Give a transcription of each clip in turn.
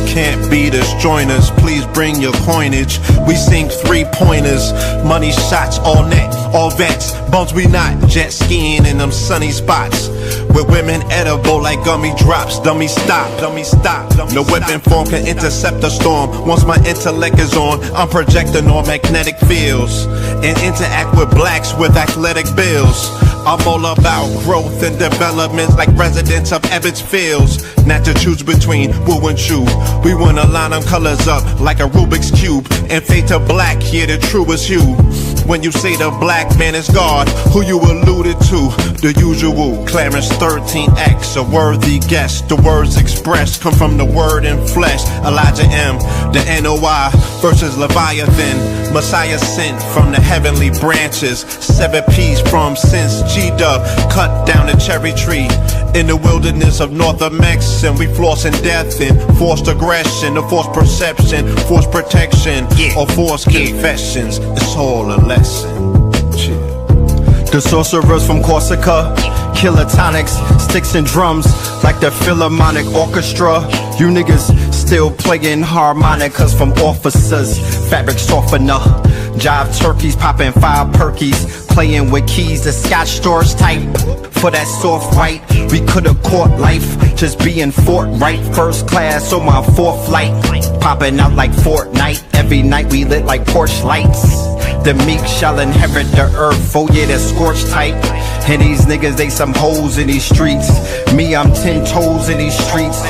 can't beat us, join us, please bring your coinage. We sink 3-pointers, money shots, all net, all vets. Bums we not, jet skiing in them sunny spots. With women edible like gummy drops. Dummy stop, dummy stop. No weapon form can intercept a storm. Once my intellect is on, I'm projecting on magnetic fields and interact with blacks with athletic bills. I'm all about growth and development like residents of Ebbets Fields. Not to choose between woo and chew. We wanna line them colors up like a Rubik's Cube and fade to black, yeah, the truest hue. When you say the black man is God, who you alluded to? The usual Clarence 13X, a worthy guess. The words expressed come from the word in flesh. Elijah M, the NOI versus Leviathan. Messiah sent from the heavenly branches. 7 P's from since G-Dub cut down the cherry tree. In the wilderness of North Mex, and we flossing death and forced aggression, or forced perception, forced protection, or forced confessions. It's all a lesson. The sorcerers from Corsica, killer tonics, sticks and drums like the Philharmonic Orchestra. You niggas still playing harmonicas from officers, fabric softener. Jive turkeys popping 5 perkies, playing with keys, the Scotch Storch type. For that soft white, we could've caught life, just being forthright. First class on my 4th flight, popping out like Fortnite. Every night we lit like Porsche lights. The meek shall inherit the earth, oh yeah, the scorched type. And these niggas, they some hoes in these streets. Me, I'm 10 toes in these streets.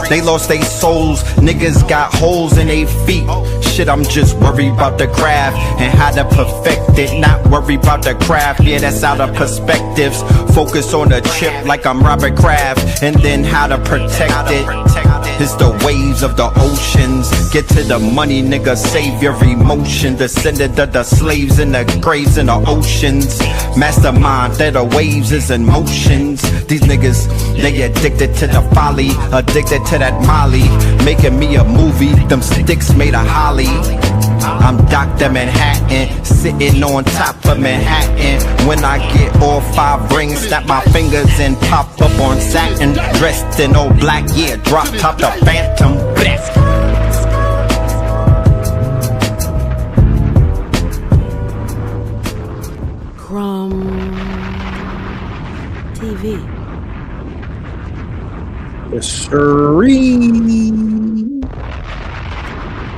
They lost their souls, niggas got holes in their feet. Shit, I'm just worried about the craft and how to perfect it. Not worried about the craft, yeah, that's out of perspectives. Focus on the chip like I'm Robert Kraft, and then how to protect it. It's the waves of the oceans. Get to the money, nigga, save your emotion. Descended of the slaves in the graves in the oceans. Mastermind that the waves is in motions. These niggas, they addicted to the folly, addicted to that molly. Making me a movie, them sticks made of holly. I'm Dr. Manhattan, sitting on top of Manhattan. When I get all 5 rings, snap my fingers and pop up on satin. Dressed in all black, yeah, drop top the Phantom. Crumb TV. Yes, sir.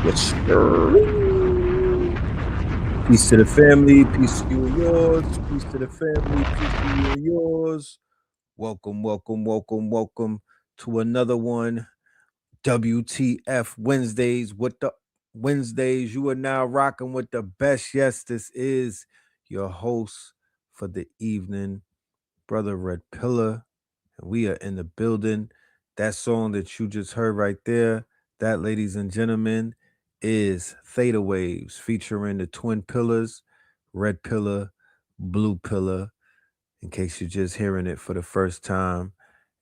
Yes, sir. Peace to the family, peace to you and yours, peace to the family, peace to you and yours. Welcome, welcome, welcome, welcome to another one. WTF Wednesdays with the Wednesdays. You are now rocking with the best. Yes, this is your host for the evening, Brother Red Pillar. And we are in the building. That song that you just heard right there, that, ladies and gentlemen, is Theta Waves featuring the twin pillars, Red Pillar, Blue Pillar, in case you're just hearing it for the first time.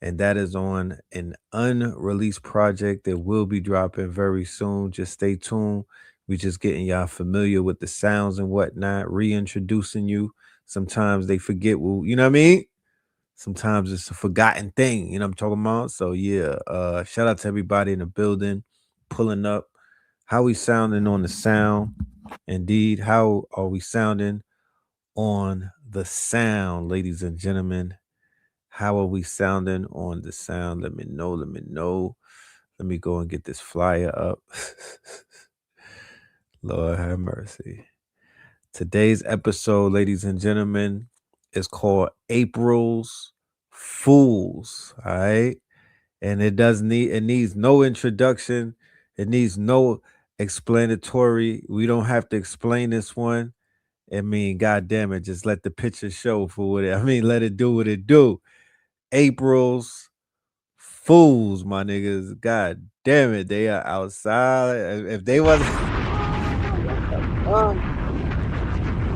And that is on an unreleased project that will be dropping very soon. Just stay tuned. We just getting y'all familiar with the sounds and whatnot, reintroducing you. Sometimes they forget, well, you know what I mean? Sometimes it's a forgotten thing, you know what I'm talking about? So yeah, shout out to everybody in the building, pulling up. How we sounding on the sound? Indeed, how are we sounding on the sound, ladies and gentlemen? How are we sounding on the sound? Let me know, let me know. Let me go and get this flyer up. Lord have mercy. Today's episode, ladies and gentlemen, is called April's Fools, all right? And it needs no introduction. It needs no explanatory. We don't have to explain this one. I mean, God damn it, just let the picture show for what let it do what it do. April's Fools, my niggas. God damn it, they are outside. If they wasn't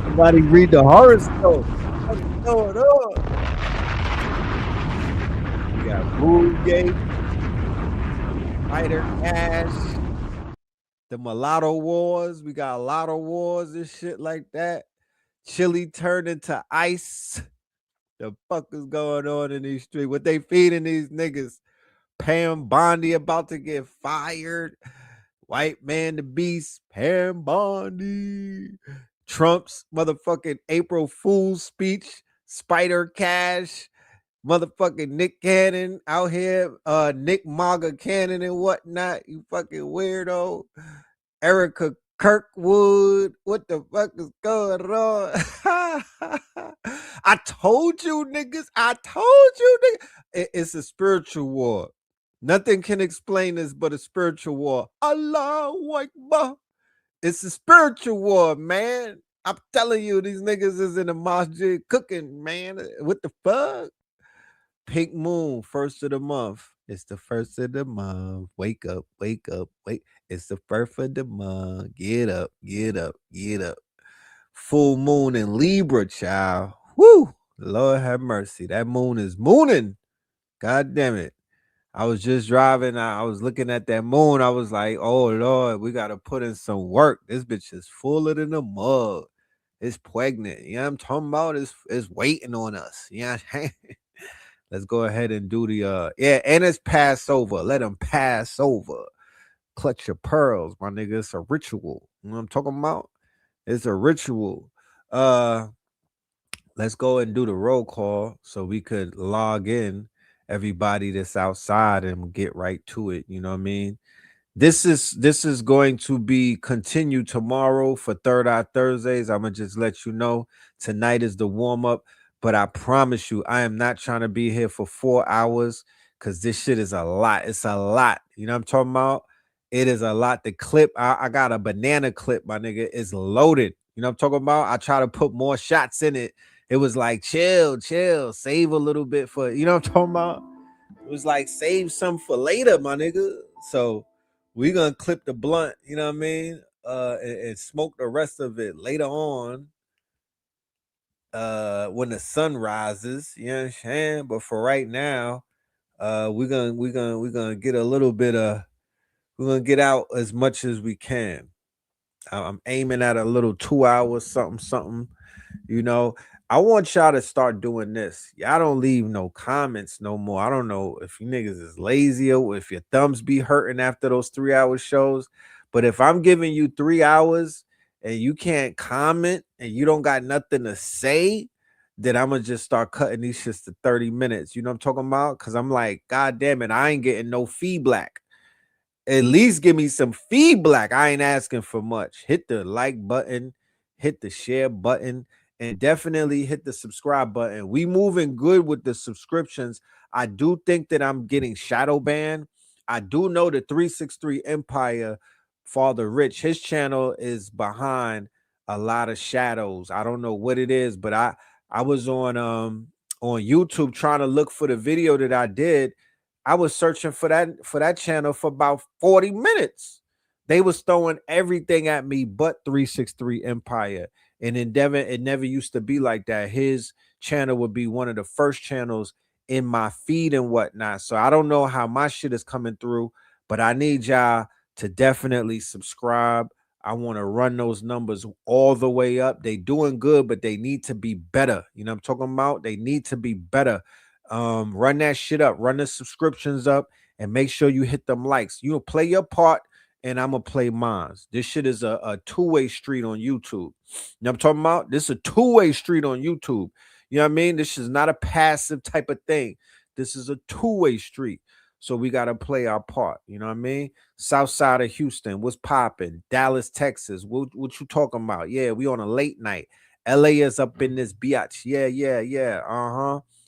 somebody read the horoscope. What's going on? We got Broomgate, Fighter Cash, the Mulatto Wars. We got a lot of wars and shit like that. Chilli turned into ice. The fuck is going on in these streets? What they feeding these niggas? Pam Bondi about to get fired. White man the beast, Pam Bondi. Trump's motherfucking April Fool's speech, Spider Cash, motherfucking Nick Cannon out here, Nick Maga Cannon and whatnot. You fucking weirdo. Erica Kirkwood, what the fuck is going on? I told you niggas, it's a spiritual war. Nothing can explain this but a spiritual war. Allahu Akbar. It's a spiritual war, man. I'm telling you, these niggas is in the masjid cooking, man. What the fuck? Pink moon, first of the month. It's the first of the month. Wake up, wake up, wake. It's the first of the month. Get up, get up, get up. Full moon in Libra, child. Woo! Lord have mercy. That moon is mooning. God damn it. I was just driving. I was looking at that moon. I was like, oh, Lord, we got to put in some work. This bitch is fuller than a mug. It's pregnant. You know what I'm talking about? It's waiting on us. You know what I'm saying? Let's go ahead and do the, and it's Passover. Let them pass over. Clutch your pearls, my nigga. It's a ritual. You know what I'm talking about? It's a ritual. Let's go and do the roll call so we could log in everybody that's outside and get right to it. You know what I mean? This is going to be continued tomorrow for Third Eye Thursdays. I'm gonna just let you know tonight is the warm-up, but I promise you I am not trying to be here for 4 hours because this shit is a lot. It's a lot. You know what I'm talking about? It is a lot. The clip, I got a banana clip, my nigga. It's loaded. You know what I'm talking about? I try to put more shots in it. It was like, chill, save a little bit for, you know what I'm talking about? It was like, save some for later, my nigga. So we're going to clip the blunt, you know what I mean? And smoke the rest of it later on when the sun rises, you know what I'm saying? But for right now, we're gonna get a little bit of, we're gonna get out as much as we can. I'm aiming at a little 2 hours, something. You know, I want y'all to start doing this. Y'all don't leave no comments no more. I don't know if you niggas is lazy or if your thumbs be hurting after those 3-hour shows. But if I'm giving you 3 hours and you can't comment and you don't got nothing to say, then I'm gonna just start cutting these shits to 30 minutes. You know what I'm talking about? Because I'm like, God damn it, I ain't getting no feedback. At least give me some feedback. I ain't asking for much. Hit the like button, hit the share button, and definitely hit the subscribe button. We moving good with the subscriptions. I do think that I'm getting shadow banned. I do know the 363 Empire, Father Rich, his channel is behind a lot of shadows. I don't know what it is, but I was on YouTube trying to look for the video that I did. I was searching for that channel for about 40 minutes. They was throwing everything at me but 363 Empire. And in Devin, it never used to be like that. His channel would be one of the first channels in my feed and whatnot. So I don't know how my shit is coming through, but I need y'all to definitely subscribe. I want to run those numbers all the way up. They doing good, but they need to be better. You know what I'm talking about? They need to be better. Run that shit up, run the subscriptions up, and make sure you hit them likes. You'll play your part, and I'm gonna play mine. This shit is a two-way street on YouTube. You know what I'm talking about? This is a two-way street on YouTube. You know what I mean? This is not a passive type of thing. This is a two-way street. So we gotta play our part. You know what I mean? South side of Houston, what's popping? Dallas, Texas, what you talking about? Yeah, we on a late night. LA is up in this biatch. Yeah.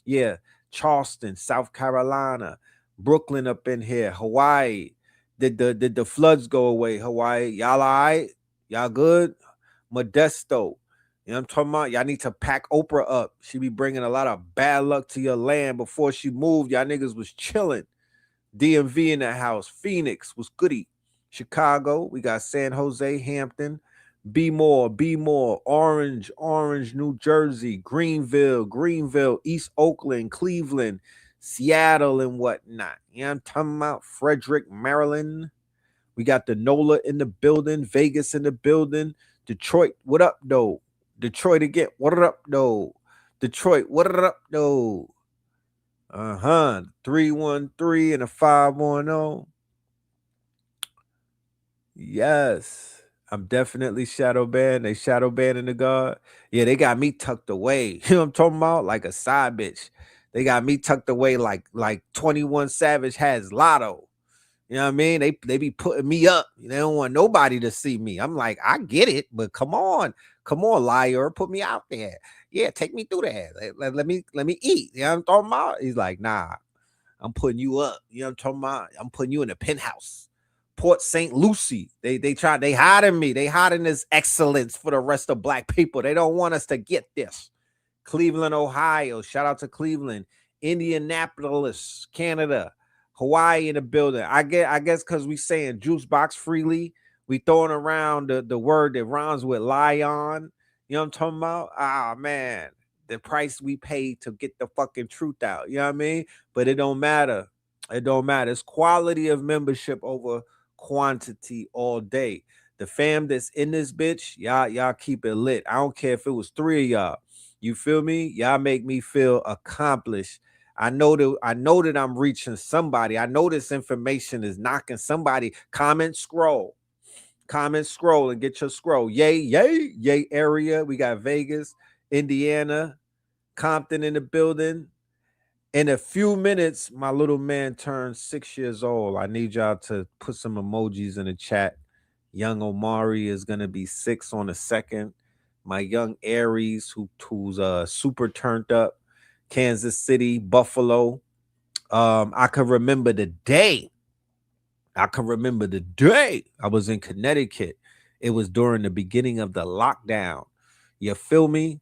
Yeah. Charleston, South Carolina, Brooklyn up in here, Hawaii. Did the floods go away? Hawaii, y'all all right? Y'all good? Modesto, you know what I'm talking about? Y'all need to pack Oprah up. She be bringing a lot of bad luck to your land. Before she moved, y'all niggas was chilling. DMV in the house. Phoenix was goody. Chicago, we got San Jose, Hampton. Be more, Orange, New Jersey, Greenville, East Oakland, Cleveland, Seattle, and whatnot. You know what I'm talking about? Frederick, Maryland. We got the NOLA in the building, Vegas in the building, Detroit, what up, though? Detroit again, what up, though? Detroit, what up, though? 313 and a 510. Yes, I'm definitely shadow banned. They shadow banning the God. Yeah, they got me tucked away. You know what I'm talking about? Like a side bitch. They got me tucked away like 21 Savage has Lotto. You know what I mean? They be putting me up. They don't want nobody to see me. I'm like, I get it, but come on, liar, put me out there. Yeah, take me through that. Let me eat. You know what I'm talking about? He's like, nah, I'm putting you up. You know what I'm talking about? I'm putting you in a penthouse. Port St. Lucie. They hiding me. They hiding this excellence for the rest of black people. They don't want us to get this. Cleveland, Ohio. Shout out to Cleveland. Indianapolis, Canada. Hawaii in the building. I guess because we saying juice box freely. We throwing around the word that rhymes with lion. You know what I'm talking about? Ah, man. The price we pay to get the fucking truth out. You know what I mean? But it don't matter. It don't matter. It's quality of membership over quantity all day. The fam that's in this bitch, y'all keep it lit. I don't care if it was 3 of y'all. You feel me? Y'all make me feel accomplished. I know that I'm reaching somebody. I know this information is knocking somebody. Comment, scroll, and get your scroll. Yay area. We got Vegas, Indiana, Compton in the building. In a few minutes, my little man turns 6 years old. I need y'all to put some emojis in the chat. Young Omari is gonna be 6 on the 2nd. My young Aries, who's super turned up. Kansas City, Buffalo. I can remember the day. I was in Connecticut. It was during the beginning of the lockdown. You feel me?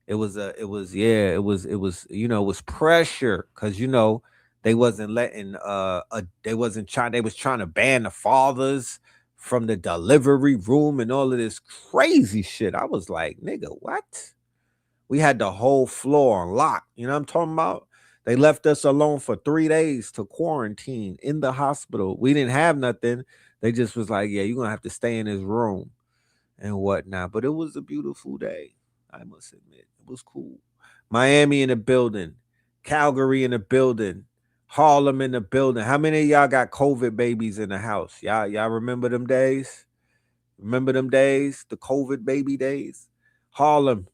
It was pressure because they wasn't letting they was trying to ban the fathers from the delivery room and all of this crazy shit. I was like, nigga, what? We had the whole floor on lock. You know what I'm talking about? They left us alone for 3 days to quarantine in the hospital. We didn't have nothing. They just was like, yeah, you're gonna have to stay in this room and whatnot. But it was a beautiful day. I must admit, it was cool. Miami in the building, Calgary in the building, Harlem in the building. How many of y'all got COVID babies in the house? Y'all remember them days? Remember them days? The COVID baby days? Harlem,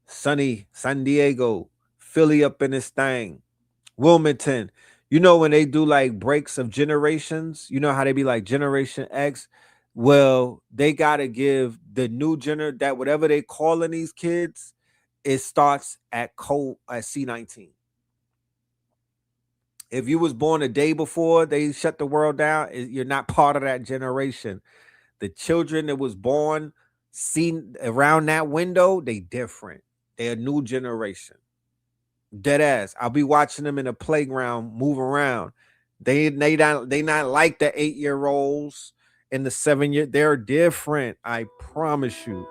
sunny San Diego, Philly up in this thing, Wilmington. When they do like breaks of generations, you know how they be like Generation X. Well, they gotta give the new that whatever they calling these kids, it starts at C19. If you was born a day before they shut the world down, you're not part of that generation. The children that was born seen around that window, they different. They're a new generation. Dead ass. I'll be watching them in the playground move around. They not like the 8-year-olds and the 7-year. They're different. I promise you.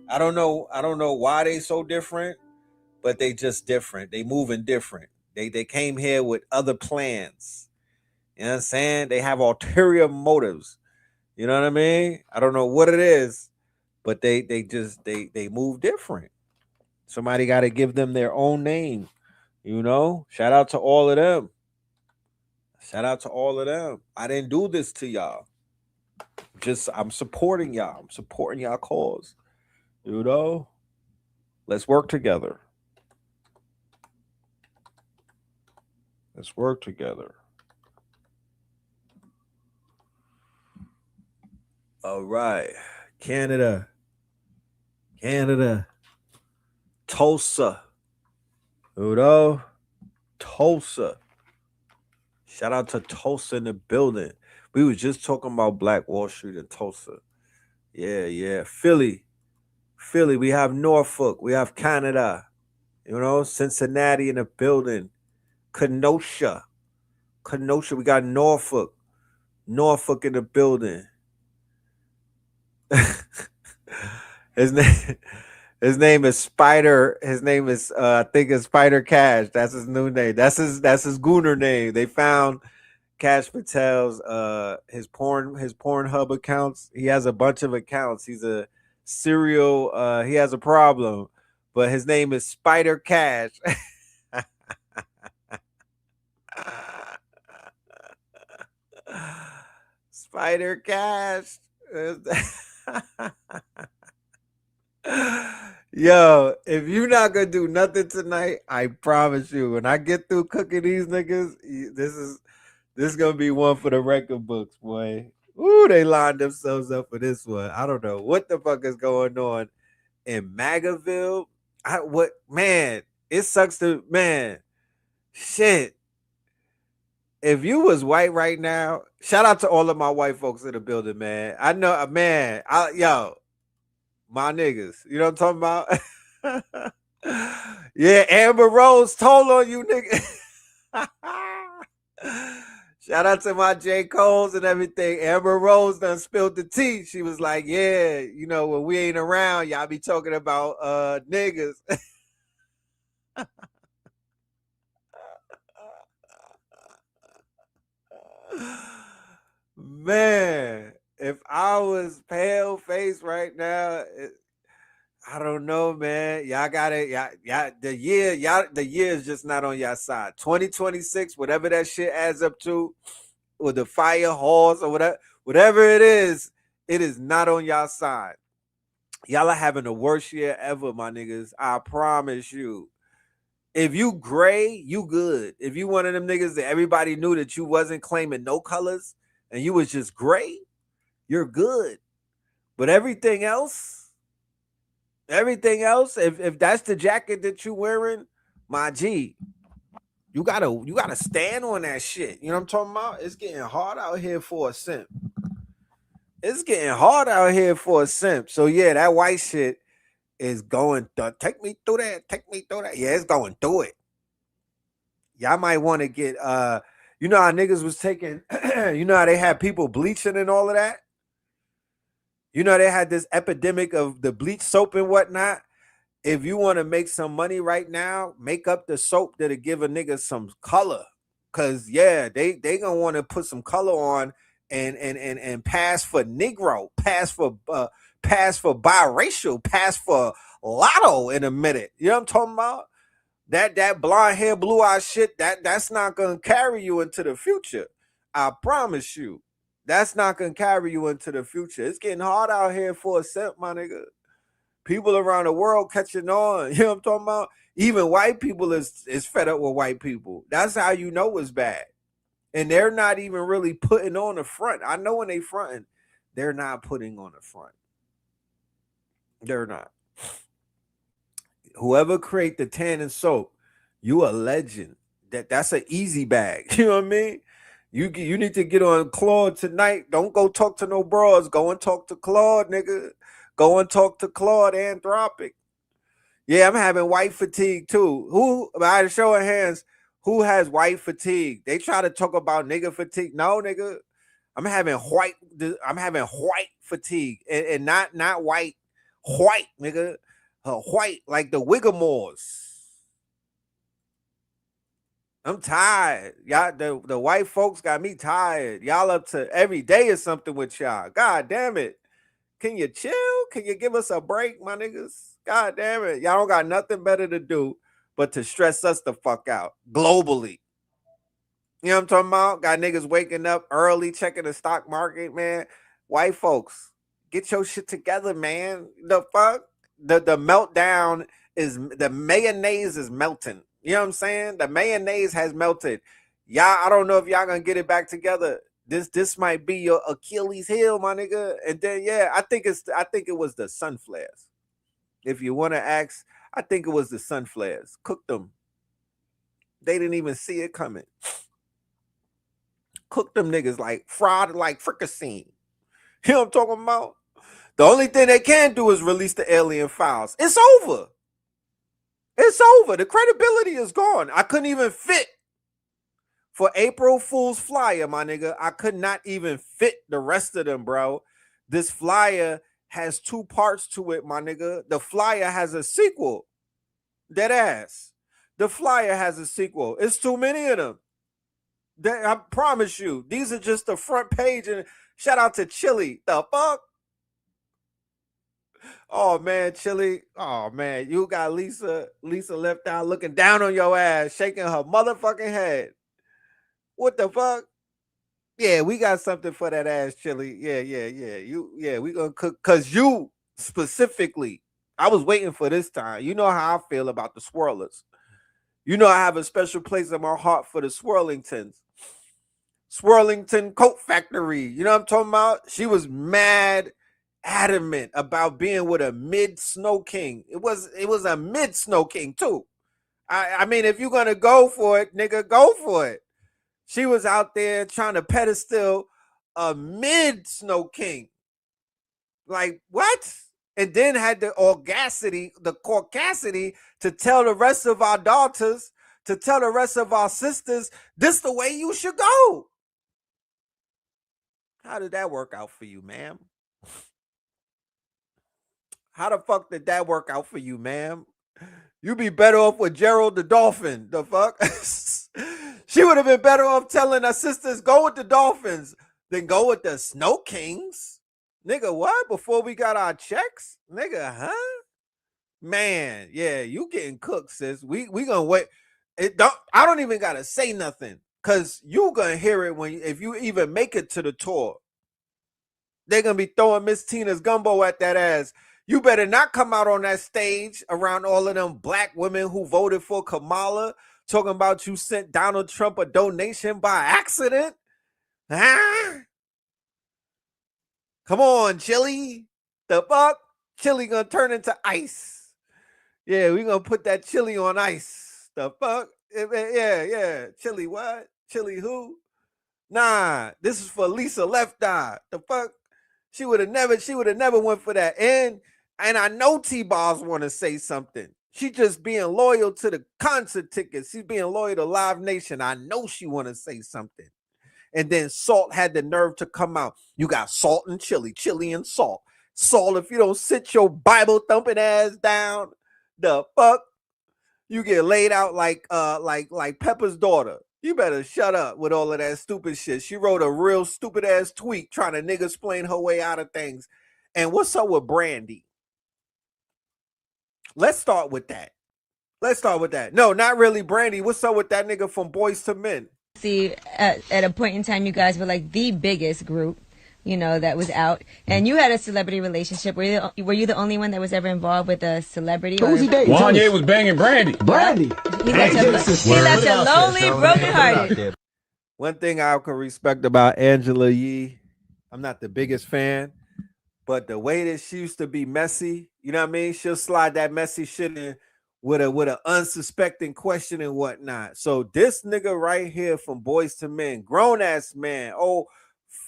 I don't know why they so different, but they just different. They moving different. They came here with other plans. You know what I'm saying? They have ulterior motives. You know what I mean? I don't know what it is, but they move different. Somebody got to give them their own name. Shout out to all of them. I didn't do this to y'all. I'm supporting y'all. I'm supporting y'all cause. Let's work together. All right. Canada. Tulsa. Tulsa. Shout out to Tulsa in the building. We was just talking about Black Wall Street in Tulsa. Yeah. Philly. We have Norfolk. We have Canada. Cincinnati in the building. Kenosha. We got Norfolk in the building. His name is Spider. His name is I think it's Spider Cash. That's his new name. That's his gooner name. They found Cash Patel's his Pornhub accounts. He has a bunch of accounts. He's a serial he has a problem, but his name is Spider Cash. Spider Cast. Yo, if you're not gonna do nothing tonight, I promise you, when I get through cooking these niggas, this is gonna be one for the record books, boy. Ooh, they lined themselves up for this one. I don't know what the fuck is going on in Magaville. Man, it sucks to man. Shit. If you was white right now, shout out to all of my white folks in the building, man. I know, man. My niggas. You know what I'm talking about? Yeah, Amber Rose told on you, nigga. Shout out to my J. Coles and everything. Amber Rose done spilled the tea. She was like, yeah, you know, when we ain't around, y'all be talking about niggas. Man, if I was pale face right now, I don't know, man. Y'all got it. The year is just not on y'all side. 2026, whatever that shit adds up to, or the fire halls or whatever it is not on y'all side. Y'all are having the worst year ever, my niggas. I promise you. If you gray, you good. If you one of them niggas that everybody knew that you wasn't claiming no colors and you was just gray, you're good. But everything else, if that's the jacket that you wearing, my G, you gotta stand on that shit. You know what I'm talking about? It's getting hard out here for a simp. It's getting hard out here for a simp. So yeah, that white shit is going take me through that. Yeah, it's going through it. Y'all might want to get you know how niggas was taking you know how they had people bleaching and all of that? You know they had this epidemic of the bleach soap and whatnot. If you want to make some money right now, make up the soap that'll give a nigga some color. Cause yeah, they gonna want to put some color on and pass for Negro, pass for biracial, pass for lotto in a minute. You know what I'm talking about? That blonde hair, blue eye shit, that's not gonna carry you into the future. I promise you. That's not gonna carry you into the future. It's getting hard out here for a simp, my nigga. People around the world catching on. You know what I'm talking about? Even white people is fed up with white people. That's how you know it's bad. And they're not even really putting on the front. I know when they fronting, they're not putting on the front. They're not. Whoever create the tannin soap, you a legend. That's an easy bag. You know what I mean? You need to get on Claude tonight. Don't go talk to no bros. Go and talk to Claude, nigga. Go and talk to Claude Anthropic. Yeah, I'm having white fatigue too. Who, by the show of hands, who has white fatigue? They try to talk about nigga fatigue. No, nigga. I'm having white fatigue. And not white, nigga. White, like the Whigamores. I'm tired. Y'all, the white folks got me tired. Y'all up to every day is something with y'all. God damn it. Can you chill? Can you give us a break, my niggas? God damn it. Y'all don't got nothing better to do but to stress us the fuck out globally. You know what I'm talking about? Got niggas waking up early, checking the stock market, man. White folks, get your shit together, man. The fuck? The meltdown is, the mayonnaise is melting. You know what I'm saying? The mayonnaise has melted. Y'all, I don't know if y'all gonna get it back together. This might be your Achilles heel, my nigga. And then yeah, I think it was the sun flares. If you want to ask, I think it was the sun flares. Cooked them. They didn't even see it coming. Cooked them niggas like fried like fricassee. You know what I'm talking about? The only thing they can do is release the alien files. It's over. It's over. The credibility is gone. I couldn't even fit for April Fool's flyer, my nigga. I could not even fit the rest of them, bro. This flyer has 2 parts to it, my nigga. The flyer has a sequel. Dead ass. The flyer has a sequel. It's too many of them. I promise you. These are just the front page. And shout out to Chilli. The fuck? Oh man, Chilli. Oh man, you got Lisa left out looking down on your ass, shaking her motherfucking head. What the fuck? Yeah, we got something for that ass, Chilli. Yeah. We gonna cook because you specifically. I was waiting for this time. You know how I feel about the swirlers. You know I have a special place in my heart for the Swirlingtons. Swirlington Coat Factory. You know what I'm talking about? She was mad adamant about being with a mid Snow King. It was a mid Snow King too. I mean, if you're gonna go for it, nigga, go for it. She was out there trying to pedestal a mid Snow King. Like what? And then had the audacity, the caucasity to tell the rest of our daughters, to tell the rest of our sisters, this the way you should go. How did that work out for you, ma'am? How the fuck did that work out for you, ma'am? You be better off with Gerald the Dolphin. The fuck? She would have been better off telling her sisters, go with the Dolphins than go with the Snow Kings. Nigga, what? Before we got our checks? Nigga, huh? Man, yeah, you getting cooked, sis. We gonna wait. I don't even gotta say nothing. Cause you gonna hear it if you even make it to the tour. They're gonna be throwing Miss Tina's gumbo at that ass. You better not come out on that stage around all of them black women who voted for Kamala, talking about you sent Donald Trump a donation by accident. Huh? Come on, Chilli. The fuck? Chilli gonna turn into ice. Yeah, we gonna put that Chilli on ice. The fuck? Yeah. Chilli what? Chilli who? Nah, this is for Lisa Left Eye. The fuck? She would have never went for that. And I know T-Balls want to say something. She just being loyal to the concert tickets. She's being loyal to Live Nation. I know she want to say something. And then Salt had the nerve to come out. You got Salt and Chilli and Salt. Salt, if you don't sit your Bible thumping ass down, the fuck, you get laid out like Pepper's daughter. You better shut up with all of that stupid shit. She wrote a real stupid ass tweet trying to nigga explain her way out of things. And what's up with Brandy? Let's start with that. No, not really Brandy. What's up with that nigga from Boys to Men? See, at a point in time, you guys were like the biggest group, you know, that was out. And you had a celebrity relationship. Were you the only one that was ever involved with a celebrity? Who was he dating? Wanye was banging Brandy. He left a lonely, brokenhearted. One thing I can respect about Angela Yee, I'm not the biggest fan, but the way that she used to be messy, you know what I mean? She'll slide that messy shit in with an unsuspecting question and whatnot. So this nigga right here from Boys to Men, grown ass man,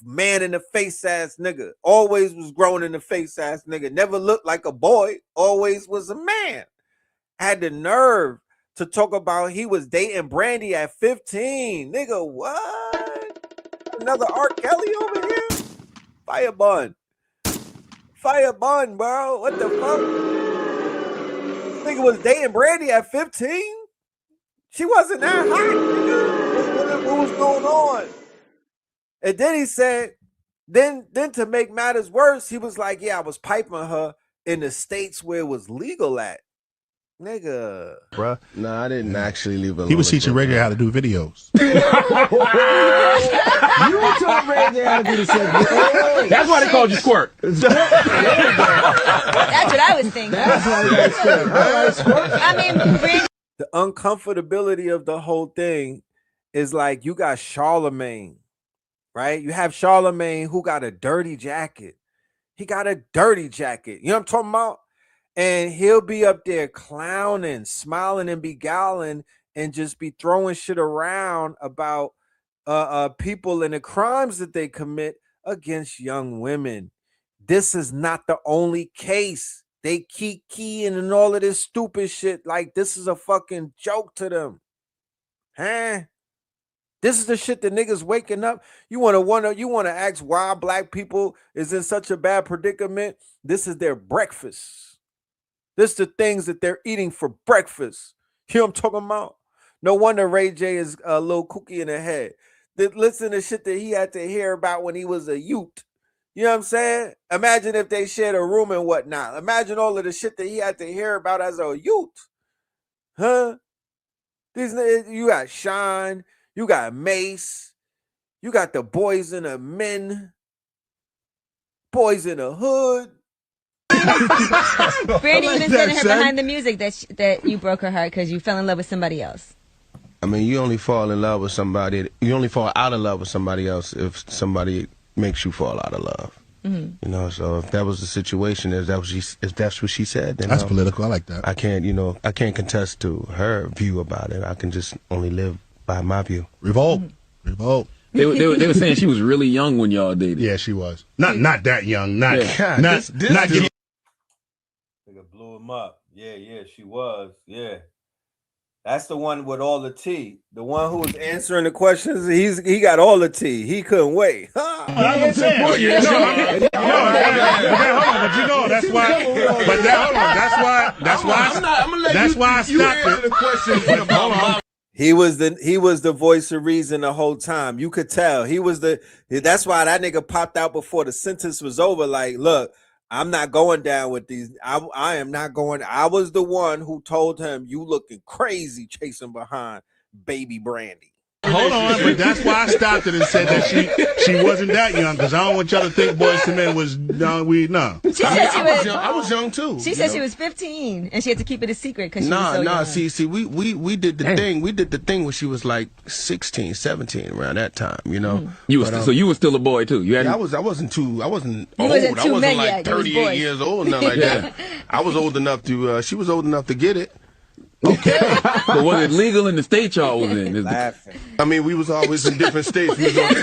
man in the face ass nigga, always was grown in the face ass nigga, never looked like a boy, always was a man. Had the nerve to talk about he was dating Brandy at 15. Nigga, what? Another R. Kelly over here? Fire bun, bro. What the fuck? Nigga was dating Brandy at 15. She wasn't that hot, nigga. What was going on? And then he said, then to make matters worse, he was like, yeah, I was piping her in the states where it was legal at. Nigga. Bruh. No, I didn't actually leave a. He was teaching Ray J how to do videos. You told Ray J how to do the shit. That's why they called you Squirt. That's what I was thinking. That's why you got Squirt. All right, Squirt. I mean, the uncomfortability of the whole thing is like you got Charlemagne, right? You have Charlemagne who got a dirty jacket. He got a dirty jacket. You know what I'm talking about? And he'll be up there clowning, smiling, and beguiling, and just be throwing shit around about people and the crimes that they commit against young women. This is not the only case. They keep keying and all of this stupid shit. Like this is a fucking joke to them. Huh? This is the shit that niggas waking up. You want to ask why black people is in such a bad predicament? This is their breakfast. This is the things that they're eating for breakfast. You know what I'm talking about? No wonder Ray J is a little kooky in the head. Listen to shit that he had to hear about when he was a youth. You know what I'm saying? Imagine if they shared a room and whatnot. Imagine all of the shit that he had to hear about as a youth. Huh? You got Shine. You got Mace. You got the Boys in the Men. Boys in the Hood. Brandy even said in her behind the music that you broke her heart because you fell in love with somebody else. I mean, you only fall in love with somebody. You only fall out of love with somebody else if somebody makes you fall out of love. You know, so if that was the situation, if that's what she said, then that's political. I like that. I can't contest to her view about it. I can just only live by my view. Revolt. Revolt. They were saying she was really young when y'all dated. Yeah, she was. Not that young. Not Nigga blew him up. Yeah, she was. Yeah. That's the one with all the tea. The one who was answering the questions, he got all the tea. He couldn't wait. Hold on, but you know that's why. But that's why I stopped it. The question about He was the voice of reason the whole time. You could tell he was that's why that nigga popped out before the sentence was over. Like, look, I'm not going down with these. I am not going. I was the one who told him, you looking crazy chasing behind baby Brandy. Hold on, but that's why I stopped it and said that she wasn't that young, because I don't want y'all to think Boys to Men was no. I was young too. She said she was 15 and she had to keep it a secret because she was so young. See, we did the thing. We did the thing when she was like 16, 17, around that time. You know, so you were still a boy too. You I wasn't old. I wasn't like like 38 years old, nothing like that. I was old enough to. She was old enough to get it. Okay. But was it legal in the state y'all was in? I mean, we was always in different states. We was on tour.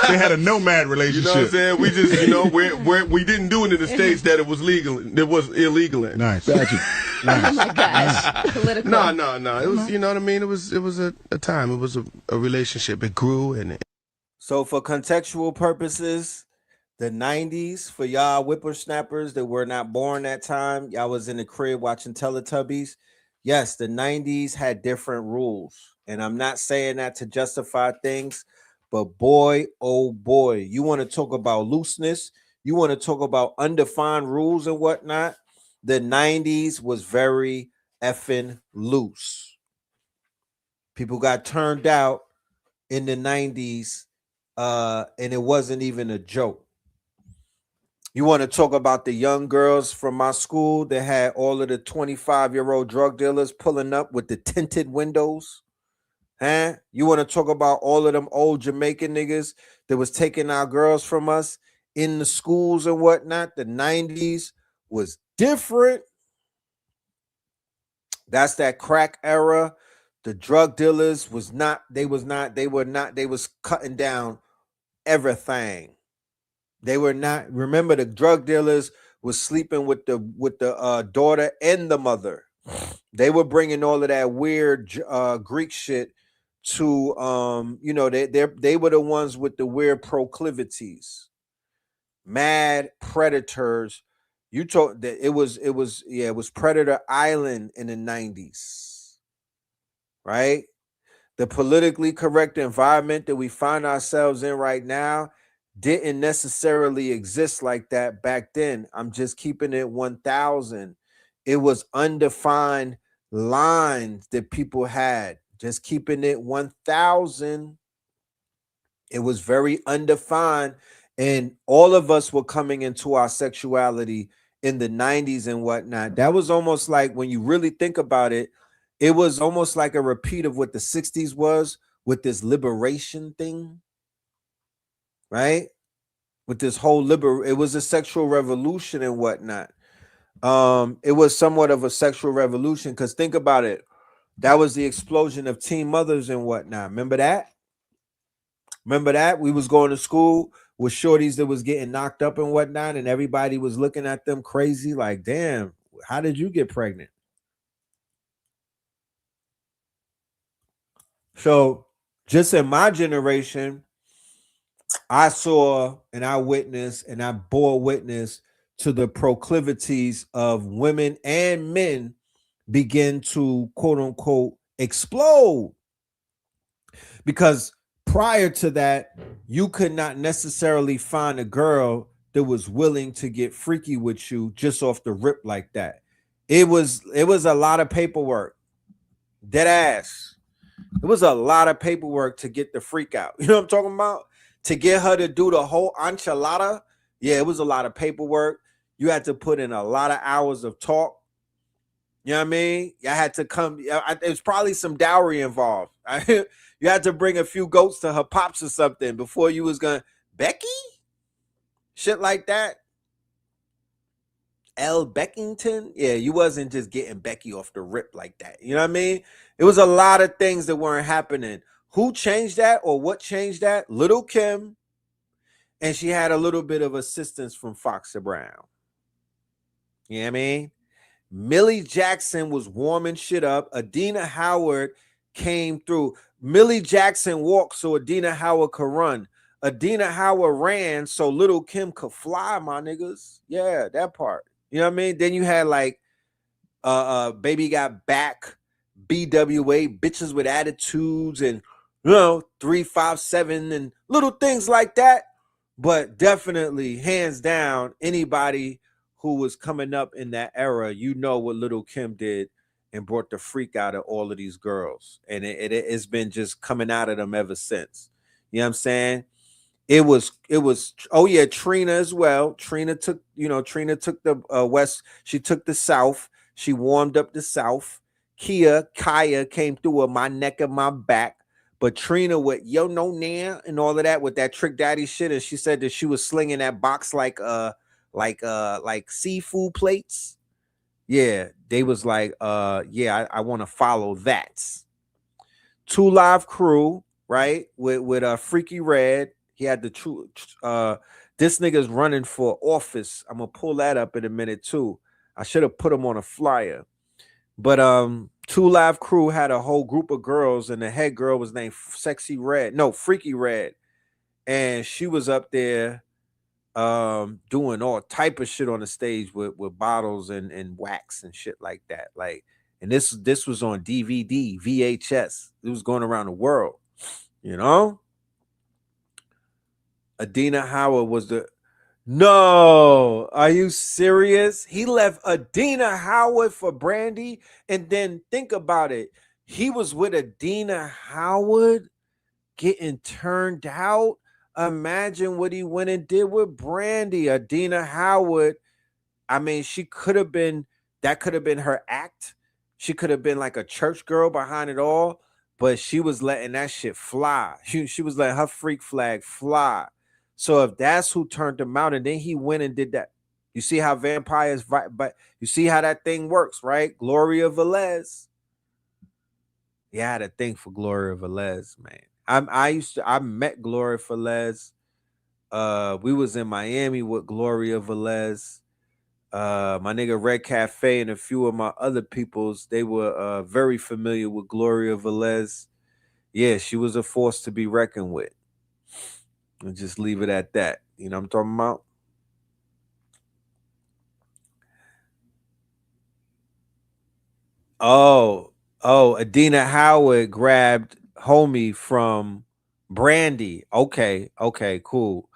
They had a nomad relationship. You know what I'm saying? We just, we didn't do it in the states that it was legal. It was illegal in. Nice. Got you. Nice. Oh my gosh. Political. No. It was, you know what I mean? It was a time. It was a relationship. It grew and. So for contextual purposes, the 90s, for y'all whippersnappers that were not born that time, y'all was in the crib watching Teletubbies. Yes, the 90s had different rules. And I'm not saying that to justify things, but boy, oh boy, you want to talk about looseness, you want to talk about undefined rules and whatnot. The 90s was very effing loose. People got turned out in the 90s, and it wasn't even a joke. You want to talk about the young girls from my school that had all of the 25-year-old drug dealers pulling up with the tinted windows? Huh? You want to talk about all of them old Jamaican niggas that was taking our girls from us in the schools and whatnot? The 90s was different. That's that crack era. The drug dealers was cutting down everything. They were not. Remember, the drug dealers was sleeping with the daughter and the mother. They were bringing all of that weird Greek shit to they were the ones with the weird proclivities, mad predators. You told that it was Predator Island in the 90s, right? The politically correct environment that we find ourselves in right now didn't necessarily exist like that back then. I'm just keeping it 1,000. It was undefined lines that people had. Just keeping it 1,000. It was very undefined. And all of us were coming into our sexuality in the 90s and whatnot. That was almost like, when you really think about it, it was almost like a repeat of what the 60s was with this liberation thing. Right? With this whole it was a sexual revolution and whatnot. It was somewhat of a sexual revolution, because think about it. That was the explosion of teen mothers and whatnot. Remember that? We was going to school with shorties that was getting knocked up and whatnot, and everybody was looking at them crazy like, damn, how did you get pregnant? So just in my generation, I saw and I witnessed and I bore witness to the proclivities of women and men begin to, quote unquote, explode. Because prior to that, you could not necessarily find a girl that was willing to get freaky with you just off the rip like that. It was a lot of paperwork. Dead ass. It was a lot of paperwork to get the freak out. You know what I'm talking about? To get her to do the whole enchilada. Yeah, it was a lot of paperwork. You had to put in a lot of hours of talk. You know what I mean? I had to come. There's probably some dowry involved. You had to bring a few goats to her pops or something before you was gonna Becky, shit like that. L. Beckington, yeah, you wasn't just getting Becky off the rip like that. You know what I mean? It was a lot of things that weren't happening. Who changed that or what changed that? Little Kim, and she had a little bit of assistance from Foxy Brown. You know what I mean? Millie Jackson was warming shit up. Adina Howard came through. Millie Jackson walked so Adina Howard could run. Adina Howard ran so Little Kim could fly, my niggas. Yeah, that part. You know what I mean? Then you had like Baby Got Back, BWA, Bitches with Attitudes, and 357 and little things like that. But definitely, hands down, anybody who was coming up in that era, you know what Little Kim did and brought the freak out of all of these girls. And it's been just coming out of them ever since. You know what I'm saying? It was, oh yeah, Trina as well. Trina took the West, she took the South. She warmed up the South. Kaya came through with My Neck and My Back. But Trina with Yo No Nan and all of that with that Trick Daddy shit, and she said that she was slinging that box like seafood plates. Yeah, they was like, yeah, I want to follow that. 2 Live Crew, right? With Freaky Red. He had the true this nigga's running for office. I'm gonna pull that up in a minute too. I should have put him on a flyer. But 2 Live Crew had a whole group of girls, and the head girl was named Freaky Red. And she was up there doing all type of shit on the stage with bottles and wax and shit like that. Like, and this was on DVD, VHS. It was going around the world, you know. Adina Howard was the No, are you serious? He left Adina Howard for Brandy, and then think about it. He was with Adina Howard getting turned out. Imagine what he went and did with Brandy. Adina Howard, I mean, that could have been her act. She could have been like a church girl behind it all, but she was letting that shit fly. She was letting her freak flag fly. So if that's who turned him out, and then he went and did that, you see how vampires, but you see how that thing works, right? Gloria Velez. Yeah, I had a thing for Gloria Velez, man. I met Gloria Velez. We was in Miami with Gloria Velez. My nigga Red Cafe and a few of my other peoples, they were very familiar with Gloria Velez. Yeah, she was a force to be reckoned with. And just leave it at that. You know what I'm talking about? Oh, Adina Howard grabbed homie from Brandy. Okay, cool.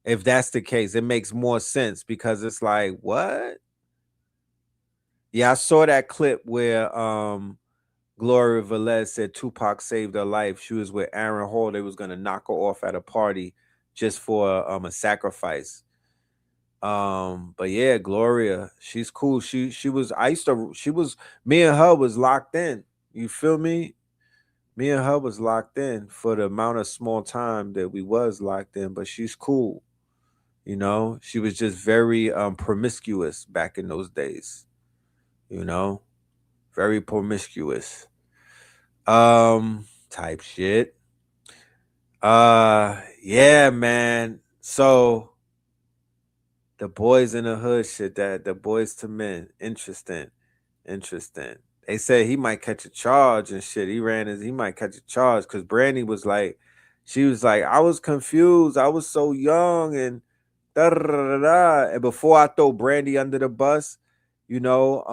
If that's the case, it makes more sense because it's like, what? Yeah, I saw that clip where Gloria Velez said Tupac saved her life. She was with Aaron Hall. They was gonna knock her off at a party just for a sacrifice. But yeah, Gloria, she's cool. She was me and her was locked in. You feel me? Me and her was locked in for the amount of small time that we was locked in, but she's cool. You know, she was just very promiscuous back in those days. You know, very promiscuous. Type shit. Yeah, man. So the boys in the hood shit, that the boys to men. Interesting. They said he might catch a charge and shit. He might catch a charge because Brandy was like, she was like, I was confused. I was so young and da da da da. And before I throw Brandy under the bus, you know,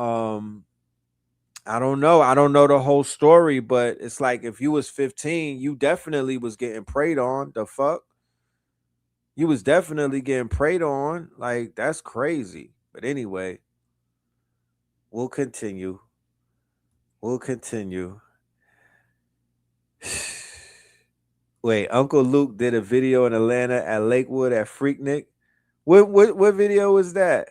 I don't know. I don't know the whole story, but it's like if you was 15, you definitely was getting preyed on. The fuck? You was definitely getting preyed on. Like, that's crazy. But anyway, we'll continue. Wait, Uncle Luke did a video in Atlanta at Lakewood at Freaknik. What video was that?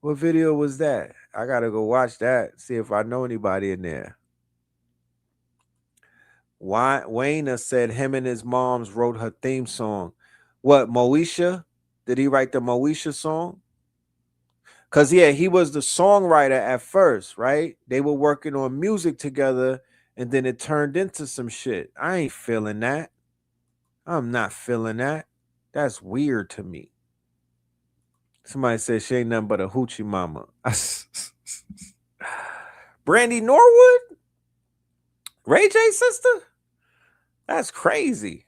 What video was that? I gotta go watch that. See if I know anybody in there. Wayne said him and his moms wrote her theme song. What, Moesha? Did he write the Moesha song? Because, yeah, he was the songwriter at first, right? They were working on music together, and then it turned into some shit. I ain't feeling that. I'm not feeling that. That's weird to me. Somebody said she ain't nothing but a hoochie mama. Brandy Norwood? Ray J's sister? That's crazy.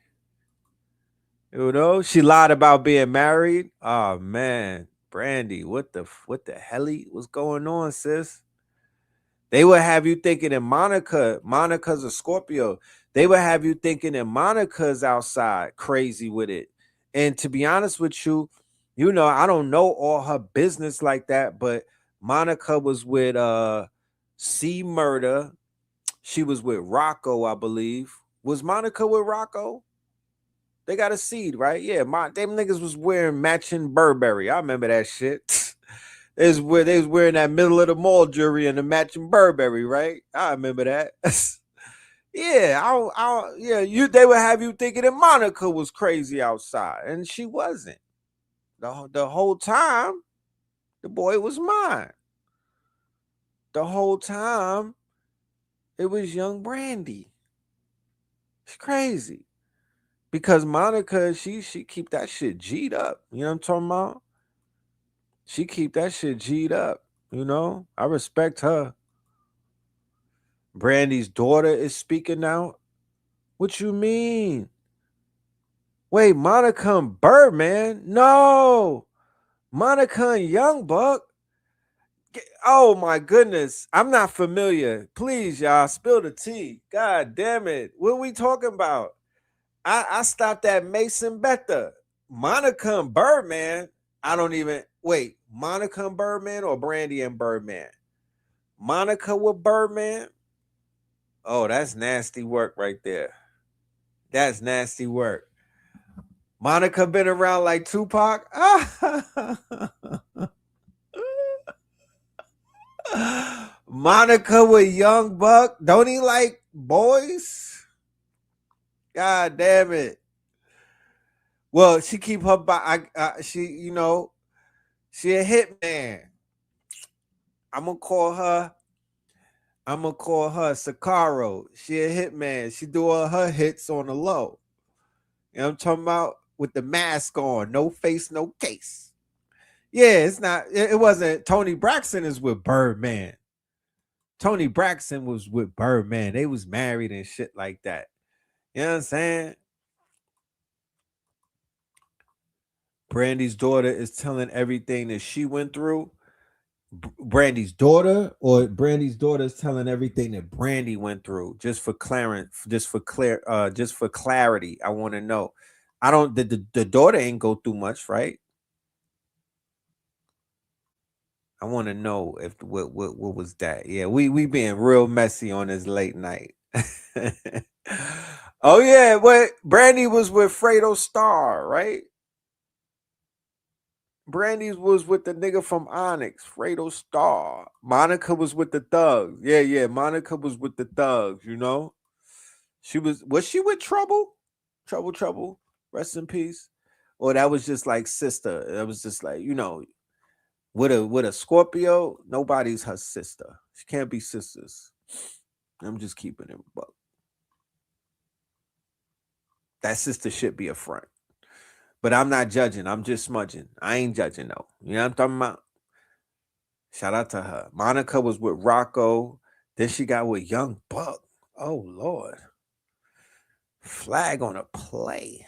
You know, she lied about being married. Oh man, Brandy, what the hell was going on, sis? They would have you thinking that Monica's a Scorpio. They would have you thinking that Monica's outside crazy with it. And to be honest with you, you know, I don't know all her business like that, but Monica was with C Murder. She was with Rocco, I believe. Was Monica with Rocco? They got a seed, right? Yeah, them niggas was wearing matching Burberry. I remember that shit. They was wearing that middle of the mall jewelry and the matching Burberry, right? I remember that. Yeah, they would have you thinking that Monica was crazy outside, and she wasn't. The whole time, the boy was mine. The whole time, it was young Brandy. It's crazy. Because Monica, she keep that shit G'd up. You know what I'm talking about? She keep that shit G'd up. You know? I respect her. Brandy's daughter is speaking out. What you mean? Wait, Monica and Birdman? No. Monica and Young Buck? Oh my goodness. I'm not familiar. Please, y'all, spill the tea. God damn it. What are we talking about? I stopped at Mason Betha. Monica and Birdman. I don't even wait. Monica and Birdman or Brandy and Birdman? Monica with Birdman. Oh, that's nasty work right there. That's nasty work. Monica been around like Tupac. Monica with Young Buck. Don't he like boys? God damn it. Well, she keep her she a hitman. I'm gonna call her Sakaro. She a hitman. She do all her hits on the low. You know what I'm talking about? With the mask on, no face, no case. Yeah, it wasn't. Tony Braxton is with Birdman. Tony Braxton was with Birdman. They was married and shit like that. You know what I'm saying? Brandy's daughter is telling everything that she went through. Brandy's daughter is telling everything that Brandy went through. Just for clarity, I want to know. The daughter ain't go through much, right? I want to know if what was that? Yeah, we being real messy on this late night. Oh yeah, but Brandy was with Fredo Starr, right? Brandy was with the nigga from Onyx, Fredo Starr. Monica was with the Thugs. Yeah. Monica was with the Thugs, you know? Was she with Trouble? Trouble. Rest in peace. Or that was just like sister. That was just like, you know, with a Scorpio, nobody's her sister. She can't be sisters. I'm just keeping it buck. That sister should be a front. But I'm not judging. I'm just smudging. I ain't judging though. You know what I'm talking about? Shout out to her. Monica was with Rocco. Then she got with Young Buck. Oh Lord. Flag on a play.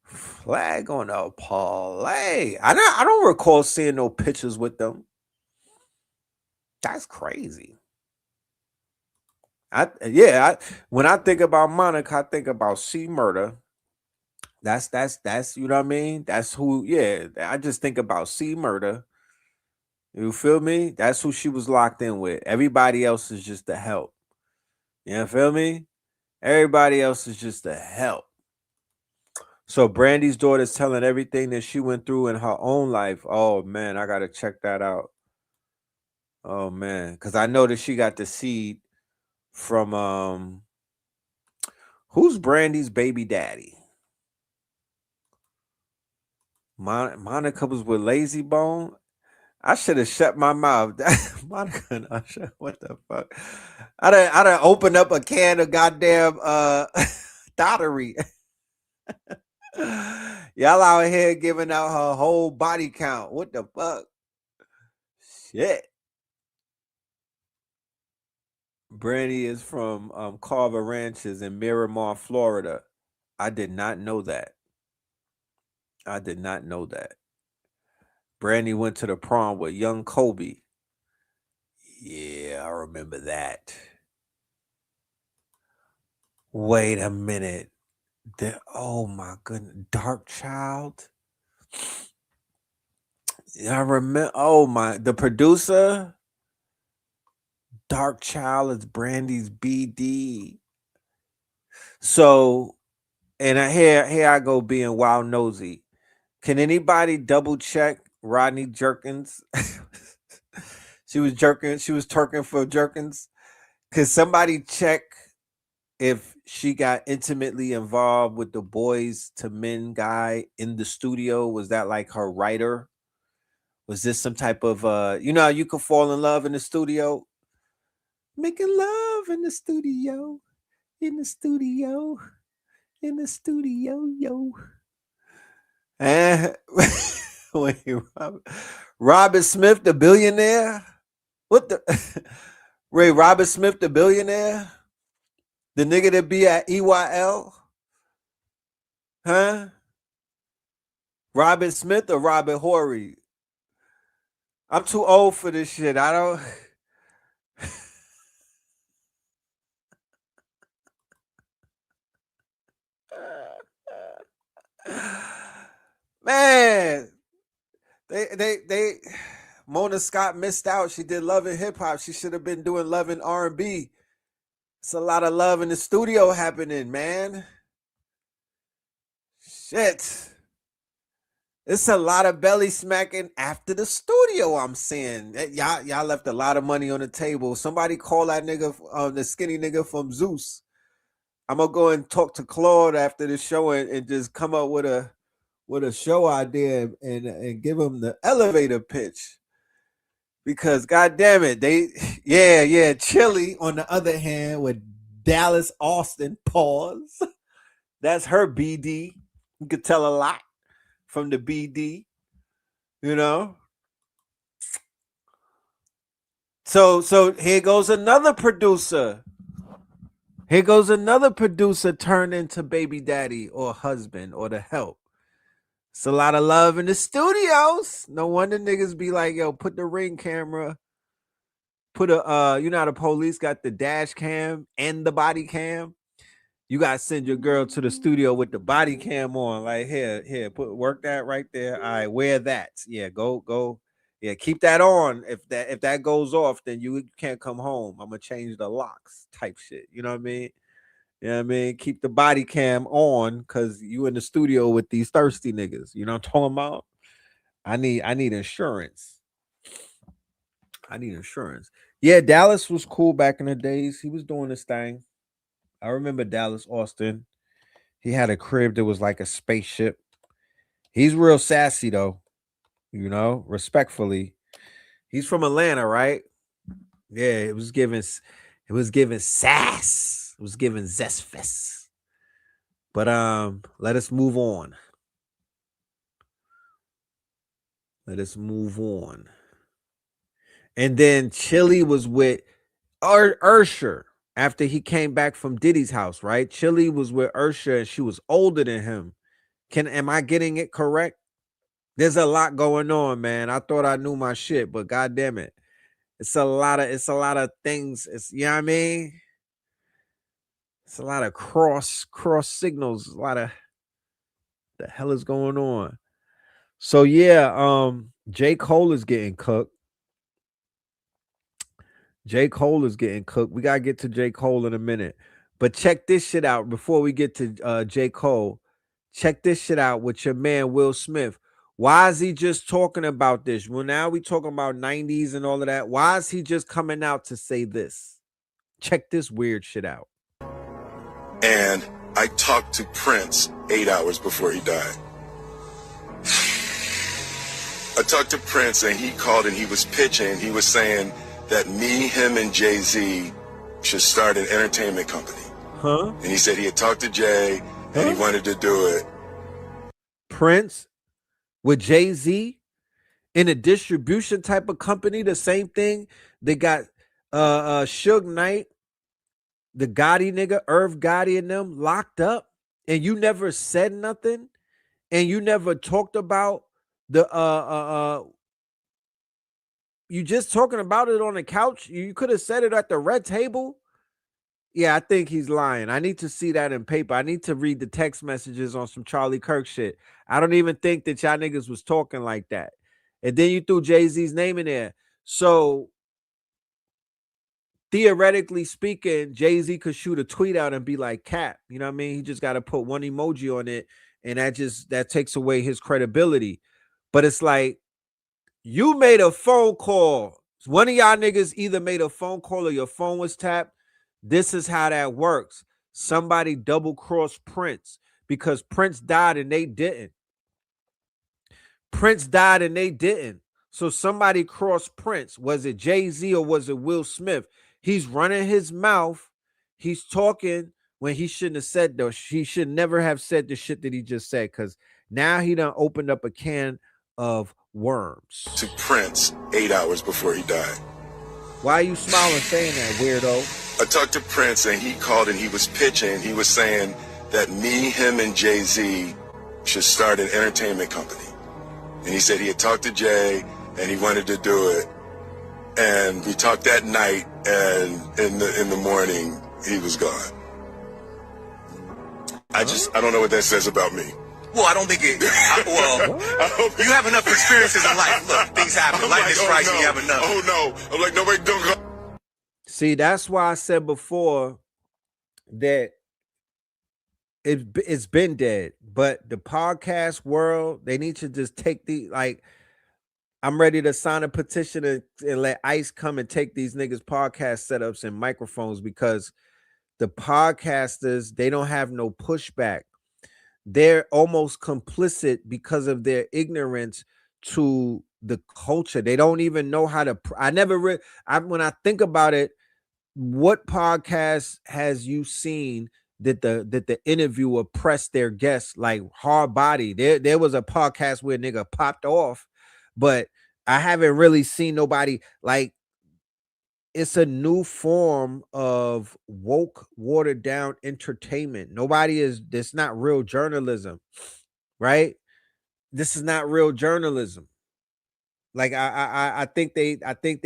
Flag on a play. I don't recall seeing no pictures with them. That's crazy. When I think about Monica, I think about C Murder. That's you know what I mean? That's who, yeah. I just think about C Murder. You feel me? That's who she was locked in with. Everybody else is just the help. You know, feel me? Everybody else is just a help. So Brandy's daughter's telling everything that she went through in her own life. Oh man, I gotta check that out. Oh man, because I know that she got the seed from who's Brandy's baby daddy? Monica was with Lazy Bone. I should have shut my mouth. Monica and Usher, what the fuck? I done opened up a can of goddamn dottery. Y'all out here giving out her whole body count. What the fuck? Shit. Brandy is from Carver Ranches in Miramar, Florida. I did not know that. I did not know that. Brandy went to the prom with young Kobe. Yeah, I remember that. Wait a minute. Oh my goodness. Dark Child. I remember. Oh my. The producer. Dark Child is Brandy's BD. So, and here I go being wild nosy. Can anybody double check Rodney Jerkins? She was twerking for Jerkins. Could somebody check if she got intimately involved with the Boys to Men guy in the studio? Was that like her writer? Was this some type of you know how you could fall in love in the studio? Making love in the studio, in the studio, in the studio, yo. Wait, Robert Smith, the billionaire? What the Ray Robert Smith, the billionaire? The nigga that be at EYL? Huh? Robert Smith or Robert Horry? I'm too old for this shit. I don't. Man, they Mona Scott missed out. She did Love and Hip Hop. She should have been doing Love and R&B. It's a lot of love in the studio happening, man. Shit. It's a lot of belly smacking after the studio, I'm saying. Y'all left a lot of money on the table. Somebody call that nigga, the skinny nigga from Zeus. I'm going to go and talk to Claude after the show and just come up with a show idea and give him the elevator pitch. Because God damn it, Chilli on the other hand with Dallas Austin, pause. That's her BD. You could tell a lot from the BD, you know. So here goes another producer. Here goes another producer turned into baby daddy or husband or the help. It's a lot of love in the studios. No wonder niggas be like, yo, put the Ring camera, put a you know how the police got the dash cam and the body cam. You gotta send your girl to the studio with the body cam on. Like, here, work that right there. All right, wear that. Yeah, go. Yeah, keep that on. If that goes off, then you can't come home. I'm gonna change the locks type shit. You know what I mean? You know what I mean? Keep the body cam on because you in the studio with these thirsty niggas. You know what I'm talking about? I need insurance. I need insurance. Yeah, Dallas was cool back in the days. He was doing his thing. I remember Dallas Austin. He had a crib that was like a spaceship. He's real sassy though, you know, respectfully. He's from Atlanta, right? Yeah, it was giving sass. It was giving zest fest. But let us move on. Let us move on. And then Chilli was with Usher. After he came back from Diddy's house, right? Chilli was with Usher and she was older than him. Am I getting it correct? There's a lot going on, man. I thought I knew my shit, but god damn it. It's a lot of things. It's, you know what I mean? It's a lot of cross signals. A lot of the hell is going on. So yeah, J. Cole is getting cooked. J. Cole is getting cooked. We gotta get to J. Cole in a minute. But check this shit out before we get to J. Cole. Check this shit out with your man Will Smith. Why is he just talking about this? Well, now we talking about 90s and all of that. Why is he just coming out to say this? Check this weird shit out. And I talked to Prince 8 hours before he died. I talked to Prince and he called and he was pitching. He was saying that me, him, and Jay-Z should start an entertainment company. Huh? And he said he had talked to Jay and he wanted to do it. Prince with Jay-Z in a distribution type of company, the same thing. They got Suge Knight, the Gotti nigga, Irv Gotti and them locked up, and you never said nothing, and you never talked about the you just talking about it on the couch. You could have said it at the red table. Yeah, I think he's lying. I need to see that in paper. I need to read the text messages on some Charlie Kirk shit. I don't even think that y'all niggas was talking like that. And then you threw Jay-Z's name in there. So theoretically speaking, Jay-Z could shoot a tweet out and be like, Cap. You know what I mean? He just got to put one emoji on it, and that takes away his credibility. But it's like, you made a phone call. One of y'all niggas either made a phone call or your phone was tapped. This is how that works. Somebody double-crossed Prince because Prince died and they didn't. Prince died and they didn't. So somebody crossed Prince. Was it Jay-Z or was it Will Smith? He's running his mouth. He's talking when he shouldn't have said though. He should never have said the shit that he just said, because now he done opened up a can of worms. To Prince 8 hours before he died. Why are you smiling saying that, weirdo? I talked to Prince and he called and he was pitching. He was saying that me, him, and Jay-Z should start an entertainment company. And he said he had talked to Jay and he wanted to do it. And we talked that night, and in the morning, he was gone. I don't know what that says about me. Well, I don't think it. You have enough experiences in life. Look, things happen. Life is pricey. You have enough. Oh no! I'm like, nobody don't go. See, that's why I said before that it's been dead. But the podcast world, they need to just take I'm ready to sign a petition and let ICE come and take these niggas' podcast setups and microphones, because the podcasters, they don't have no pushback. They're almost complicit because of their ignorance to the culture. They don't even know how to. When I think about it, what podcast has you seen that the interviewer pressed their guests like hard body? There was a podcast where a nigga popped off, but I haven't really seen nobody like. It's a new form of woke, watered down entertainment. It's not real journalism, right? This is not real journalism. Like I think they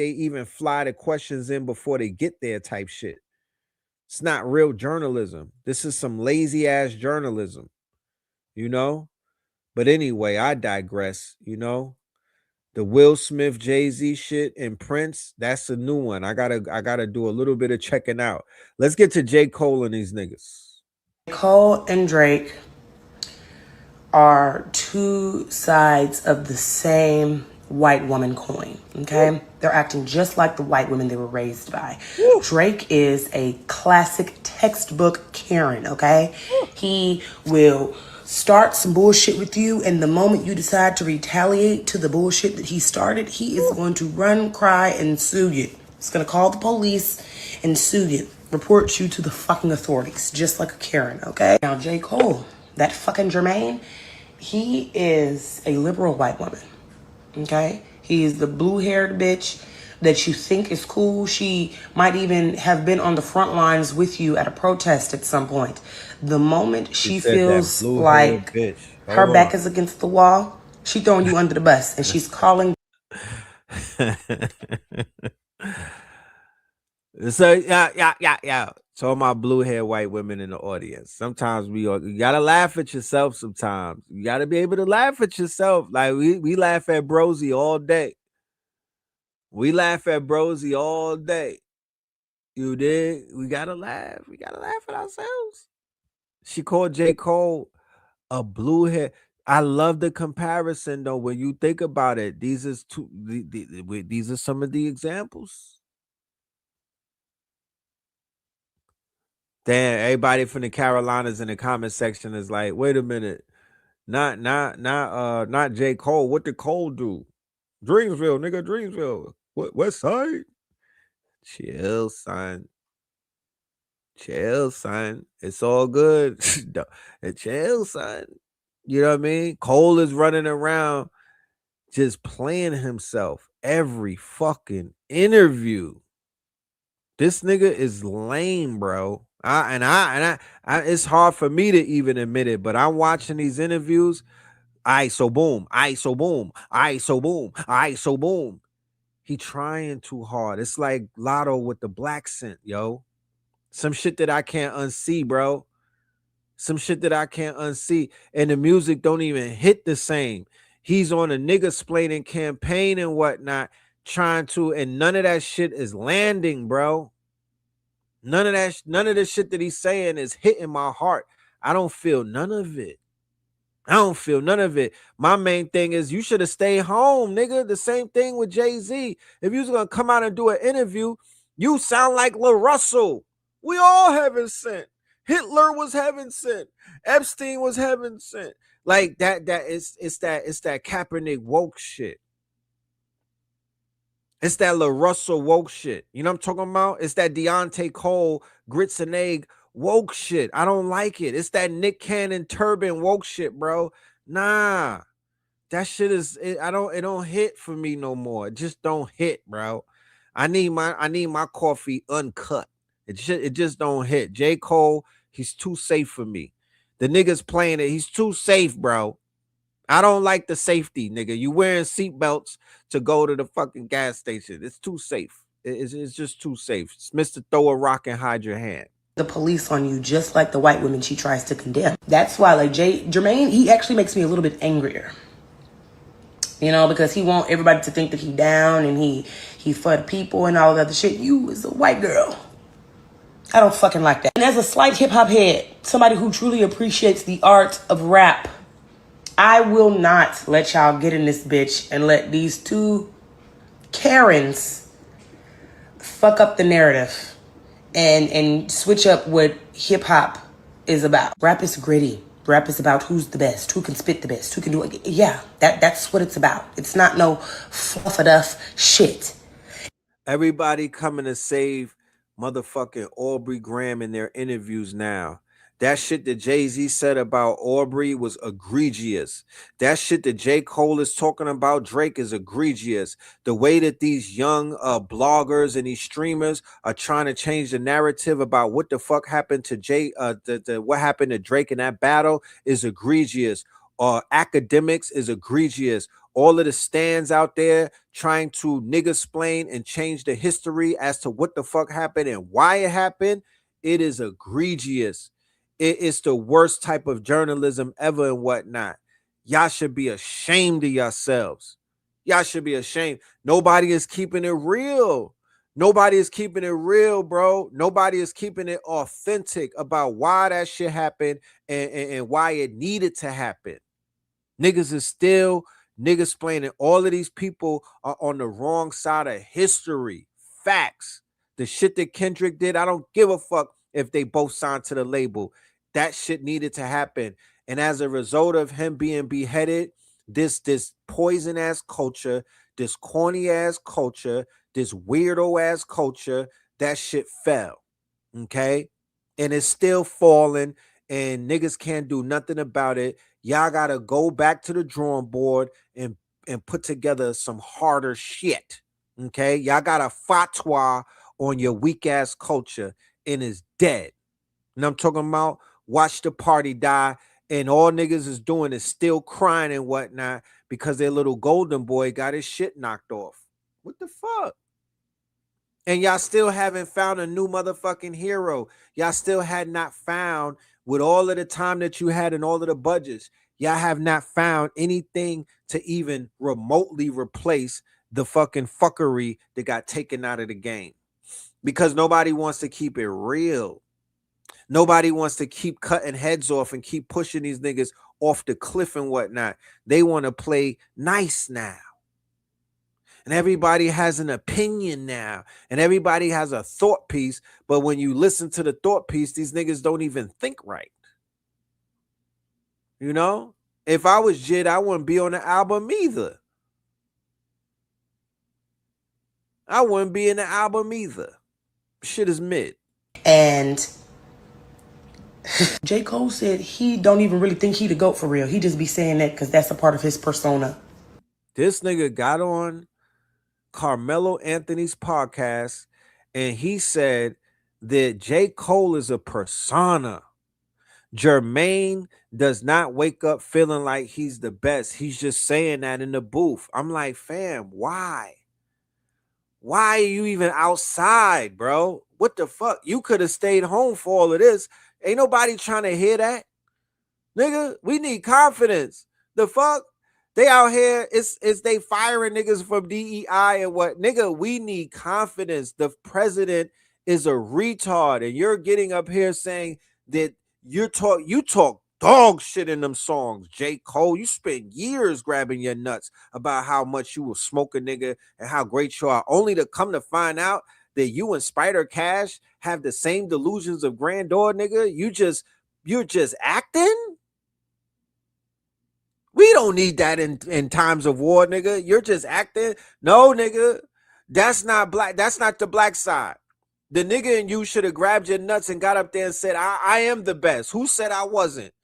even fly the questions in before they get there type shit. It's not real journalism. This is some lazy ass journalism, you know? But anyway, I digress, you know? The Will Smith, Jay-Z shit and Prince, that's a new one. I gotta do a little bit of checking out. Let's get to J. Cole and these niggas. Cole and Drake are two sides of the same white woman coin, okay? Ooh. They're acting just like the white women they were raised by. Ooh. Drake is a classic textbook Karen, okay? Ooh. He will start some bullshit with you, and the moment you decide to retaliate to the bullshit that he started, he is going to run, cry, and sue you. He's going to call the police and sue you, report you to the fucking authorities, just like a Karen, okay? Now, J. Cole, that fucking Jermaine, he is a liberal white woman, okay? He is the blue-haired bitch that you think is cool. She might even have been on the front lines with you at a protest at some point. The moment she feels like her back is against the wall, she throwing you under the bus, and she's calling. So yeah. So my blue-haired white women in the audience. Sometimes you gotta laugh at yourself. Sometimes you gotta be able to laugh at yourself. Like we laugh at Brosy all day. We laugh at Brosy all day. You did. We gotta laugh. We gotta laugh at ourselves. She called J. Cole a blue hair. I love the comparison though. When you think about it, these are these are some of the examples. Damn, everybody from the Carolinas in the comment section is like, wait a minute, not J. Cole. What did Cole do? Dreamsville, nigga, Dreamsville. What West Side? Chill, son. Chill, son. It's all good. Chill, son. You know what I mean? Cole is running around just playing himself every fucking interview. This nigga is lame, bro. It's hard for me to even admit it, but I'm watching these interviews. So boom, so boom, so boom, so boom. He trying too hard. It's like Lotto with the black scent, yo. Some shit that I can't unsee, bro. Some shit that I can't unsee. And the music don't even hit the same. He's on a nigga splaining campaign and whatnot, trying to, and none of that shit is landing, bro. None of the shit that he's saying is hitting my heart. I don't feel none of it. I don't feel none of it. My main thing is you should have stayed home, nigga. The same thing with Jay-Z. If you was gonna come out and do an interview, you sound like La Russell. We all heaven sent. Hitler was heaven sent. Epstein was heaven sent. Like that it's that Kaepernick woke shit. It's that La Russell woke shit. You know what I'm talking about? It's that Deontay Cole grits and egg woke shit. I don't like it. It's that Nick Cannon turban woke shit, bro. Nah. That shit is it don't hit for me no more. It just don't hit, bro. I need my coffee uncut. It just don't hit. J. Cole, he's too safe for me. The nigga's playing it. He's too safe, bro. I don't like the safety, nigga. You wearing seatbelts to go to the fucking gas station. It's too safe. It's just too safe. It's Mr. Throw a rock and hide your hand. The police on you, just like the white women she tries to condemn. That's why, like, Jermaine, he actually makes me a little bit angrier. You know, because he want everybody to think that he down and he for the people and all that other shit. You is a white girl. I don't fucking like that. And as a slight hip-hop head, somebody who truly appreciates the art of rap, I will not let y'all get in this bitch and let these two Karens fuck up the narrative and switch up what hip-hop is about. Rap is gritty. Rap is about who's the best, who can spit the best, who can do it. Yeah, that's what it's about. It's not no fluff-a-duff shit. Everybody coming to save motherfucking Aubrey Graham in their interviews now. That shit that Jay-Z said about Aubrey was egregious. That shit that J. Cole is talking about Drake is egregious. The way that these young bloggers and these streamers are trying to change the narrative about what the fuck happened to what happened to Drake in that battle is egregious. Academics is egregious. All of the stands out there trying to nigga-splain and change the history as to what the fuck happened and why it happened, it is egregious. It's the worst type of journalism ever and whatnot. Y'all should be ashamed of yourselves. Y'all should be ashamed. Nobody is keeping it real. Nobody is keeping it real, bro. Nobody is keeping it authentic about why that shit happened and why it needed to happen. Niggas is still niggas-splaining. All of these people are on the wrong side of history. Facts. The shit that Kendrick did, I don't give a fuck if they both signed to the label. That shit needed to happen. And as a result of him being beheaded, this poison-ass culture, this corny-ass culture, this weirdo-ass culture, that shit fell. Okay? And it's still falling, and niggas can't do nothing about it. Y'all gotta go back to the drawing board and put together some harder shit. Okay? Y'all got a fatwa on your weak-ass culture, and it's dead. And I'm talking about watch the party die, and all niggas is doing is still crying and whatnot because their little golden boy got his shit knocked off. What the fuck? And y'all still haven't found a new motherfucking hero. Y'all still had not found, with all of the time that you had and all of the budgets, y'all have not found anything to even remotely replace the fucking fuckery that got taken out of the game. because nobody wants to keep it real. Nobody wants to keep cutting heads off and keep pushing these niggas off the cliff and whatnot. They want to play nice now. And everybody has an opinion now. And everybody has a thought piece. But when you listen to the thought piece, these niggas don't even think right. You know? If I was Jid, I wouldn't be on the album either. I wouldn't be in the album either. Shit is mid. And J. Cole said he don't even really think he the GOAT for real. He just be saying that because that's a part of his persona. This nigga got on Carmelo Anthony's podcast and he said that J. Cole is a persona. Jermaine does not wake up feeling like he's the best. He's just saying that in the booth. I'm like, fam, why? Why are you even outside, bro? What the fuck? You could have stayed home for all of this. Ain't nobody trying to hear that. Nigga, we need confidence. The fuck? They out here, it's they firing niggas from DEI and what? Nigga, we need confidence. The president is a retard, and you're getting up here saying that you talk dog shit in them songs, J. Cole. You spent years grabbing your nuts about how much you will smoke a nigga and how great you are, only to come to find out that you and Spider Cash have the same delusions of grandeur, nigga. You're just acting. We don't need that in times of war, nigga. You're just acting. No, nigga. That's not black. That's not the black side. The nigga in you should have grabbed your nuts and got up there and said, I am the best. Who said I wasn't?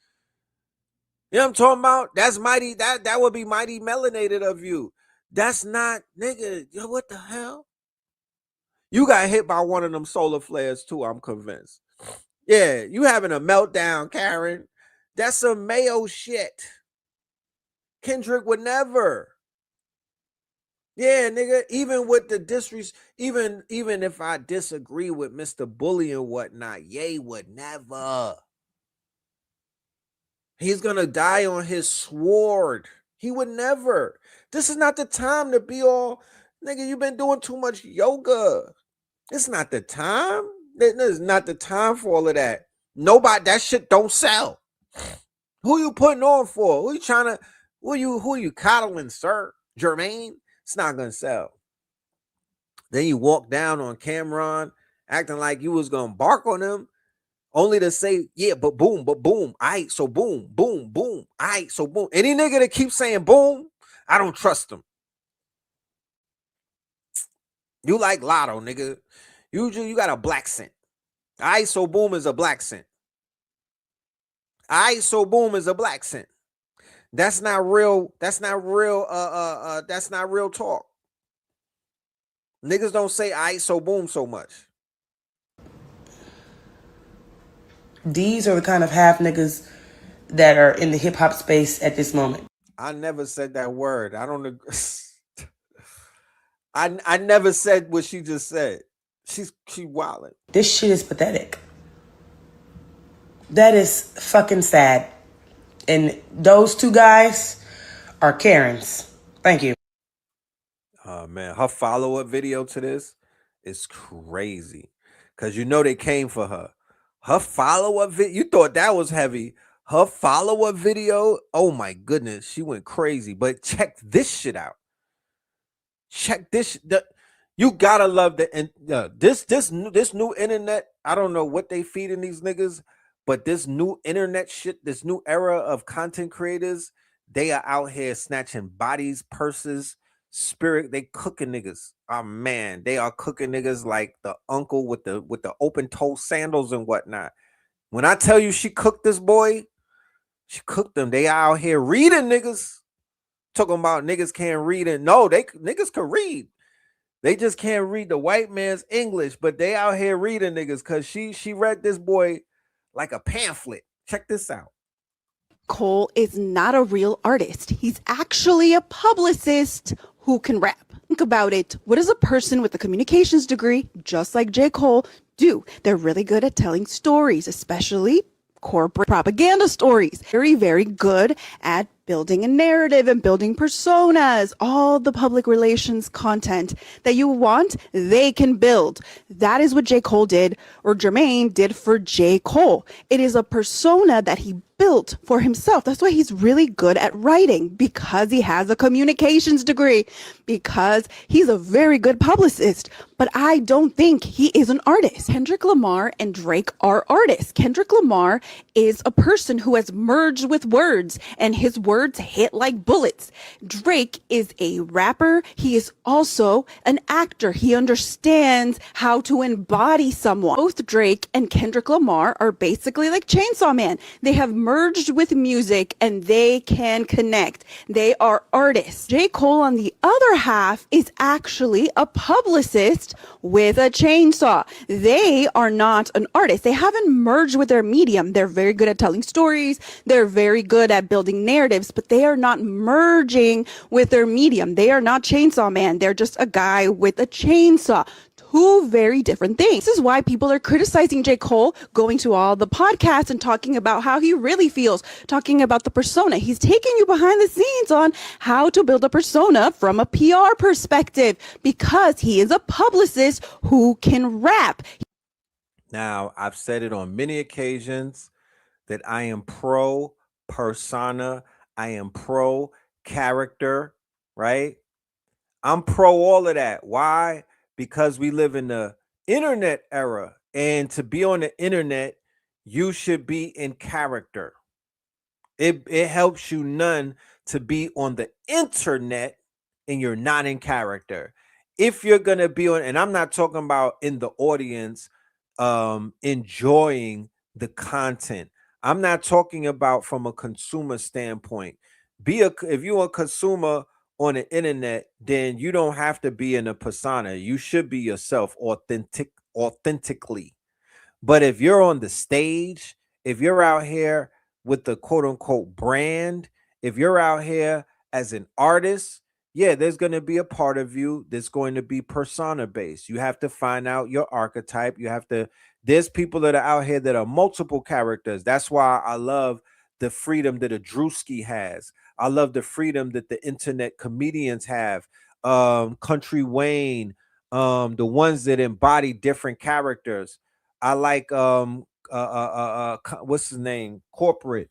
You know what I'm talking about? That's mighty. That would be mighty melanated of you. That's not, nigga. Yo, what the hell? You got hit by one of them solar flares too, I'm convinced. Yeah, you having a meltdown, Karen. That's some Mayo shit. Kendrick would never. Yeah, nigga, even with the disrespect, even if I disagree with Mr. Bully and whatnot, Ye would never. He's gonna die on his sword. He would never. This is not the time to be all, nigga, you've been doing too much yoga. It's not the time. This is not the time for all of that. Nobody, that shit don't sell. Who you putting on for? Who you trying to, who you coddling, sir? Jermaine? It's not gonna sell. Then you walk down on Cameron acting like you was gonna bark on him, only to say, yeah, but boom, all right, so boom, all right, so boom. Any nigga that keeps saying boom, I don't trust him. You like Lotto, nigga. You got a black scent. All right, so boom is a black scent. All right, so boom is a black scent. That's not real. That's not real talk. Niggas don't say "I so boom" so much. These are the kind of half niggas that are in the hip hop space at this moment. I never said that word. I don't agree. I never said what she just said. She wildin'. This shit is pathetic. That is fucking sad. And those two guys are Karens. Thank you. Oh man, her follow-up video to this is crazy. Cause you know they came for her. Her follow-up video, you thought that was heavy. Her follow-up video, oh my goodness, she went crazy. But check this shit out. Check this. You gotta love this new internet. I don't know what they feeding these niggas, but this new internet shit, this new era of content creators, they are out here snatching bodies, purses, spirit. They cooking niggas. Oh man, they are cooking niggas like the uncle with the open toe sandals and whatnot. When I tell you she cooked this boy, she cooked them. They out here reading niggas. Talking about niggas can't read, and no, niggas can read. They just can't read the white man's English, but they out here reading niggas because she read this boy like a pamphlet. Check this out. Cole is not a real artist. He's actually a publicist who can rap. Think about it. What does a person with a communications degree, just like J. Cole, do? They're really good at telling stories, especially corporate propaganda stories. Very, very good at building a narrative and building personas, all the public relations content that you want, they can build. That is what J. Cole did, or Jermaine did for J. Cole. It is a persona that he built for himself. That's why he's really good at writing, because he has a communications degree, because he's a very good publicist. But I don't think he is an artist. Kendrick Lamar and Drake are artists. Kendrick Lamar is a person who has merged with words, and his words hit like bullets. Drake is a rapper. He is also an actor. He understands how to embody someone. Both Drake and Kendrick Lamar are basically like Chainsaw Man. They have merged with music and they can connect. They are artists. J. Cole, on the other half, is actually a publicist with a chainsaw. They are not an artist. They haven't merged with their medium. They're very good at telling stories. They're very good at building narratives, but they are not merging with their medium. They are not Chainsaw Man. They're just a guy with a chainsaw. Two very different things. This is why people are criticizing J. Cole, going to all the podcasts and talking about how he really feels, talking about the persona. He's taking you behind the scenes on how to build a persona from a PR perspective, because he is a publicist who can rap. Now, I've said it on many occasions that I am pro persona. I am pro character, right? I'm pro all of that. Why? Because we live in the internet era, and to be on the internet, you should be in character. It helps you none to be on the internet and you're not in character. If you're gonna be on, and I'm not talking about in the audience enjoying the content. I'm not talking about from a consumer standpoint. If you're a consumer on the internet, then you don't have to be in a persona. You should be yourself authentically. But if you're on the stage, if you're out here with the quote unquote brand, if you're out here as an artist, yeah, there's going to be a part of you that's going to be persona based. You have to find out your archetype. There's people that are out here that are multiple characters. That's why I love the freedom that a Drewski has. I love the freedom that the internet comedians have. Country Wayne, the ones that embody different characters. I like what's his name? Corporate.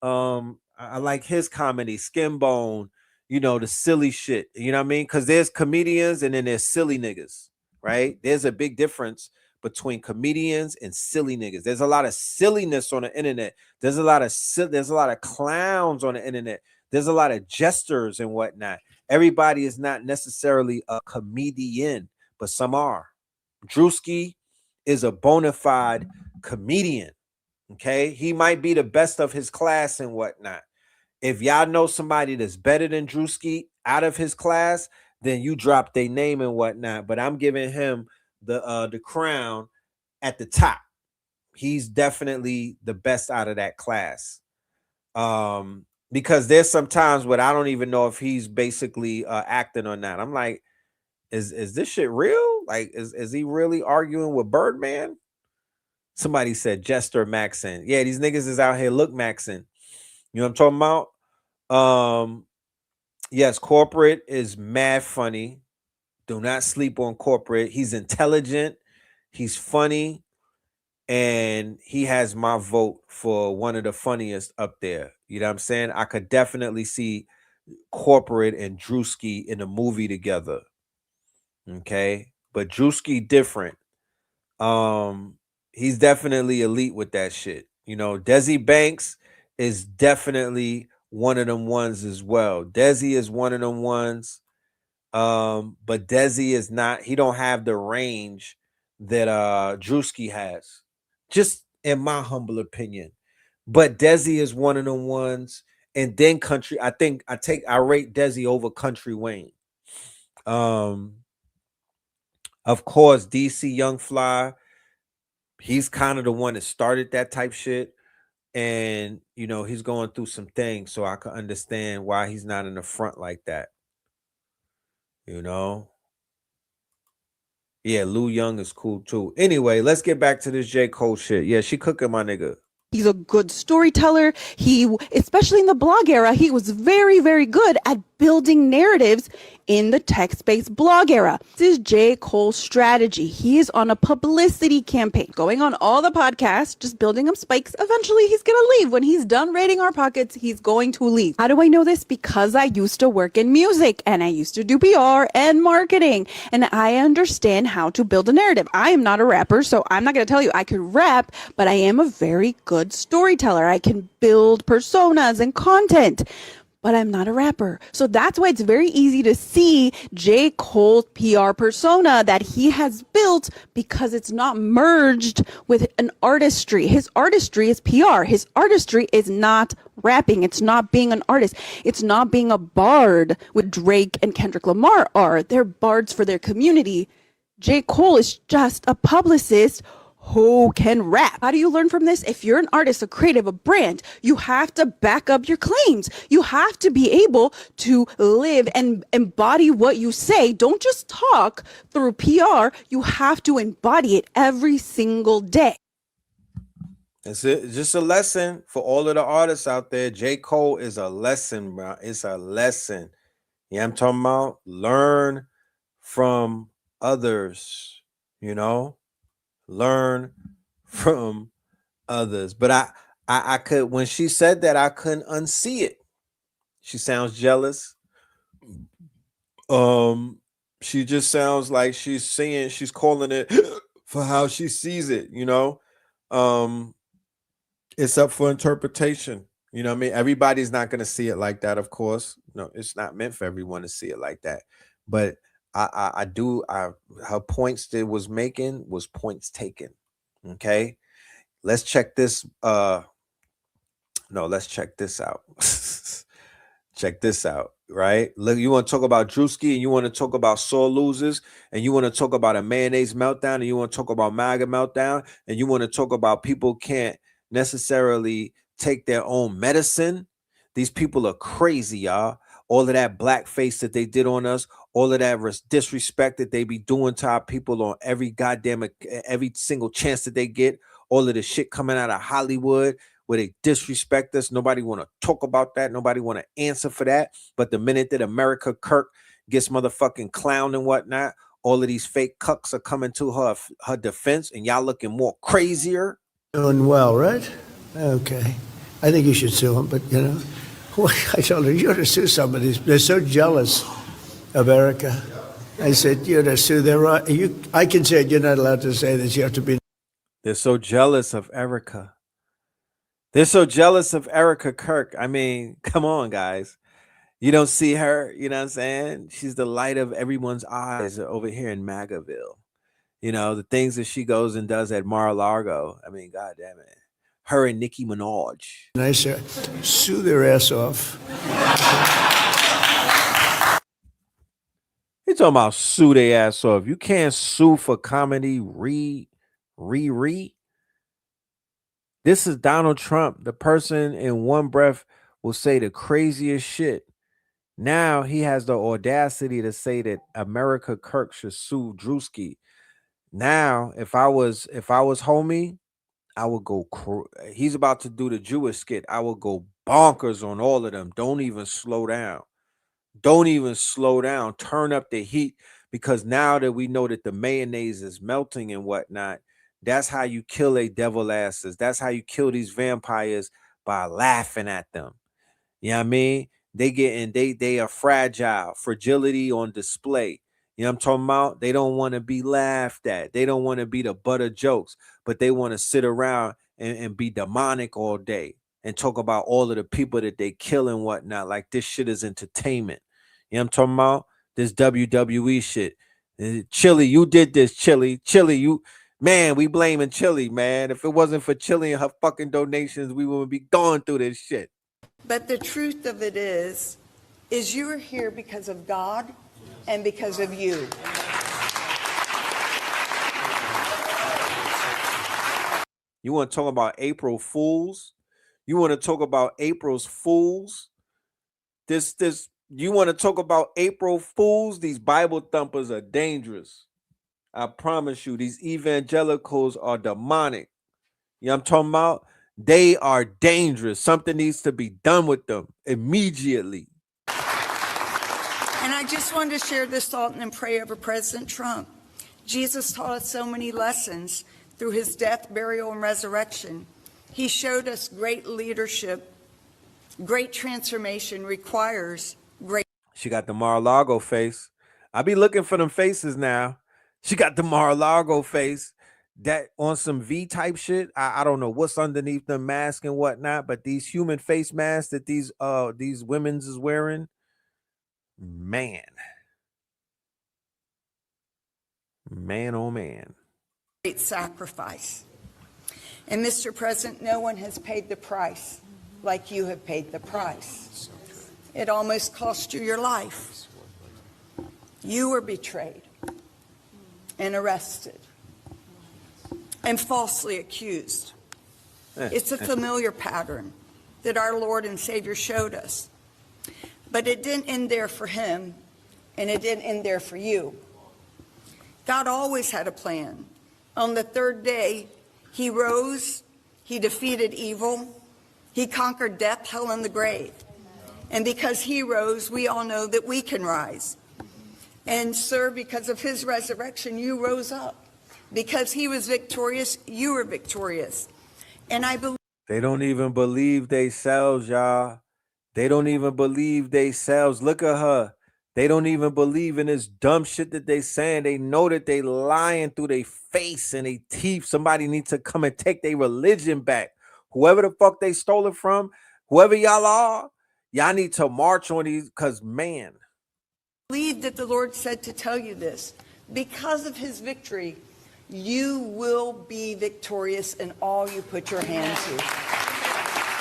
I like his comedy, Skinbone, the silly shit. You know what I mean? Because there's comedians and then there's silly niggas, right? There's a big difference between comedians and silly niggas. There's a lot of silliness on the internet. There's a lot of clowns on the internet. There's a lot of jesters and whatnot. Everybody is not necessarily a comedian, but some are. Drewski is a bona fide comedian. Okay, he might be the best of his class and whatnot. If y'all know somebody that's better than Drewski out of his class, then you drop their name and whatnot. But I'm giving him the crown at the top. He's definitely the best out of that class. Because there's some times where I don't even know if he's basically acting or not. I'm like, is this shit real? Like, is he really arguing with Birdman? Somebody said Jester Maxon. Yeah, these niggas is out here look Maxon. You know what I'm talking about? Yes, Corporate is mad funny. Do not sleep on Corporate. He's intelligent. He's funny. And he has my vote for one of the funniest up there. You know what I'm saying? I could definitely see Corporate and Drewski in a movie together. Okay? But Drewski different. He's definitely elite with that shit. Desi Banks is definitely one of them ones as well. Desi is one of them ones. But Desi is not, he don't have the range that Drewski has. Just in my humble opinion. But Desi is one of them ones. And then Country, I rate Desi over Country Wayne. Of course, DC Young Fly, he's kind of the one that started that type shit. And, he's going through some things, so I can understand why he's not in the front like that. Yeah, Lou Young is cool too. Anyway, let's get back to this J. Cole shit. Yeah, she cooking my nigga. He's a good storyteller. Especially in the blog era, he was very, very good at building narratives in the text-based blog era. This is J. Cole's strategy. He is on a publicity campaign, going on all the podcasts, just building up spikes. Eventually, he's going to leave. When he's done raiding our pockets, he's going to leave. How do I know this? Because I used to work in music, and I used to do PR and marketing, and I understand how to build a narrative. I am not a rapper, so I'm not going to tell you I could rap, but I am a very good storyteller. I can build personas and content, but I'm not a rapper. So that's why it's very easy to see J. Cole's PR persona that he has built, because it's not merged with an artistry. His artistry is PR. His artistry is not rapping. It's not being an artist. It's not being a bard with Drake and Kendrick Lamar are. They're bards for their community. J. Cole is just a publicist who can rap. How do you learn from this? If you're an artist, a creative, a brand, you have to back up your claims. You have to be able to live and embody what you say. Don't just talk through PR. You have to embody it every single day. That's it. It's just a lesson for all of the artists out there. J. Cole is a lesson, bro. It's a lesson. Yeah, I'm talking about learn from others, you know? Learn from others. But I could, when she said that, I couldn't unsee it. She sounds jealous. She just sounds like she's calling it for how she sees it, you know. It's up for interpretation. You know what I mean? Everybody's not gonna see it like that, of course. No, it's not meant for everyone to see it like that. But her points that was making was points taken. Okay, let's check this. Let's check this out. Check this out, right? Look, you want to talk about Drewski, and you want to talk about sore losers, and you want to talk about a mayonnaise meltdown, and you want to talk about MAGA meltdown, and you want to talk about people can't necessarily take their own medicine. These people are crazy, y'all. All of that blackface that they did on us, all of that disrespect that they be doing to our people on every single chance that they get, all of the shit coming out of Hollywood where they disrespect us. Nobody want to talk about that. Nobody want to answer for that. But the minute that America Kirk gets motherfucking clowned and whatnot, all of these fake cucks are coming to her defense, and y'all looking more crazier. Doing well, right? Okay. I think you should sue him, but you know. I told her, you ought to sue somebody. They're so jealous of Erica. I said, you ought to sue them. I can say it. You're not allowed to say this. You have to be. They're so jealous of Erica. They're so jealous of Erica Kirk. I mean, come on, guys. You don't see her. You know what I'm saying? She's the light of everyone's eyes over here in MAGAville. You know, the things that she goes and does at Mar-a-Lago. I mean, God damn it. Her and Nicki Minaj. And I said, sue their ass off. You talking about sue their ass off. You can't sue for comedy. This is Donald Trump. The person in one breath will say the craziest shit. Now he has the audacity to say that America Kirk should sue Drewski. Now, if I was homie, I would go. He's about to do the Jewish skit. I would go bonkers on all of them. Don't even slow down. Don't even slow down. Turn up the heat, because now that we know that the mayonnaise is melting and whatnot, that's how you kill a devil asses. That's how you kill these vampires, by laughing at them. You know what I mean? They are fragile, fragility on display. You know what I'm talking about? They don't want to be laughed at. They don't want to be the butt of jokes, but they want to sit around and be demonic all day and talk about all of the people that they kill and whatnot. Like this shit is entertainment. You know what I'm talking about? This WWE shit. Chilli, you did this, Chilli, you, man, we blaming Chilli, man. If it wasn't for Chilli and her fucking donations, we wouldn't be going through this shit. But the truth of it is you are here because of God and because of you. You want to talk about April Fools? You want to talk about April's Fools? You want to talk about April Fools? These Bible thumpers are dangerous. I promise you, these evangelicals are demonic. You know what I'm talking about? They are dangerous. Something needs to be done with them immediately. And I just wanted to share this thought and then pray over President Trump. Jesus taught us so many lessons through his death, burial, and resurrection. He showed us great leadership, great transformation requires great. She got the Mar-a-Lago face. I be looking for them faces now. She got the Mar-a-Lago face. That on some V-type shit. I don't know what's underneath the mask and whatnot, but these human face masks that these women's is wearing, man, oh man. Great sacrifice. And Mr. President, no one has paid the price like you have paid the price. It almost cost you your life. You were betrayed and arrested and falsely accused. It's a familiar pattern that our Lord and Savior showed us. But it didn't end there for him, and it didn't end there for you. God always had a plan. On the third day, he rose, he defeated evil, he conquered death, hell, and the grave. And because he rose, we all know that we can rise. And sir, because of his resurrection, you rose up. Because he was victorious, you were victorious. And I believe they don't even believe themselves, y'all. They don't even believe themselves. Look at her. They don't even believe in this dumb shit that they saying. They know that they lying through their face and their teeth. Somebody needs to come and take their religion back. Whoever the fuck they stole it from, whoever y'all are, y'all need to march on these, because, man. I believe that the Lord said to tell you this. Because of his victory, you will be victorious in all you put your hand to.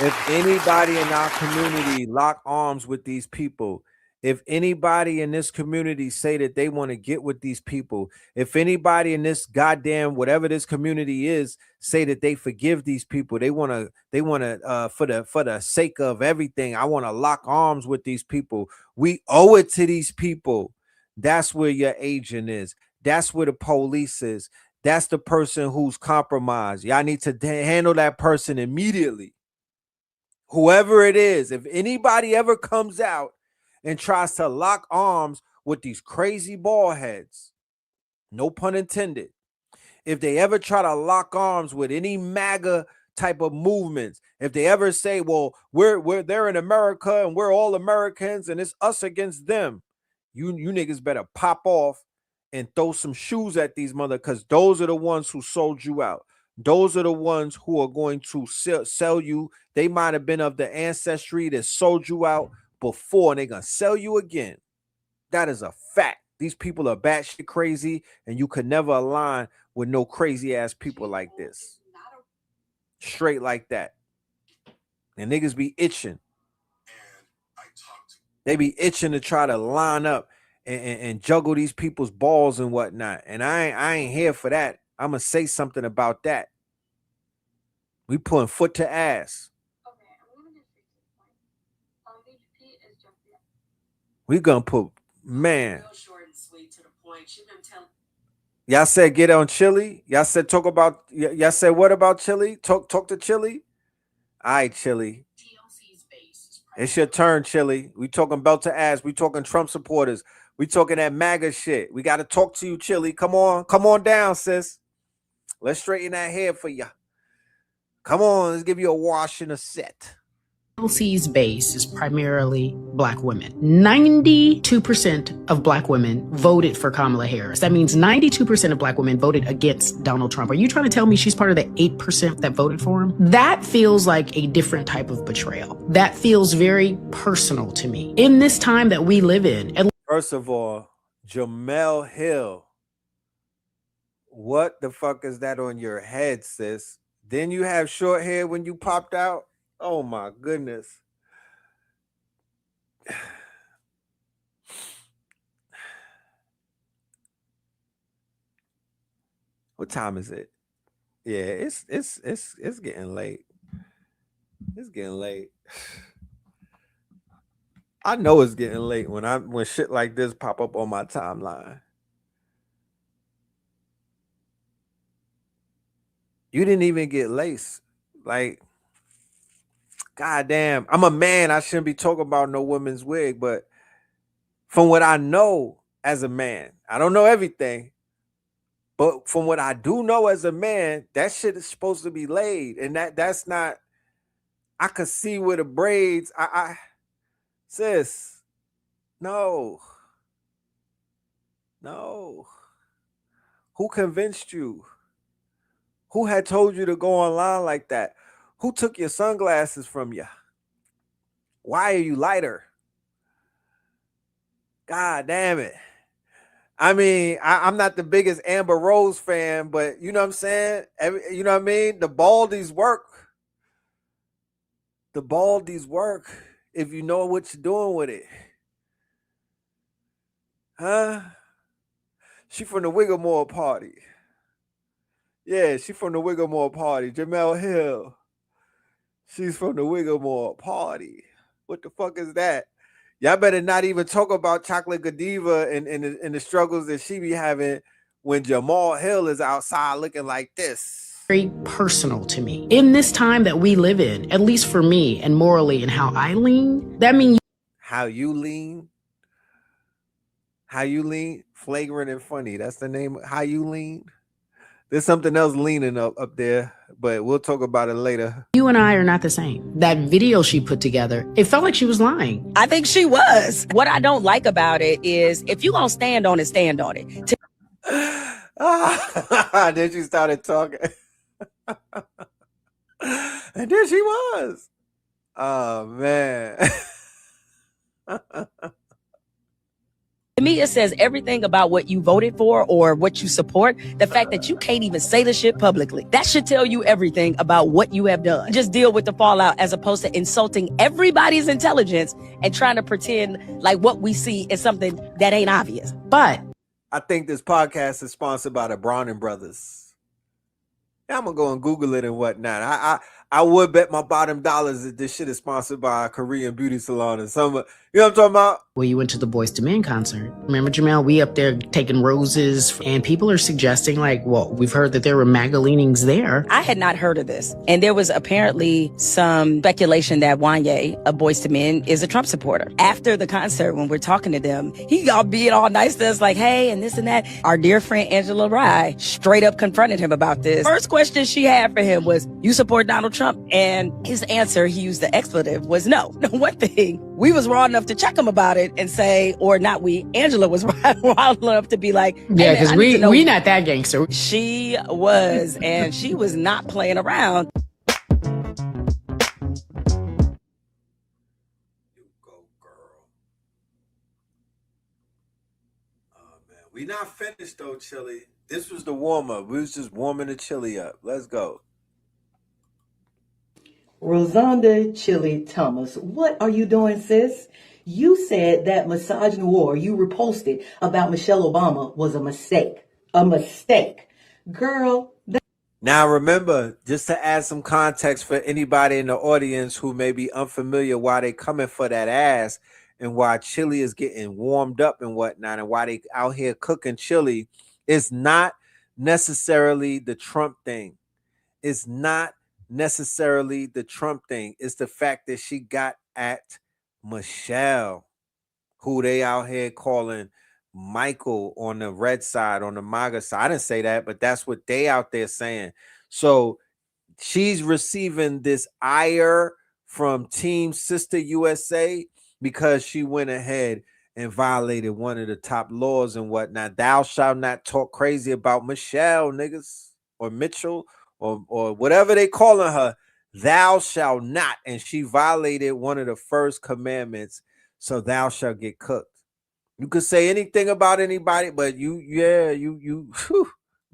If anybody in our community lock arms with these people, if anybody in this community say that they want to get with these people, if anybody in this goddamn whatever this community is say that they forgive these people, they want to for the sake of everything, I want to lock arms with these people. We owe it to these people. That's where your agent is. That's where the police is. That's the person who's compromised. Y'all need to handle that person immediately. Whoever it is, if anybody ever comes out and tries to lock arms with these crazy bald heads, no pun intended, if they ever try to lock arms with any MAGA type of movements, if they ever say, well, they're in America and we're all Americans and it's us against them, you niggas better pop off and throw some shoes at these mother, because those are the ones who sold you out. Those are the ones who are going to sell you. They might have been of the ancestry that sold you out before, and they're going to sell you again. That is a fact. These people are batshit crazy, and you could never align with no crazy ass people like this. Straight like that. And niggas be itching. They be itching to try to line up and juggle these people's balls and whatnot. And I ain't here for that. I'm going to say something about that. We putting foot to ass. We going to put, man. Y'all said get on Chilli. Y'all said talk about, y'all said what about Chilli? Talk to Chilli. All right, Chilli. It's your turn, Chilli. We talking belt to ass. We talking Trump supporters. We talking that MAGA shit. We got to talk to you, Chilli. Come on down, sis. Let's straighten that hair for you. Come on, let's give you a wash and a set. TLC's base is primarily Black women. 92% of Black women voted for Kamala Harris. That means 92% of Black women voted against Donald Trump. Are you trying to tell me she's part of the 8% that voted for him? That feels like a different type of betrayal. That feels very personal to me. In this time that we live in. And first of all, Jemele Hill. What the fuck is that on your head, sis? Then you have short hair when you popped out? Oh my goodness. What time is it? Yeah, it's getting late. It's getting late. I know it's getting late when shit like this pop up on my timeline. You didn't even get lace. Like, God damn, I'm a man. I shouldn't be talking about no women's wig, but from what I know as a man, I don't know everything, but from what I do know as a man, that shit is supposed to be laid, and that's not. I could see where the braids. Sis, no. Who convinced you? Who had told you to go online like that? Who took your sunglasses from you? Why are you lighter? God damn it. I mean, I'm not the biggest Amber Rose fan, but you know what I'm saying? You know what I mean? The baldies work. The baldies work if you know what you're doing with it. Huh? She from the Wiggamore party. Yeah, she from the Wiggamore party. Jemele Hill. She's from the Wiggamore party. What the fuck is that? Y'all better not even talk about Chocolate Godiva and the struggles that she be having when Jamal Hill is outside looking like this. Very personal to me. In this time that we live in, at least for me and morally and how I lean, that means... How you lean? How you lean? Flagrant and funny. That's the name. How you lean? There's something else leaning up there, but we'll talk about it later. You and I are not the same. That video she put together, it felt like she was lying. I think she was. What I don't like about it is if you gonna stand on it, stand on it. Then she started talking. And there she was. Oh, man. To me, it says everything about what you voted for or what you support. The fact that you can't even say the shit publicly. That should tell you everything about what you have done. Just deal with the fallout as opposed to insulting everybody's intelligence and trying to pretend like what we see is something that ain't obvious. But I think this podcast is sponsored by the Browning Brothers. I'm going to go and Google it and whatnot. I would bet my bottom dollars that this shit is sponsored by a Korean beauty salon and some, you know what I'm talking about? Well, you went to the Boyz II Men concert. Remember, Jemele, we up there taking roses, and people are suggesting, like, well, we've heard that there were MAGA leanings there. I had not heard of this. And there was apparently some speculation that Wanye of Boyz II Men is a Trump supporter. After the concert, when we're talking to them, he got being all nice to us, like, hey, and this and that. Our dear friend Angela Rye straight up confronted him about this. First question she had for him was, you support Donald Trump? And his answer, he used the expletive, was no. One thing, we was raw enough to check him about it and say, or not we, Angela was raw enough to be like, hey, yeah, because we not that gangster. She was, and she was not playing around. We not finished though, Chilli. This was the warm-up. We was just warming the Chilli up. Let's go. Rosanda Chilli Thomas, what are you doing, sis? You said that misogynoir you reposted about Michelle Obama was a mistake. A mistake. Girl. Now remember, just to add some context for anybody in the audience who may be unfamiliar why they coming for that ass and why Chilli is getting warmed up and whatnot and why they out here cooking Chilli, it's not necessarily the Trump thing. It's not necessarily the Trump thing. It's the fact that she got at Michelle, who they out here calling Michael on the red side, on the MAGA side. I didn't say that, but that's what they out there saying. So she's receiving this ire from Team Sister USA because she went ahead and violated one of the top laws and whatnot. Thou shalt not talk crazy about Michelle, niggas, or Mitchell, or whatever they calling her. Thou shalt not. And she violated one of the first commandments. So thou shalt get cooked. You could say anything about anybody, but you,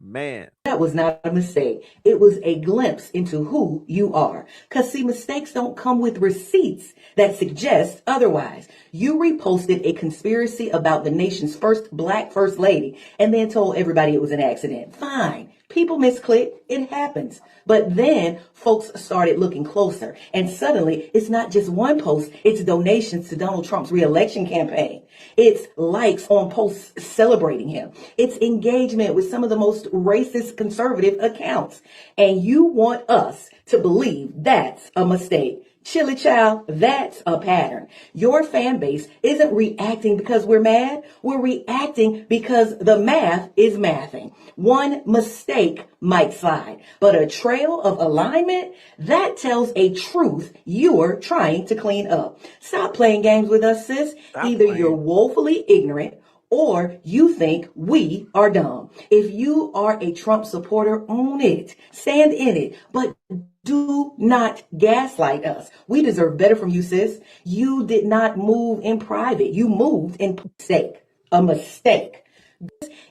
man. That was not a mistake. It was a glimpse into who you are. Because, see, mistakes don't come with receipts that suggest otherwise. You reposted a conspiracy about the nation's first black first lady and then told everybody it was an accident. Fine. People misclick. It happens. But then folks started looking closer. And suddenly, it's not just one post. It's donations to Donald Trump's re-election campaign. It's likes on posts celebrating him. It's engagement with some of the most racist conservative accounts. And you want us to believe that's a mistake. Chilli child, that's a pattern. Your fan base isn't reacting because we're mad. We're reacting because the math is mathing. One mistake might slide, but a trail of alignment, that tells a truth you're trying to clean up. Stop playing games with us, sis. Either you're woefully ignorant or you think we are dumb. If you are a Trump supporter, own it. Stand in it. But do not gaslight us. We deserve better from you, sis. You did not move in private. You moved in mistake. A mistake.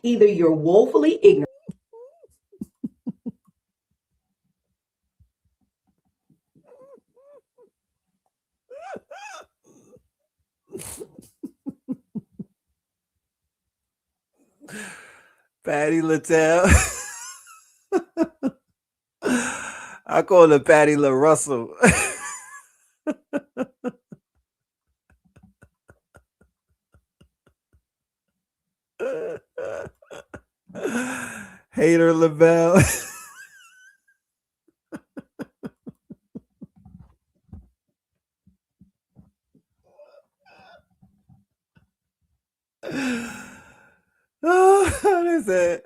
Either you're woefully ignorant. Patty Littell. I call her Patty LaRussell. Hater LaBelle. Oh, they said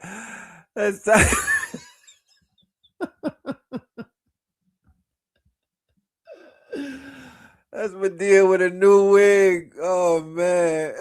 that's that's Medea with a new wig. Oh man.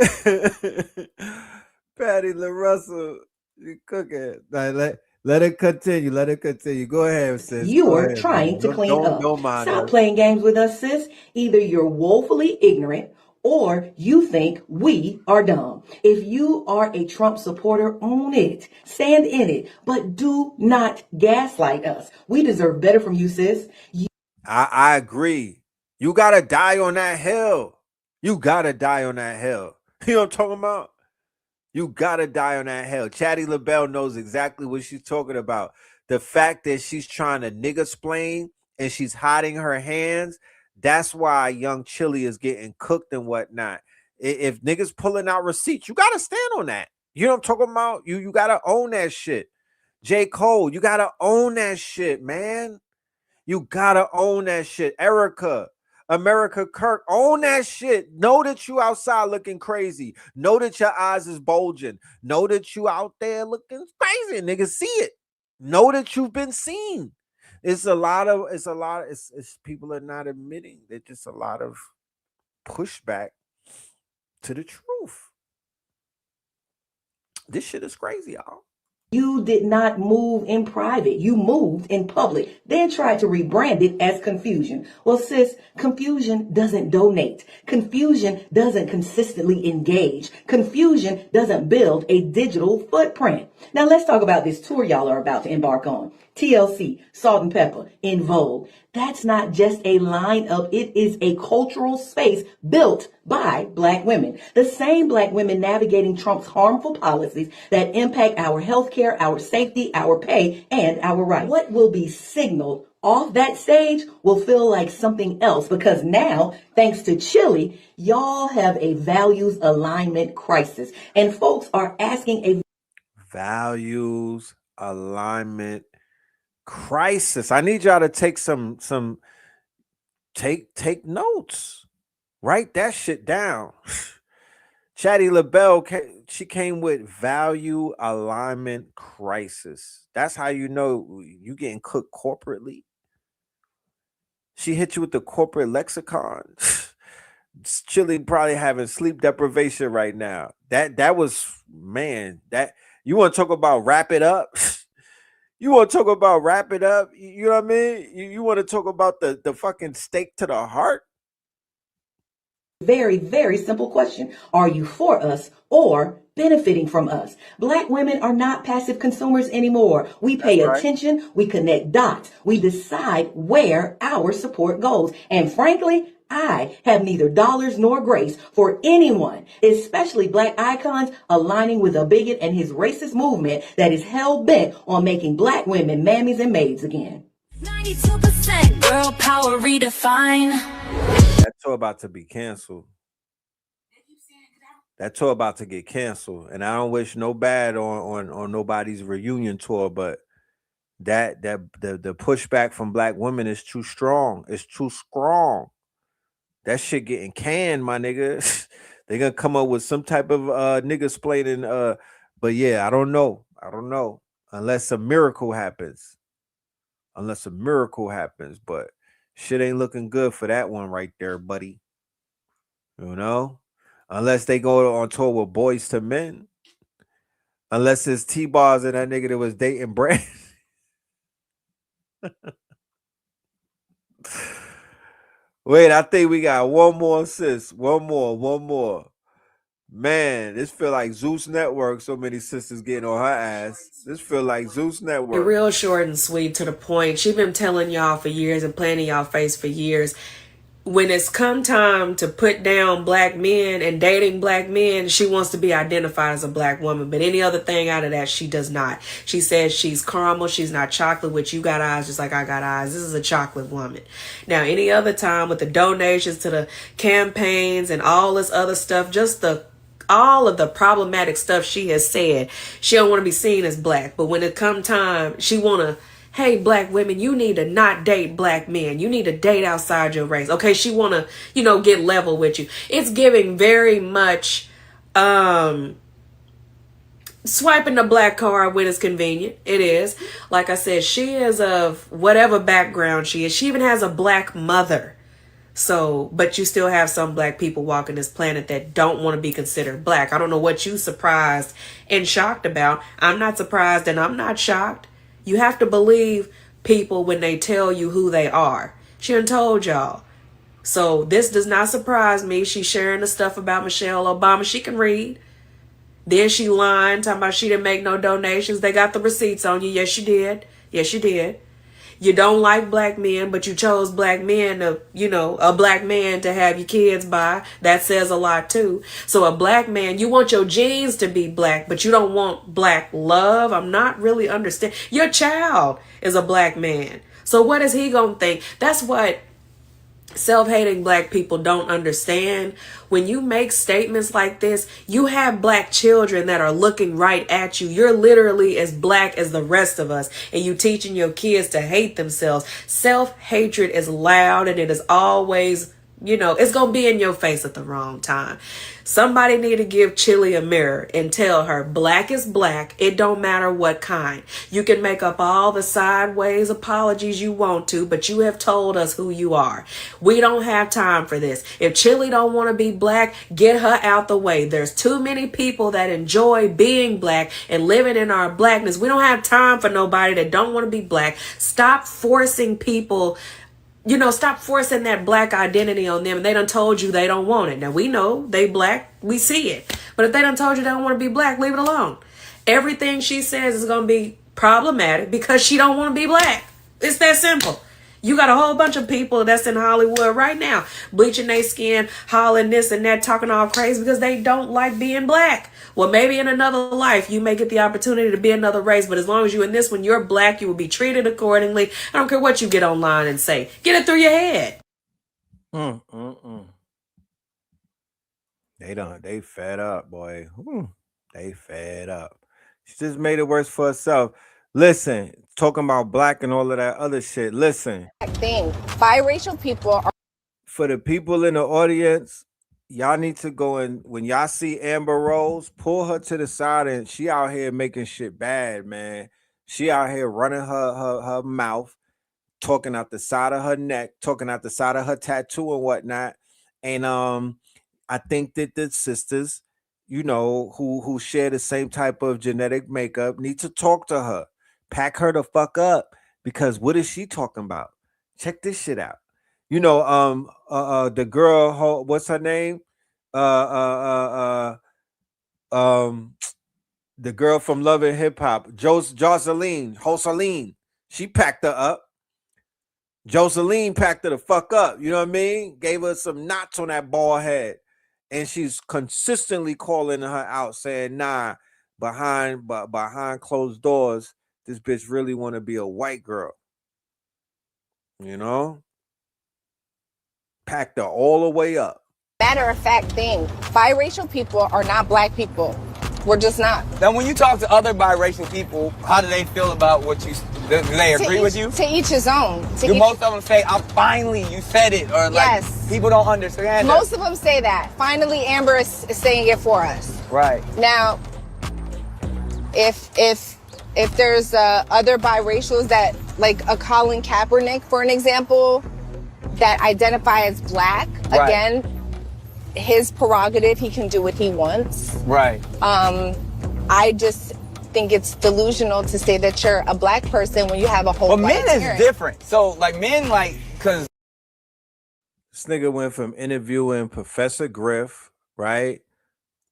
Patty LaRussell, you cooking. Let it continue. Let it continue. Go ahead, sis. You Go are ahead, trying man. to clean up. Don't mind Stop us. playing games with us, sis. Either you're woefully ignorant or you think we are dumb. If you are a Trump supporter, own it. Stand in it. But do not gaslight us. We deserve better from you, sis. I agree. You gotta die on that hill. You gotta die on that hill. You know what I'm talking about? You gotta die on that hill. Chatty LaBelle knows exactly what she's talking about. The fact that she's trying to nigga-splain and she's hiding her hands, that's why young Chilli is getting cooked and whatnot. If niggas pulling out receipts, you gotta stand on that. You know what I'm talking about? You gotta own that shit. J. Cole, you gotta own that shit, man. You gotta own that shit. Erica, America Kirk, own that shit. Know that you outside looking crazy. Know that your eyes is bulging. Know that you out there looking crazy. Niggas see it. Know that you've been seen. It's people are not admitting that just a lot of pushback to the truth. This shit is crazy, y'all. You did not move in private. You moved in public, then tried to rebrand it as confusion. Well, sis, confusion doesn't donate. Confusion doesn't consistently engage. Confusion doesn't build a digital footprint. Now let's talk about this tour y'all are about to embark on. TLC, Salt and Pepper, In Vogue. That's not just a lineup. It is a cultural space built by Black women. The same Black women navigating Trump's harmful policies that impact our healthcare, our safety, our pay, and our rights. What will be signaled off that stage will feel like something else because now, thanks to Chilli, y'all have a values alignment crisis. And folks are asking a values alignment crisis. I need y'all to take take notes. Write that shit down. Chatty LaBelle, she came with value alignment crisis. That's how you know you getting cooked corporately. She hit you with the corporate lexicon. Chilli probably having sleep deprivation right now. That was, man, that you want to talk about wrap it up? You want to talk about wrap it up? You know what I mean? You want to talk about the fucking stake to the heart? very, very simple question. Are you for us or benefiting from us? Black women are not passive consumers anymore. We pay attention, we connect dots, we decide where our support goes. And frankly, I have neither dollars nor grace for anyone, especially Black icons, aligning with a bigot and his racist movement that is hell-bent on making Black women mammies and maids again. 92% girl power redefined. That tour about to be canceled. That tour about to get canceled. And I don't wish no bad on nobody's reunion tour, but that the pushback from black women is too strong. It's too strong. That shit getting canned, my nigga. They gonna come up with some type of nigga splaining. But yeah, I don't know. Unless a miracle happens. But shit ain't looking good for that one right there, buddy. You know? Unless they go on tour with Boys to Men. Unless it's T-Bars and that nigga that was dating Brand. Wait, I think we got one more, sis. One more. Man, this feel like Zeus Network. So many sisters getting on her ass. This feel like Zeus Network. Real short and sweet to the point. She been telling y'all for years and playing in y'all face for years. When it's come time to put down black men and dating black men, she wants to be identified as a black woman. But any other thing out of that, she does not. She says she's caramel. She's not chocolate, which you got eyes just like I got eyes. This is a chocolate woman. Now, any other time with the donations to the campaigns and all this other stuff, just all of the problematic stuff she has said, she don't want to be seen as black. But when it come time, she want to, hey, black women, you need to not date black men. You need to date outside your race. Okay, she want to, get level with you. It's giving very much swiping the black card when it's convenient. It is. Like I said, she is of whatever background she is. She even has a black mother. So, but you still have some black people walking this planet that don't want to be considered black. I don't know what you surprised and shocked about. I'm not surprised and I'm not shocked. You have to believe people when they tell you who they are. She done told y'all. So this does not surprise me. She's sharing the stuff about Michelle Obama. She can read. Then she lying, talking about she didn't make no donations. They got the receipts on you. Yes, you did. Yes, you did. You don't like black men, but you chose black men to, a black man to have your kids by. That says a lot too. So a black man, you want your genes to be black, but you don't want black love. I'm not really understanding. Your child is a black man. So what is he going to think? That's what self-hating black people don't understand. When you make statements like this, you have black children that are looking right at you. You're literally as black as the rest of us, and you teaching your kids to hate themselves. Self-hatred is loud, and it is always, it's going to be in your face at the wrong time. Somebody need to give Chilli a mirror and tell her black is black. It don't matter what kind. You can make up all the sideways apologies you want to, but you have told us who you are. We don't have time for this. If Chilli don't want to be black, get her out the way. There's too many people that enjoy being black and living in our blackness. We don't have time for nobody that don't want to be black. Stop forcing people. Stop forcing that black identity on them. They done told you they don't want it. Now, we know they black. We see it. But if they done told you they don't want to be black, leave it alone. Everything she says is going to be problematic because she don't want to be black. It's that simple. You got a whole bunch of people that's in Hollywood right now bleaching their skin, hollering this and that, talking all crazy because they don't like being black. Well, maybe in another life you may get the opportunity to be another race, but as long as you in this one, you're black, you will be treated accordingly. I don't care what you get online and say. Get it through your head. They fed up, boy. They fed up. She just made it worse for herself. Listen, talking about black and all of that other shit. Listen. Biracial people are. For the people in the audience, y'all need to go and when y'all see Amber Rose, pull her to the side, and she out here making shit bad, man. She out here running her mouth, talking out the side of her neck, talking out the side of her tattoo and whatnot. And I think that the sisters, who share the same type of genetic makeup, need to talk to her. Pack her the fuck up, because what is she talking about? Check this shit out. The girl, what's her name? The girl from Love and Hip Hop, Jocelyn. She packed her up. Jocelyn packed her the fuck up. You know what I mean? Gave her some knots on that bald head. And she's consistently calling her out, saying, nah, behind closed doors, this bitch really want to be a white girl. Packed her all the way up. Matter of fact thing, biracial people are not black people. We're just not. Now, when you talk to other biracial people, how do they feel about what Do they agree with you? To each his own. Do most of them say, finally, you said it? Or like, people don't understand Most of them say that. Finally, Amber is saying it for us. Right. Now, if there's other biracials that, like a Colin Kaepernick, for an example, that identify as black, again, his prerogative, he can do what he wants. Right. I just think it's delusional to say that you're a black person when you have a whole But white men appearance. is different. So, like, men, like, because This nigga went from interviewing Professor Griff, right?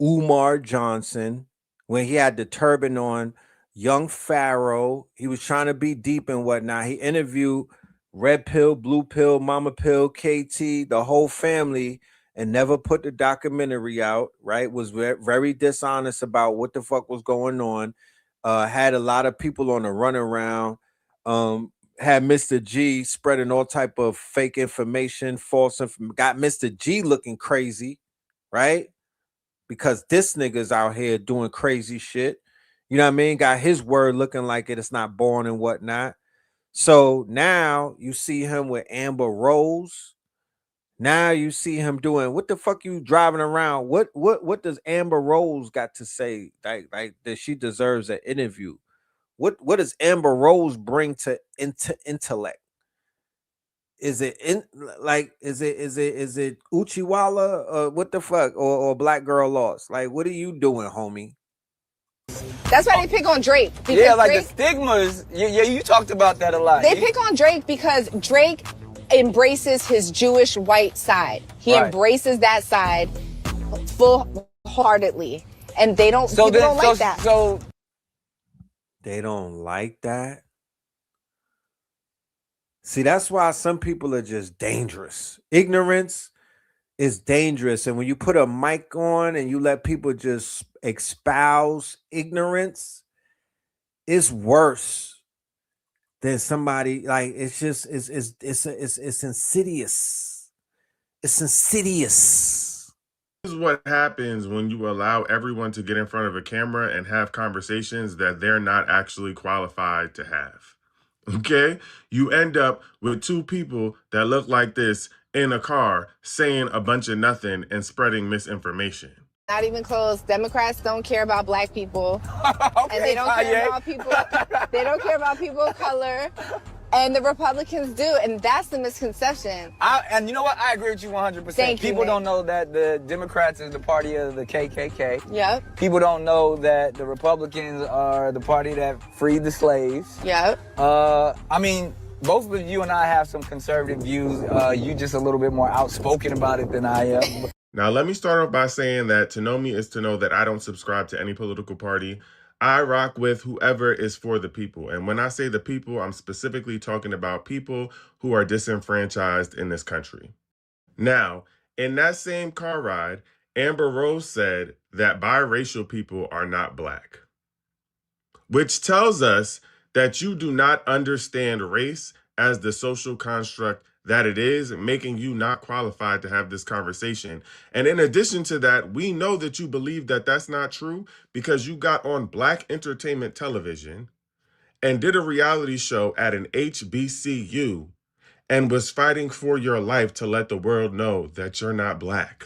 Umar Johnson, when he had the turban on, young Pharaoh. He was trying to be deep and whatnot. He interviewed Red Pill, Blue Pill, Mama Pill, KT, the whole family, and never put the documentary out, right? Was very dishonest about what the fuck was going on. Had a lot of people on the runaround. Had Mr. G spreading all type of fake information, false information. Got Mr. G looking crazy, right? Because this nigga's out here doing crazy shit. You know what I mean? Got his word looking like it's not born and whatnot. So now you see him with Amber Rose. Now you see him doing what the fuck you driving around? What does Amber Rose got to say? Like that she deserves an interview. What does Amber Rose bring to intellect? Is it is it Uchiwala? What the fuck? Or Black Girl Lost? Like, what are you doing, homie? That's why they pick on Drake. yeah, like Drake, the stigmas. Yeah, you talked about that a lot. they pick on Drake because Drake embraces his Jewish white side. He embraces that side full-heartedly, and they don't. People don't like that. So they don't like that. See, that's why some people are just dangerous. Ignorance is dangerous, and when you put a mic on and you let people just espouse ignorance, it's worse than somebody like it's insidious. It's insidious. This is what happens when you allow everyone to get in front of a camera and have conversations that they're not actually qualified to have. Okay? You end up with two people that look like this in a car saying a bunch of nothing and spreading misinformation. Not even close. Democrats don't care about black people, and they don't care about people. They don't care about people of color, and the Republicans do, and that's the misconception. And you know what? I agree with you 100%. Thank you, People Nick. don't know that the Democrats is the party of the KKK. Yep. People don't know that the Republicans are the party that freed the slaves. Yep. I mean, both of you and I have some conservative views. You just a little bit more outspoken about it than I am. Now, let me start off by saying that to know me is to know that I don't subscribe to any political party. I rock with whoever is for the people. And when I say the people, I'm specifically talking about people who are disenfranchised in this country. Now, in that same car ride, Amber Rose said that biracial people are not black, which tells us that you do not understand race as the social construct that it is, making you not qualified to have this conversation. And in addition to that, we know that you believe that that's not true because you got on Black entertainment television and did a reality show at an HBCU and was fighting for your life to let the world know that you're not black.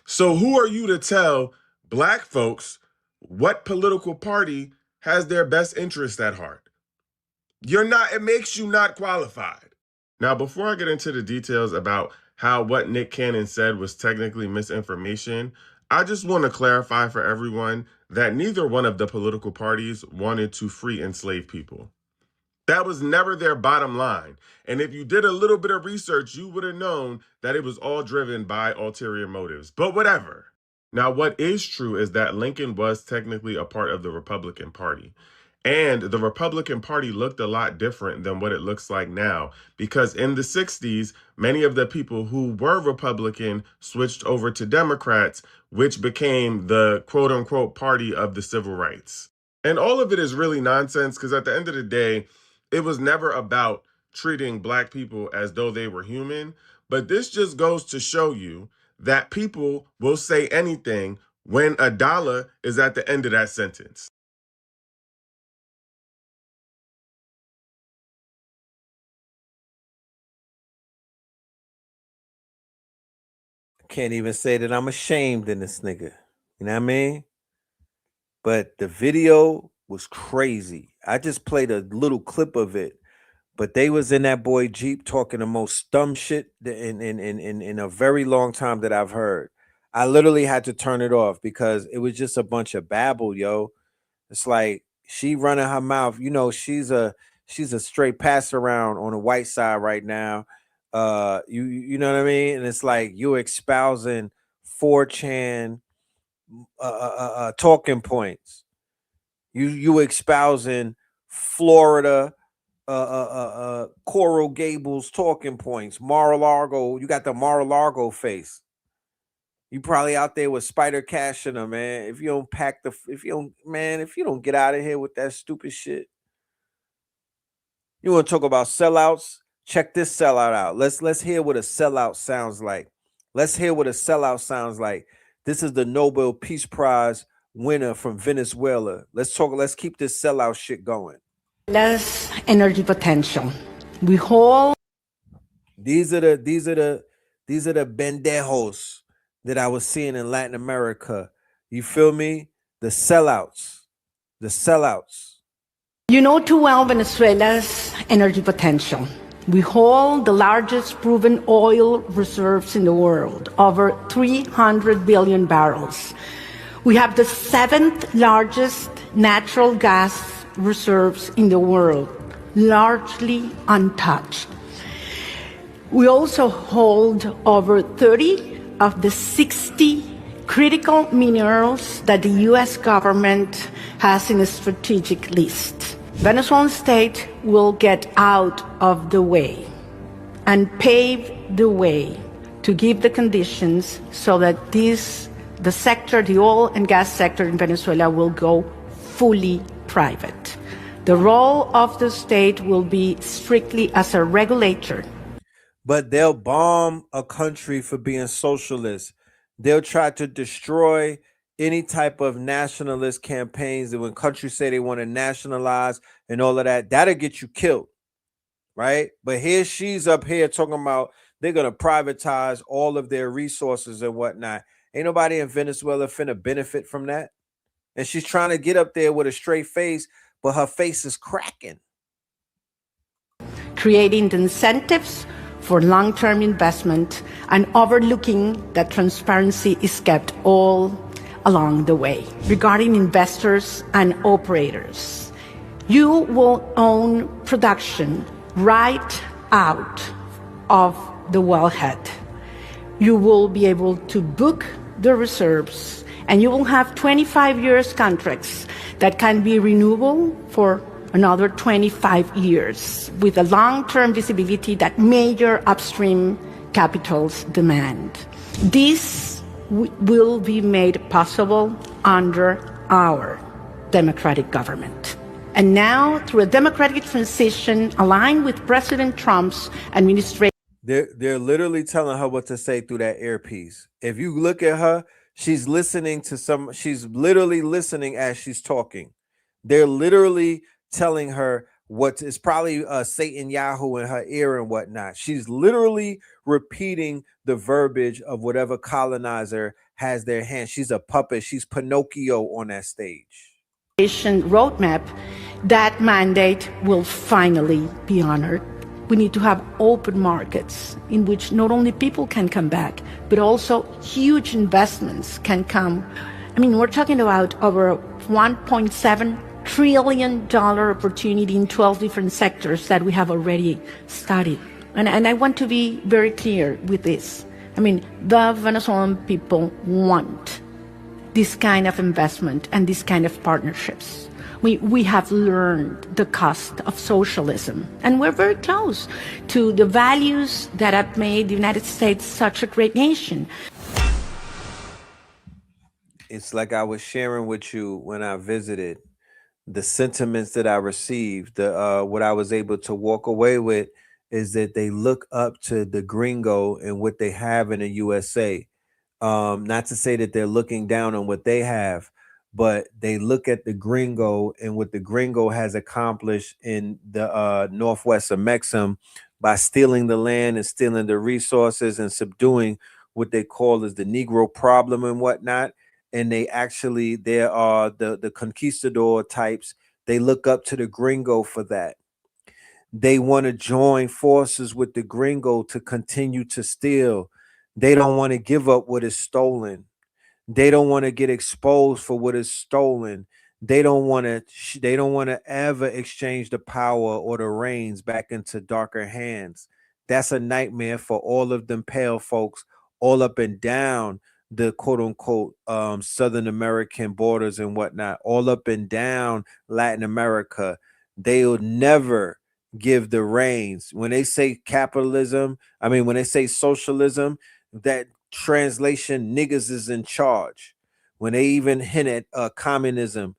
So who are you to tell black folks what political party has their best interest at heart? You're not, it makes you not qualified. Now, before I get into the details about how what Nick Cannon said was technically misinformation, I just want to clarify for everyone that neither one of the political parties wanted to free enslaved people. That was never their bottom line. And if you did a little bit of research, you would have known that it was all driven by ulterior motives. But whatever. Now, what is true is that Lincoln was technically a part of the Republican Party. And the Republican Party looked a lot different than what it looks like now, because in the 60s, many of the people who were Republican switched over to Democrats, which became the quote unquote party of the civil rights. And all of it is really nonsense because at the end of the day, it was never about treating black people as though they were human. But this just goes to show you that people will say anything when a dollar is at the end of that sentence. Can't even say that I'm ashamed in this nigga. You know what I mean? But the video was crazy. I just played a little clip of it, but they was in that boy Jeep talking the most dumb shit in a very long time that I've heard. I literally had to turn it off because it was just a bunch of babble, yo. It's like she running her mouth. You know, she's a straight pass around on the white side right now. You know what I mean? And it's like you espousing 4chan talking points. You espousing Florida Coral Gables talking points. Mar-a-Lago, you got the Mar-a-Lago face. You probably out there with Spider Cash in them, man. If you don't get out of here with that stupid shit. You want to talk about sellouts? Check this sellout out. Let's hear what a sellout sounds like. Let's hear what a sellout sounds like. This is the Nobel Peace Prize winner from Venezuela. Let's keep this sellout shit going. Less energy potential. We hold. These are the pendejos that I was seeing in Latin America. You feel me? The sellouts. You know too well Venezuela's energy potential. We hold the largest proven oil reserves in the world, over 300 billion barrels. We have the 7th largest natural gas reserves in the world, largely untouched. We also hold over 30 of the 60 critical minerals that the U.S. government has in a strategic list. Venezuelan state will get out of the way and pave the way to give the conditions so that the oil and gas sector in Venezuela will go fully private. The role of the state will be strictly as a regulator. But they'll bomb a country for being socialist. They'll try to destroy any type of nationalist campaigns. And when countries say they want to nationalize and all of that, that'll get you killed, right? But here she's up here talking about they're going to privatize all of their resources and whatnot. Ain't nobody in Venezuela finna benefit from that. And she's trying to get up there with a straight face, but her face is cracking. Creating the incentives for long-term investment and overlooking that transparency is kept all along the way. Regarding investors and operators, you will own production right out of the wellhead. You will be able to book the reserves, and you will have 25 years contracts that can be renewable for another 25 years with a long-term visibility that major upstream capitals demand. This will be made possible under our democratic government. And now, through a democratic transition aligned with President Trump's administration. They're literally telling her what to say through that earpiece. If you look at her, she's literally listening as she's talking. They're literally telling her what is probably Satan Yahoo in her ear and whatnot. She's literally repeating the verbiage of whatever colonizer has their hand. She's a puppet. She's Pinocchio on that stage. Roadmap, that mandate will finally be honored. We need to have open markets in which not only people can come back, but also huge investments can come. I mean, we're talking about over $1.7 trillion opportunity in 12 different sectors that we have already studied. And I want to be very clear with this. I mean, the Venezuelan people want this kind of investment and this kind of partnerships. We have learned the cost of socialism, and we're very close to the values that have made the United States such a great nation. It's like I was sharing with you when I visited, the sentiments that I received, what I was able to walk away with is that they look up to the gringo and what they have in the USA. Not to say that they're looking down on what they have, but they look at the gringo and what the gringo has accomplished in the Northwest of Mexico by stealing the land and stealing the resources and subduing what they call is the Negro problem and whatnot. And they actually, there are the conquistador types. They look up to the gringo for that. They want to join forces with the gringo to continue to steal. They don't want to give up what is stolen. They don't want to get exposed for what is stolen. They don't want to ever exchange the power or the reins back into darker hands. That's a nightmare for all of them pale folks all up and down the quote unquote Southern American borders and whatnot, all up and down Latin America. They'll never give the reins. When they say capitalism, when they say socialism, that translation, niggas is in charge. When they even hint at communism,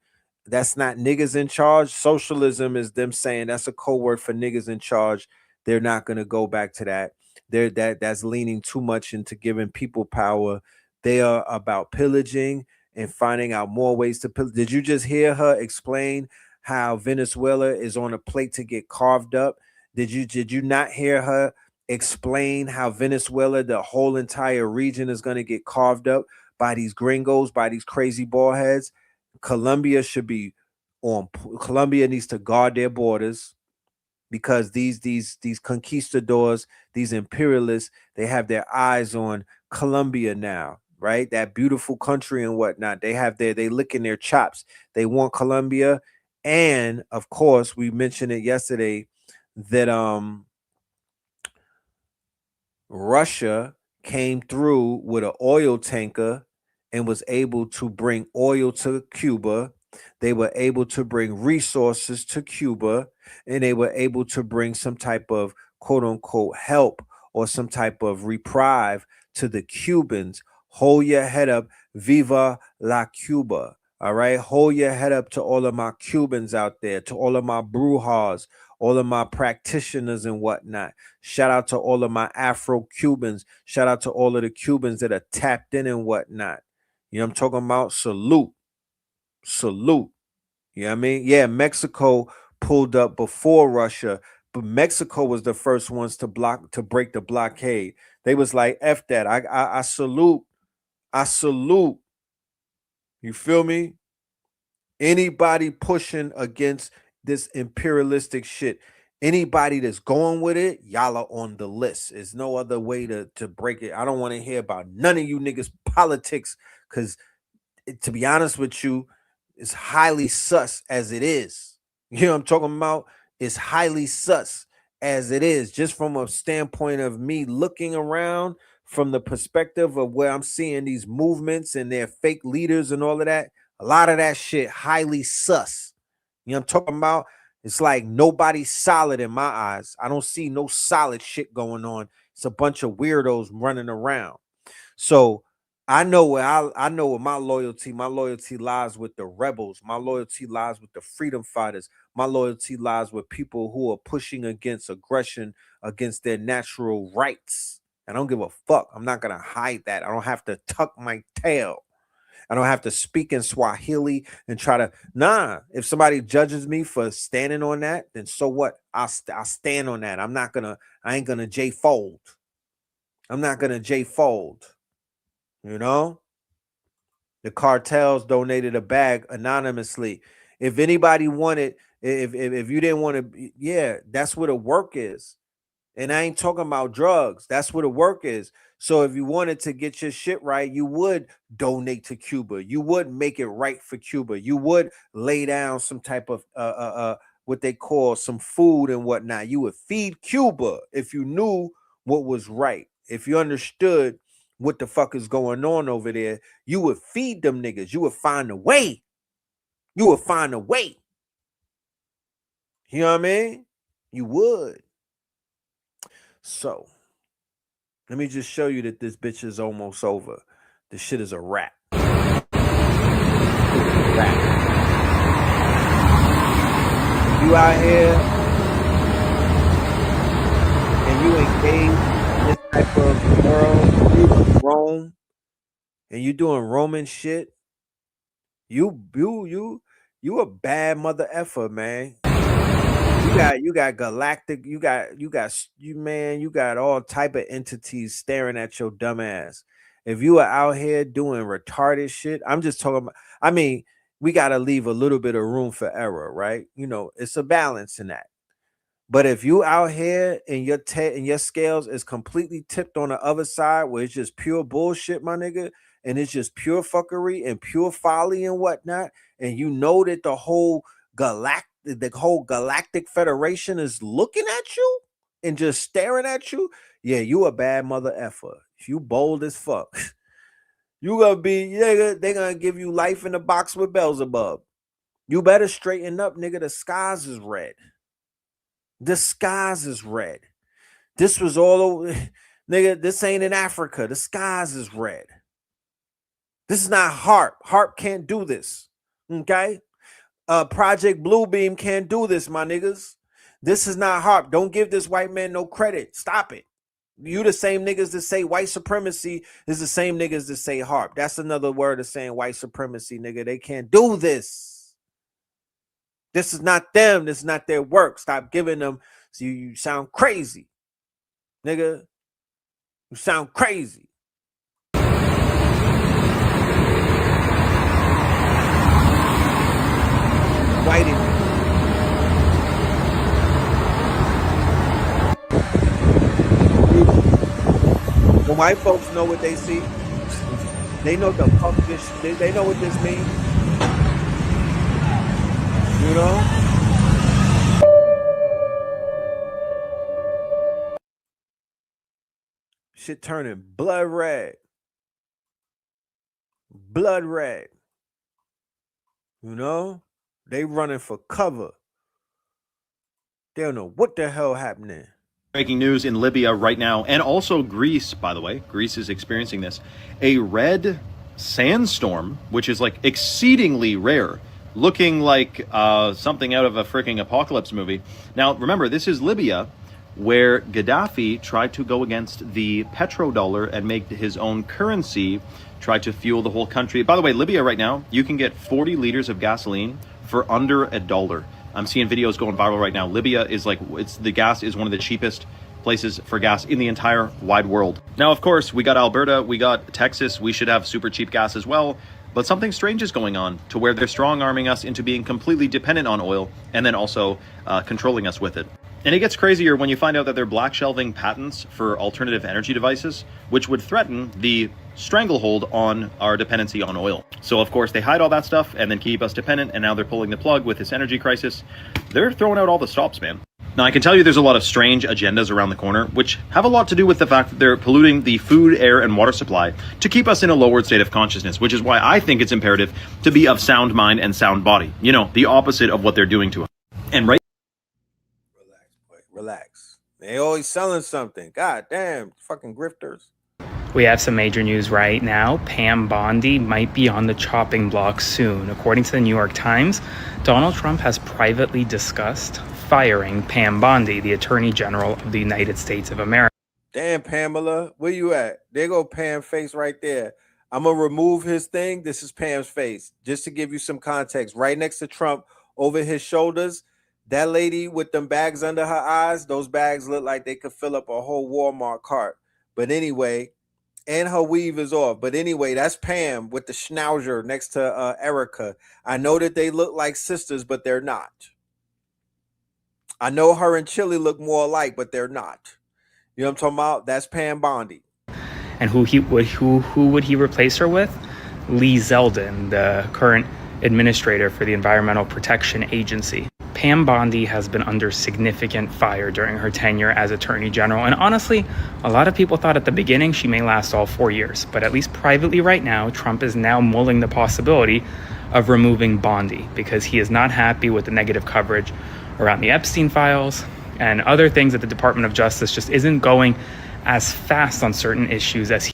that's not niggas in charge. Socialism is them saying that's a code word for niggas in charge. They're not going to go back to that. That's leaning too much into giving people power. They are about pillaging and finding out more ways to pillage. Did you just hear her explain how Venezuela is on a plate to get carved up? Did you not hear her explain how Venezuela, the whole entire region, is going to get carved up by these gringos, by these crazy ball heads? Colombia needs to guard their borders, because these conquistadors, these imperialists, they have their eyes on Colombia now, right? That beautiful country and whatnot. They licking their chops. They want Colombia. And of course, we mentioned it yesterday that Russia came through with an oil tanker and was able to bring oil to Cuba. They were able to bring resources to Cuba, and they were able to bring some type of quote unquote help or some type of reprieve to the Cubans. Hold your head up. Viva la Cuba. All right. Hold your head up to all of my Cubans out there, to all of my Brujas, all of my practitioners and whatnot. Shout out to all of my Afro Cubans. Shout out to all of the Cubans that are tapped in and whatnot. You know what I'm talking about? Salute. Salute. You know what I mean? Yeah, Mexico pulled up before Russia, but Mexico was the first ones to break the blockade. They was like, F that. I salute. I salute. You feel me? Anybody pushing against this imperialistic shit, anybody that's going with it, y'all are on the list. There's no other way to break it. I don't want to hear about none of you niggas politics, because to be honest with you, it's highly sus as it is. You know what I'm talking about? It's highly sus as it is, just from a standpoint of me looking around from the perspective of where I'm seeing these movements and their fake leaders and all of that. A lot of that shit highly sus. You know what I'm talking about? It's like nobody's solid in my eyes. I don't see no solid shit going on. It's a bunch of weirdos running around. So I know where my loyalty lies with the rebels. My loyalty lies with the freedom fighters. My loyalty lies with people who are pushing against aggression, against their natural rights. I don't give a fuck. I'm not going to hide that. I don't have to tuck my tail. I don't have to speak in Swahili and try to, if somebody judges me for standing on that, then so what? I'll stand on that. I ain't gonna J-fold. I'm not gonna J-fold. You know? The cartels donated a bag anonymously. If anybody wanted, if you didn't want to, yeah, that's where the work is. And I ain't talking about drugs. That's where the work is. So if you wanted to get your shit right, you would donate to Cuba. You would make it right for Cuba. You would lay down some type of what they call some food and whatnot. You would feed Cuba if you knew what was right. If you understood what the fuck is going on over there, you would feed them niggas. You would find a way. You would find a way. You know what I mean? You would. So, let me just show you that this bitch is almost over. This shit is a wrap. You out here and you engage in this type of world, you in Rome, and you doing Roman shit, you a bad mother effer, man. You You got galactic, you got all type of entities staring at your dumb ass. If you are out here doing retarded shit, I'm just talking about, I mean, we got to leave a little bit of room for error, right? You know, it's a balance in that. But if you out here and your scales is completely tipped on the other side where it's just pure bullshit, my nigga, and it's just pure fuckery and pure folly and whatnot, and you know that the whole galactic federation is looking at you and just staring at you, yeah, you a bad mother effer. If you bold as fuck, you gonna be, nigga, they gonna give you life in a box with Beelzebub. You better straighten up, nigga. The skies is red. The skies is red. This was all over, nigga. This ain't in Africa. The skies is red. This is not HARP. HARP can't do this. Okay? Project Bluebeam can't do this, my niggas. This is not HARP. Don't give this white man no credit. Stop it. You the same niggas that say white supremacy is the same niggas that say HARP. That's another word of saying white supremacy, nigga. They can't do this. This is not them. This is not their work. Stop giving them. So you sound crazy, nigga. You sound crazy. White. The white folks know what they see. They know the fuck this. They know what this means. You know. Shit turning blood red. Blood red. You know? They running for cover. They don't know what the hell happening. Breaking news in Libya right now, and also Greece, by the way. Greece is experiencing this. A red sandstorm, which is like exceedingly rare, looking like something out of a freaking apocalypse movie. Now, remember, this is Libya, where Gaddafi tried to go against the petrodollar and make his own currency, tried to fuel the whole country. By the way, Libya right now, you can get 40 liters of gasoline for under $1. I'm seeing videos going viral right now. Libya is like, the gas is one of the cheapest places for gas in the entire wide world. Now, of course, we got Alberta, we got Texas. We should have super cheap gas as well. But something strange is going on to where they're strong-arming us into being completely dependent on oil and then also controlling us with it. And it gets crazier when you find out that they're black shelving patents for alternative energy devices, which would threaten the stranglehold on our dependency on oil. So of course they hide all that stuff and then keep us dependent, and now they're pulling the plug with this energy crisis. They're throwing out all the stops, man. Now I can tell you there's a lot of strange agendas around the corner, which have a lot to do with the fact that they're polluting the food, air, and water supply to keep us in a lowered state of consciousness, which is why I think it's imperative to be of sound mind and sound body. You know, the opposite of what they're doing to us. And right. Relax. They always selling something. God damn, fucking grifters. We have some major news right now. Pam Bondi might be on the chopping block soon. According to the New York Times, Donald Trump has privately discussed firing Pam Bondi, the Attorney General of the United States of America. Damn, Pamela, where you at? There go Pam's face right there. I'm going to remove his thing. This is Pam's face. Just to give you some context, right next to Trump, over his shoulders, that lady with them bags under her eyes, those bags look like they could fill up a whole Walmart cart. But anyway, and her weave is off. But anyway, that's Pam with the schnauzer next to Erica. I know that they look like sisters, but they're not. I know her and Chilli look more alike, but they're not. You know what I'm talking about? That's Pam Bondi. And who would he replace her with? Lee Zeldin, the current administrator for the Environmental Protection Agency. Pam Bondi has been under significant fire during her tenure as Attorney General, and honestly, a lot of people thought at the beginning she may last all 4 years, but at least privately right now, Trump is now mulling the possibility of removing Bondi because he is not happy with the negative coverage around the Epstein files and other things that the Department of Justice just isn't going as fast on certain issues as he.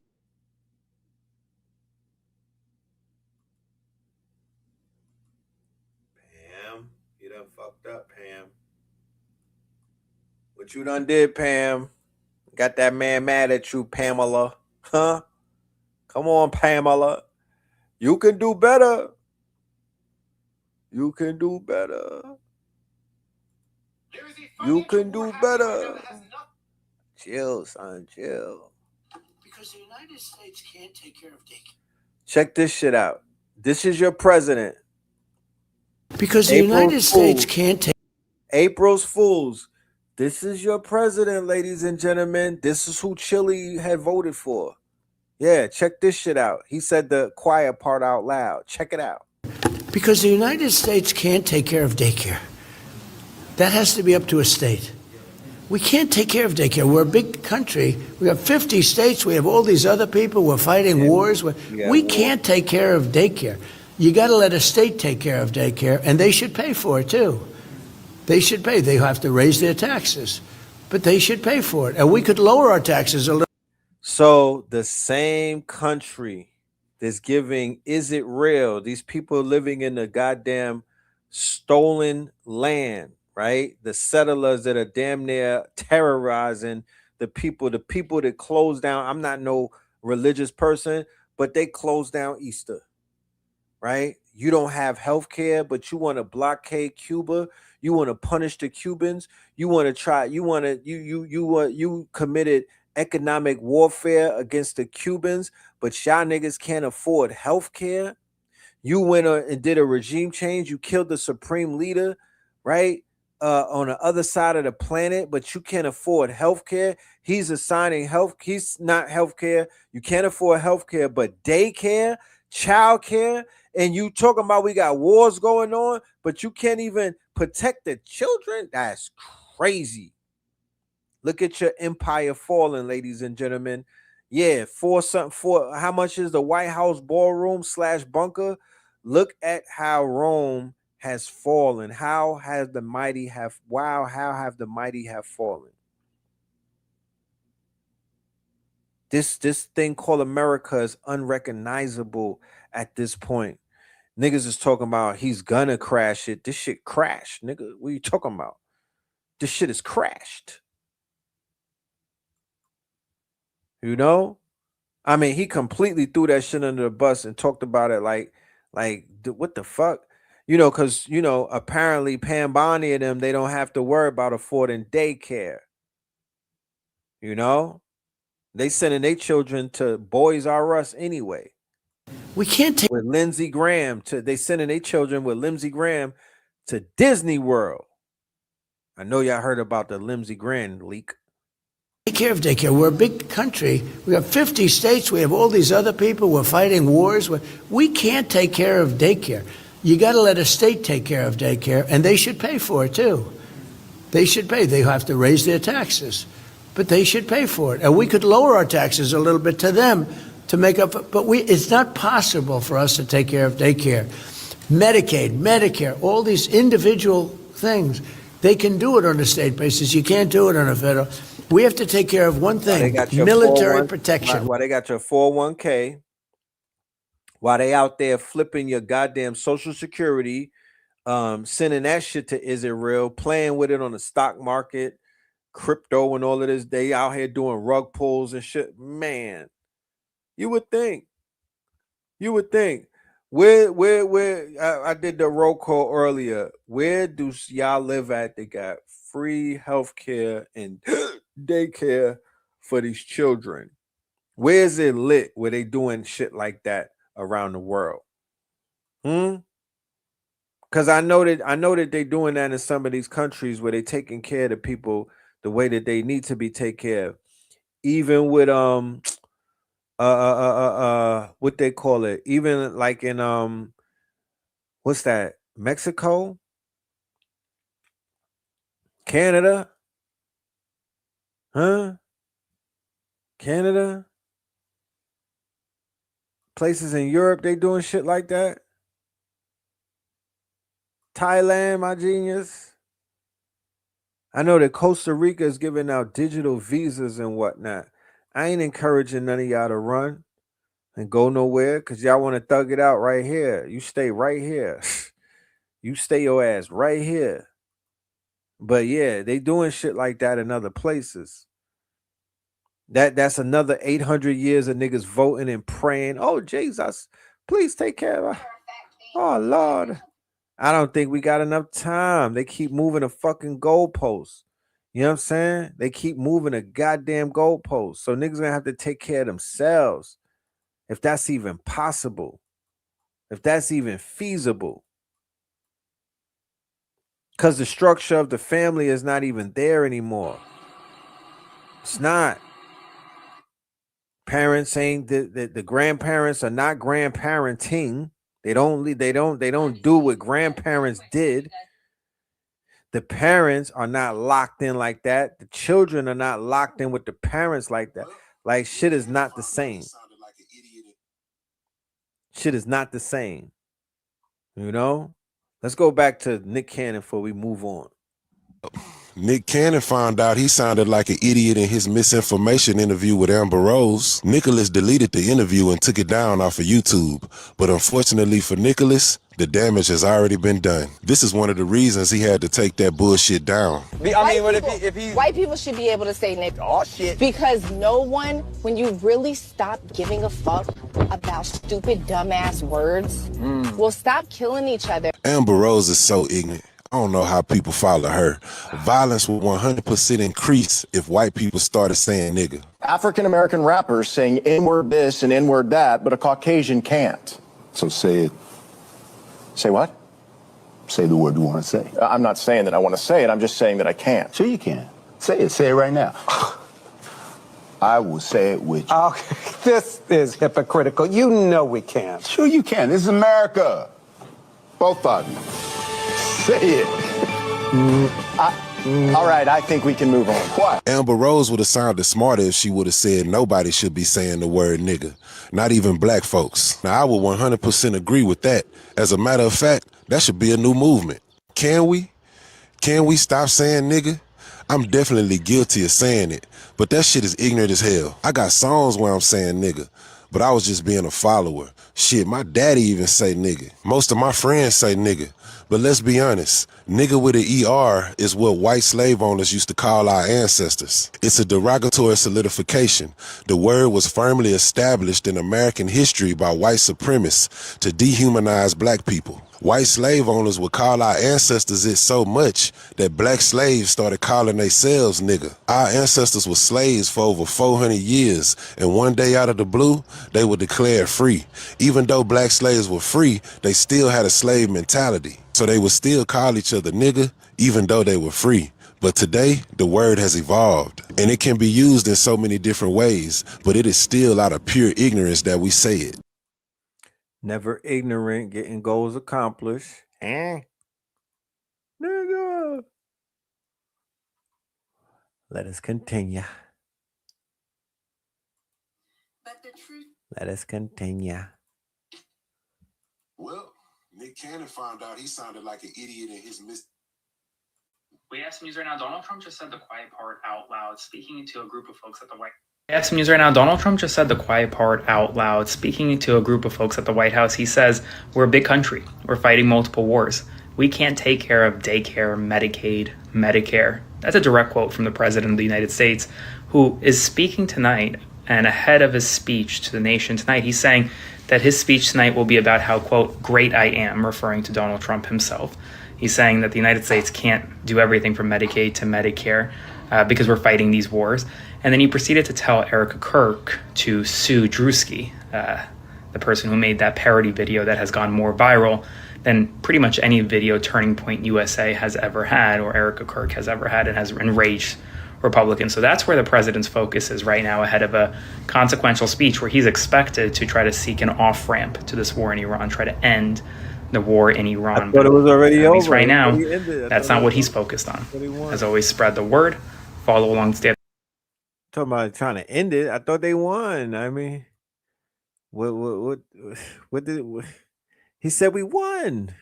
You done fucked up, Pam. What you done did, Pam? Got that man mad at you, Pamela. Huh? Come on, Pamela. You can do better. You can do better. You can do better. Chill, son, chill. Because the United States can't take care of daycare. Check this shit out. This is your president. Because the United States can't take. April's Fools. This is your president, ladies and gentlemen. This is who Chilli had voted for. Yeah, check this shit out. He said the quiet part out loud. Check it out. Because the United States can't take care of daycare. That has to be up to a state. We can't take care of daycare. We're a big country. We have 50 states. We have all these other people. We're fighting wars. We can't take care of daycare. You got to let a state take care of daycare, and they should pay for it too. They should pay. They have to raise their taxes, but they should pay for it. And we could lower our taxes a little. So the same country that's giving, is it real? These people living in the goddamn stolen land, right? The settlers that are damn near terrorizing the people that closed down. I'm not no religious person, but they closed down Easter, right? You don't have health care, but you want to blockade Cuba. You want to punish the Cubans. You want to try. You committed economic warfare against the Cubans, but y'all niggas can't afford health care. You went and did a regime change. You killed the supreme leader, right? On the other side of the planet, but you can't afford health care. He's assigning health. He's not health care. You can't afford health care, but daycare, child care. And you talking about we got wars going on, but you can't even protect the children? That's crazy. Look at your empire falling, ladies and gentlemen. Yeah, for how much is the White House ballroom / bunker? Look at how Rome has fallen. How have the mighty have fallen? This thing called America is unrecognizable at this point. Niggas is talking about he's gonna crash it. This shit crashed, nigga. What are you talking about? This shit is crashed. You know? I mean, he completely threw that shit under the bus and talked about it like what the fuck? You know, because, you know, apparently Pam Bondi and them, they don't have to worry about affording daycare. You know? They sending their children to Boys R Us anyway. We can't take with Lindsey Graham they sending their children with Lindsey Graham to Disney World. I know y'all heard about the Lindsey Graham leak. Take care of daycare. We're a big country. We have 50 states. We have all these other people. We're fighting wars. We can't take care of daycare. You got to let a state take care of daycare, and they should pay for it too. They should pay. They have to raise their taxes, but they should pay for it. And we could lower our taxes a little bit to them to make up. But it's not possible for us to take care of daycare, Medicaid, Medicare, all these individual things. They can do it on a state basis. You can't do it on a federal. We have to take care of one thing, military protection. While they got your 401k, while they out there flipping your goddamn Social Security, sending that shit to Israel, playing with it on the stock market, crypto and all of this, they out here doing rug pulls and shit. Man, you would think. Where I did the roll call earlier. Where do y'all live at? They got free health care and daycare for these children. Where's it lit where they doing shit like that around the world? Because I know that they doing that in some of these countries where they taking care of the people the way that they need to be taken care of. Even with what they call it, even like in what's that, Mexico, Canada, Canada, places in Europe, they doing shit like that. Thailand, my genius. I know that Costa Rica is giving out digital visas and whatnot. I ain't encouraging none of y'all to run and go nowhere because y'all want to thug it out right here. You stay right here. You stay your ass right here. But yeah, they doing shit like that in other places. That's another 800 years of niggas voting and praying. Oh, Jesus, please take care of her. Oh, Lord. I don't think we got enough time. They keep moving the fucking goalposts. You know what I'm saying? They keep moving a goddamn goalpost. So niggas gonna have to take care of themselves. If that's even possible. If that's even feasible. Because the structure of the family is not even there anymore. It's not. Parents ain't the grandparents are not grandparenting. They don't do what grandparents did. The parents are not locked in like that. The children are not locked in with the parents like that. Like shit is not the same. Shit is not the same. You know? Let's go back to Nick Cannon before we move on. Nick Cannon found out he sounded like an idiot in his Misinformation interview with Amber Rose. Nicholas deleted the interview and took it down off of YouTube. But unfortunately for Nicholas, the damage has already been done. This is one of the reasons he had to take that bullshit down. White people should be able to say nigga. Oh, shit. Because no one, when you really stop giving a fuck about stupid, dumbass words, will stop killing each other. Amber Rose is so ignorant. I don't know how people follow her. Violence will 100% increase if white people started saying nigga. African-American rappers saying N-word this and N-word that, but a Caucasian can't. So say it. Say what? Say the word you want to say. I'm not saying that I want to say it. I'm just saying that I can't. Sure you can. Say it. Say it right now. I will say it with you. Okay, this is hypocritical. You know we can't. Sure you can. This is America. Both of you. Say it. All right, I think we can move on. What? Amber Rose would have sounded smarter if she would have said nobody should be saying the word nigga, not even black folks. Now, I would 100% agree with that. As a matter of fact, that should be a new movement. Can we? Can we stop saying nigga? I'm definitely guilty of saying it, but that shit is ignorant as hell. I got songs where I'm saying nigga, but I was just being a follower. Shit, my daddy even say nigga. Most of my friends say nigga. But let's be honest, nigga with an ER is what white slave owners used to call our ancestors. It's a derogatory solidification. The word was firmly established in American history by white supremacists to dehumanize black people. White slave owners would call our ancestors it so much that black slaves started calling themselves nigga. Our ancestors were slaves for over 400 years, and one day out of the blue, they were declared free. Even though black slaves were free, they still had a slave mentality. So they would still call each other nigga, even though they were free. But today, the word has evolved, and it can be used in so many different ways, but it is still out of pure ignorance that we say it. Never ignorant, getting goals accomplished. Nigga. Let us continue. Let us continue. Well, Nick Cannon found out he sounded like an idiot in his We have some news right now. Donald Trump just said the quiet part out loud, speaking to a group of folks at the White House. We have some news right now. Donald Trump just said the quiet part out loud, speaking to a group of folks at the White House. He says, we're a big country. We're fighting multiple wars. We can't take care of daycare, Medicaid, Medicare. That's a direct quote from the President of the United States, who is speaking tonight, and ahead of his speech to the nation tonight, he's saying that his speech tonight will be about how, quote, great I am, referring to Donald Trump himself. He's saying that the United States can't do everything from Medicaid to Medicare because we're fighting these wars. And then he proceeded to tell Erica Kirk to sue Drewski, the person who made that parody video that has gone more viral than pretty much any video Turning Point USA has ever had, or Erica Kirk has ever had, and has enraged Republicans. So that's where the president's focus is right now, ahead of a consequential speech where he's expected to try to seek an off-ramp to this war in Iran, try to end the war in Iran. But it was already at least over. right now, that's not what he's focused on. As always, spread the word, follow along, stay up. Talking about trying to end it. I thought they won. I mean, what he said we won.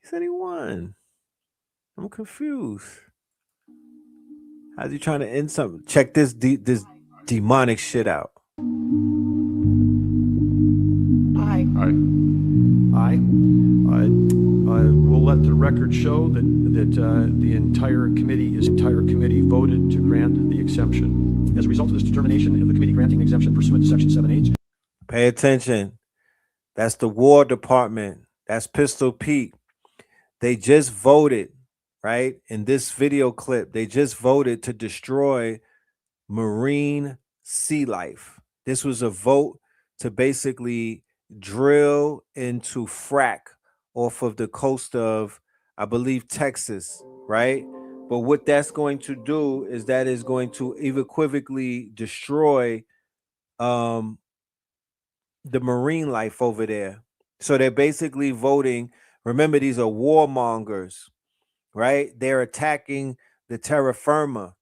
He said he won. I'm confused. How's he trying to end something? Check this this demonic shit out. We'll let the record show that the entire committee voted to grant the exemption. As a result of this determination of the committee granting the exemption pursuant to Section 7H. Pay attention. That's the War Department. That's Pistol Pete. They just voted right? In this video clip, they just voted to destroy marine sea life. This was a vote to basically drill into frack off of the coast of, I believe, Texas, right? But what that's going to do is that is going to unequivocally destroy the marine life over there. So they're basically voting. Remember, these are warmongers, right? They're attacking the terra firma.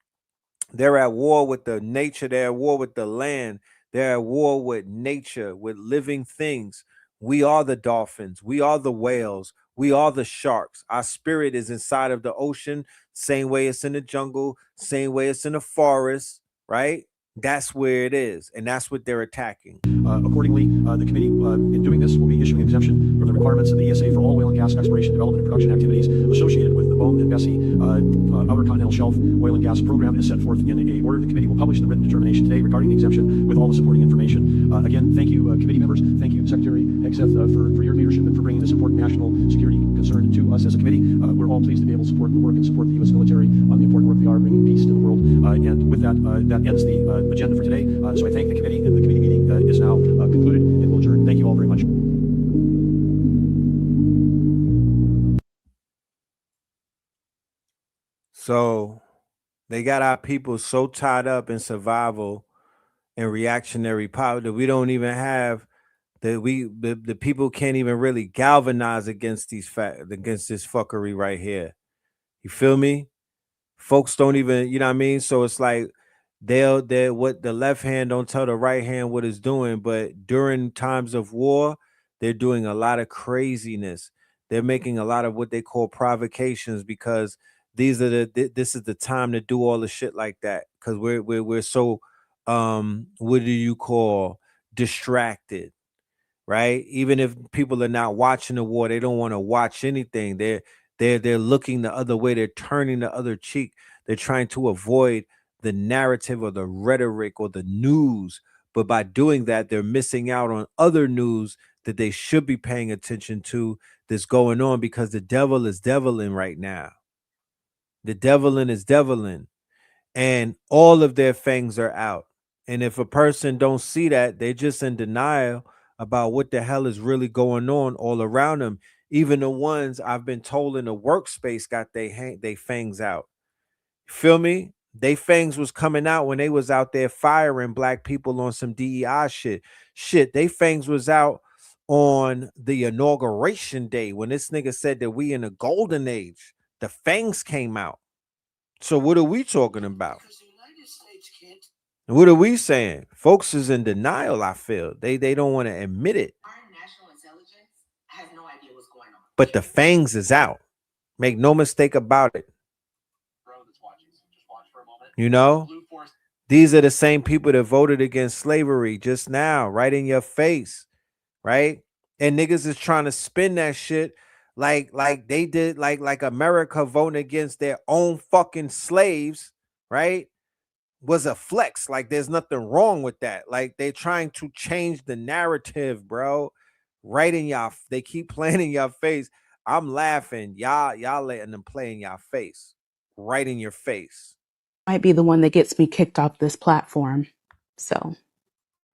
They're at war with the nature. They're at war with the land. They're at war with nature, with living things. We are the dolphins. We are the whales. We are the sharks. Our spirit is inside of the ocean, same way it's in the jungle, same way it's in the forest, right? That's where it is, and that's what they're attacking. Accordingly, the committee, in doing this, will be issuing an exemption from the requirements of the ESA for all oil and gas exploration, development, and production activities associated with the Bohm and Bessie Outer Continental Shelf oil and gas program as set forth in a order. The committee will publish the written determination today regarding the exemption with all the supporting information. Again, thank you, committee members. Thank you, Secretary Hegseth, for your leadership and for bringing this important national security concern to us as a committee. We're all pleased to be able to support the work and support the U.S. military on the important work they are bringing peace to the world. And with that, that ends the agenda for today. So I thank the committee, and the committee meeting is now concluded and will adjourn. Thank you all very much. So they got our people so tied up in survival and reactionary power that we don't even have the people can't even really galvanize against against this fuckery right here. You feel me? Folks don't even, you know what I mean? So it's like they're what the left hand don't tell the right hand what it's doing, but during times of war, they're doing a lot of craziness. They're making a lot of what they call provocations because this is the time to do all the shit like that because we're so what do you call distracted, right? Even if people are not watching the war, they don't want to watch anything. They're looking the other way. They're turning the other cheek. They're trying to avoid the narrative or the rhetoric or the news. But by doing that, they're missing out on other news that they should be paying attention to that's going on because the devil is deviling right now. The deviling is deviling. And all of their fangs are out. And if a person don't see that, they're just in denial about what the hell is really going on all around them. Even the ones I've been told in the workspace got they fangs out. Feel me? They fangs was coming out when they was out there firing black people on some DEI shit. They fangs was out on the inauguration day when this nigga said that we in a golden age. The fangs came out. So what are we talking about? What are we saying? Folks is in denial, I feel. They don't want to admit it. Our national intelligence has no idea what's going on. But the fangs is out. Make no mistake about it. You know? These are the same people that voted against slavery just now, right in your face, right? And niggas is trying to spin that shit like they did, like America voting against their own fucking slaves, right? Was a flex. Like there's nothing wrong with that. Like they're trying to change the narrative, bro. Right in y'all. They keep playing in your face. I'm laughing. Y'all letting them play in your face. Right in your face. Might be the one that gets me kicked off this platform. So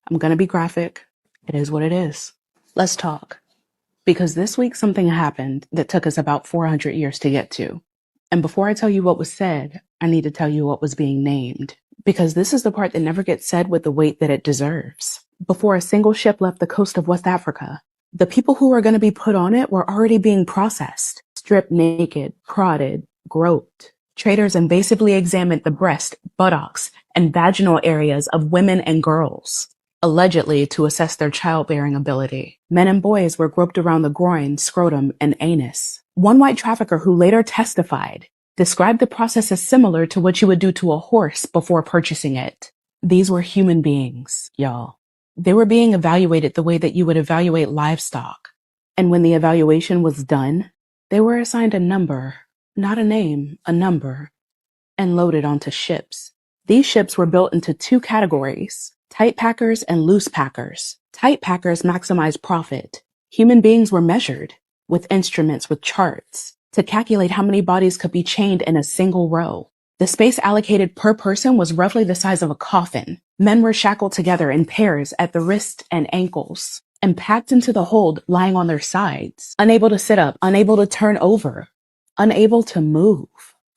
I'm gonna be graphic. It is what it is. Let's talk. Because this week something happened that took us about 400 years to get to. And before I tell you what was said, I need to tell you what was being named. Because this is the part that never gets said with the weight that it deserves. Before a single ship left the coast of West Africa, the people who were going to be put on it were already being processed, stripped naked, prodded, groped. Traders invasively examined the breast, buttocks, and vaginal areas of women and girls, allegedly to assess their childbearing ability. Men and boys were groped around the groin, scrotum, and anus. One white trafficker who later testified described the process as similar to what you would do to a horse before purchasing it. These were human beings, y'all. They were being evaluated the way that you would evaluate livestock. And when the evaluation was done, they were assigned a number, not a name, a number, and loaded onto ships. These ships were built into two categories, tight packers and loose packers. Tight packers maximized profit. Human beings were measured with instruments with charts. to calculate how many bodies could be chained in a single row. The space allocated per person was roughly the size of a coffin. Men were shackled together in pairs at the wrists and ankles and packed into the hold lying on their sides, unable to sit up, unable to turn over, unable to move.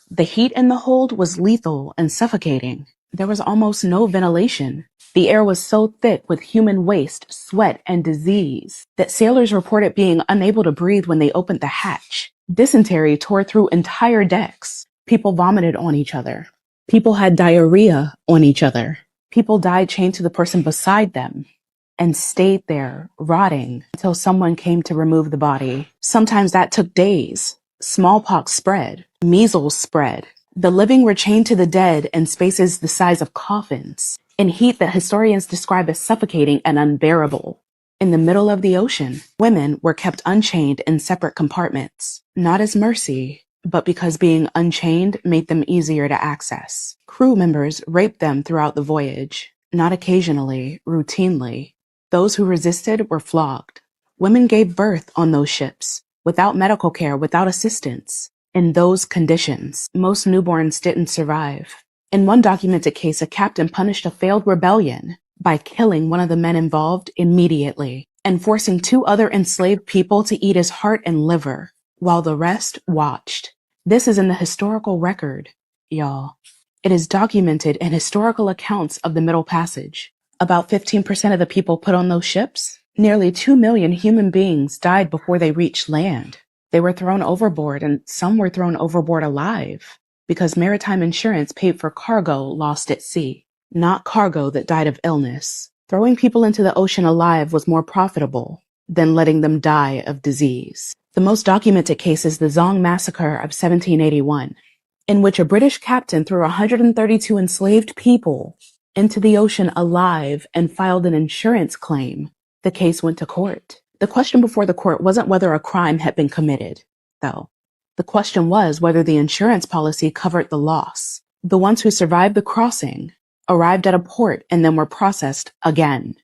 The heat in the hold was lethal and suffocating. There was almost no ventilation. The air was so thick with human waste, sweat, and disease that sailors reported being unable to breathe when they opened the hatch. Dysentery tore through entire decks. People vomited on each other. People had diarrhea on each other. People died chained to the person beside them and stayed there, rotting, until someone came to remove the body. Sometimes that took days. Smallpox spread. Measles spread. The living were chained to the dead in spaces the size of coffins, in heat that historians describe as suffocating and unbearable. In the middle of the ocean, women were kept unchained in separate compartments, not as mercy, but because being unchained made them easier to access. Crew members raped them throughout the voyage, not occasionally, routinely. Those who resisted were flogged. Women gave birth on those ships, without medical care, without assistance. In those conditions, most newborns didn't survive. In one documented case, a captain punished a failed rebellion by killing one of the men involved immediately and forcing 2 other enslaved people to eat his heart and liver, while the rest watched. This is in the historical record, y'all. It is documented in historical accounts of the Middle Passage. About 15% of the people put on those ships, nearly 2 million human beings died before they reached land. They were thrown overboard, and some were thrown overboard alive because maritime insurance paid for cargo lost at sea, not cargo that died of illness. Throwing people into the ocean alive was more profitable than letting them die of disease. The most documented case is the Zong Massacre of 1781, in which a British captain threw 132 enslaved people into the ocean alive and filed an insurance claim. The case went to court. The question before the court wasn't whether a crime had been committed, though. The question was whether the insurance policy covered the loss. The ones who survived the crossing arrived at a port and then were processed again.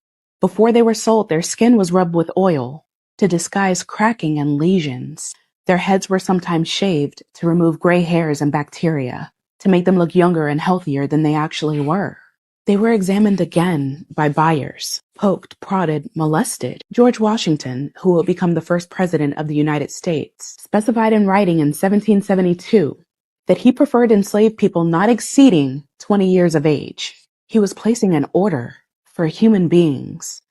Before they were sold, their skin was rubbed with oil to disguise cracking and lesions. Their heads were sometimes shaved to remove gray hairs and bacteria, to make them look younger and healthier than they actually were. They were examined again by buyers, poked, prodded, molested. George Washington, who would become the first president of the United States, specified in writing in 1772 that he preferred enslaved people not exceeding 20 years of age. He was placing an order for human beings,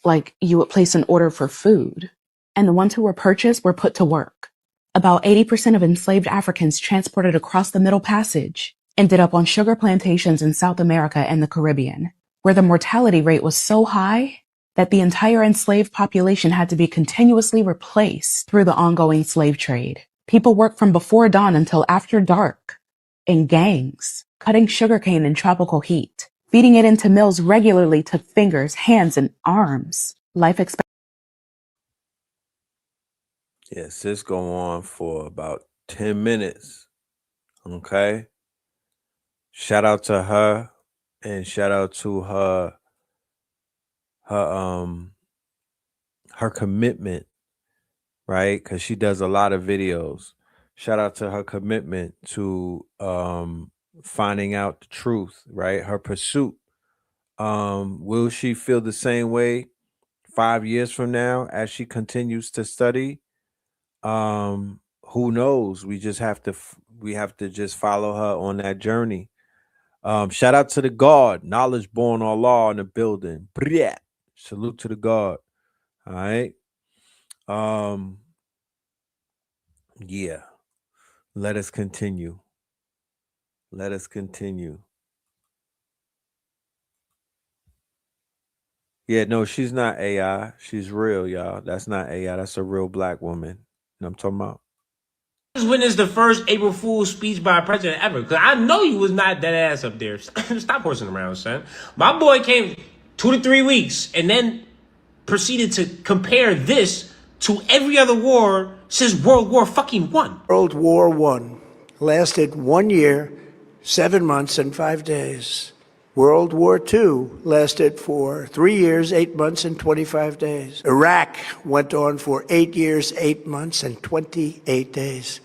like you would place an order for food. And the ones who were purchased were put to work. About 80% of enslaved Africans transported across the Middle Passage ended up on sugar plantations in South America and the Caribbean, where the mortality rate was so high that the entire enslaved population had to be continuously replaced through the ongoing slave trade. People worked from before dawn until after dark, in gangs, cutting sugarcane in tropical heat. Feeding it into mills regularly took fingers, hands, and arms. Life expectancy. Yes, this go on for about 10 minutes. Okay. Shout out to her and shout out to her commitment, right? Because she does a lot of videos. Shout out to her commitment to finding out the truth, right? Her pursuit. Will she feel the same way 5 years from now as she continues to study? Who knows? We have to just follow her on that journey. Shout out to the God, knowledge born on law in the building. Brilliant. Salute to the God. All right. Yeah. Let us continue. Let us continue. Yeah, no, she's not AI. She's real, y'all. That's not AI. That's a real black woman. You know what I'm talking about? Just witnessed the first April Fool's speech by a president ever. Because I know you was not that ass up there. Stop horsing around, son. My boy came 2 to 3 weeks and then proceeded to compare this to every other war since World War fucking I. World War I lasted 1 year, 7 months, and 5 days. World War II lasted for 3 years, 8 months, and 25 days. Iraq went on for 8 years, 8 months, and 28 days.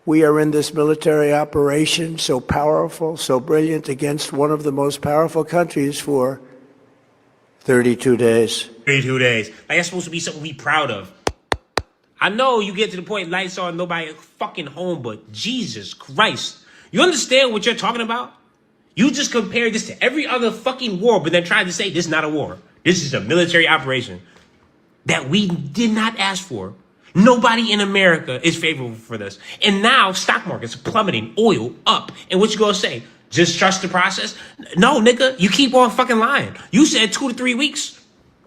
We are in this military operation, so powerful, so brilliant, against one of the most powerful countries for 32 days. 32 days. Like, that's supposed to be something we proud of. I know you get to the point, lights on, nobody fucking home, but Jesus Christ. You understand what you're talking about? You just compared this to every other fucking war, but then tried to say this is not a war. This is a military operation that we did not ask for. Nobody in America is favorable for this. And now stock market's plummeting, oil up. And what you gonna say? Just trust the process? No, nigga, you keep on fucking lying. You said 2 to 3 weeks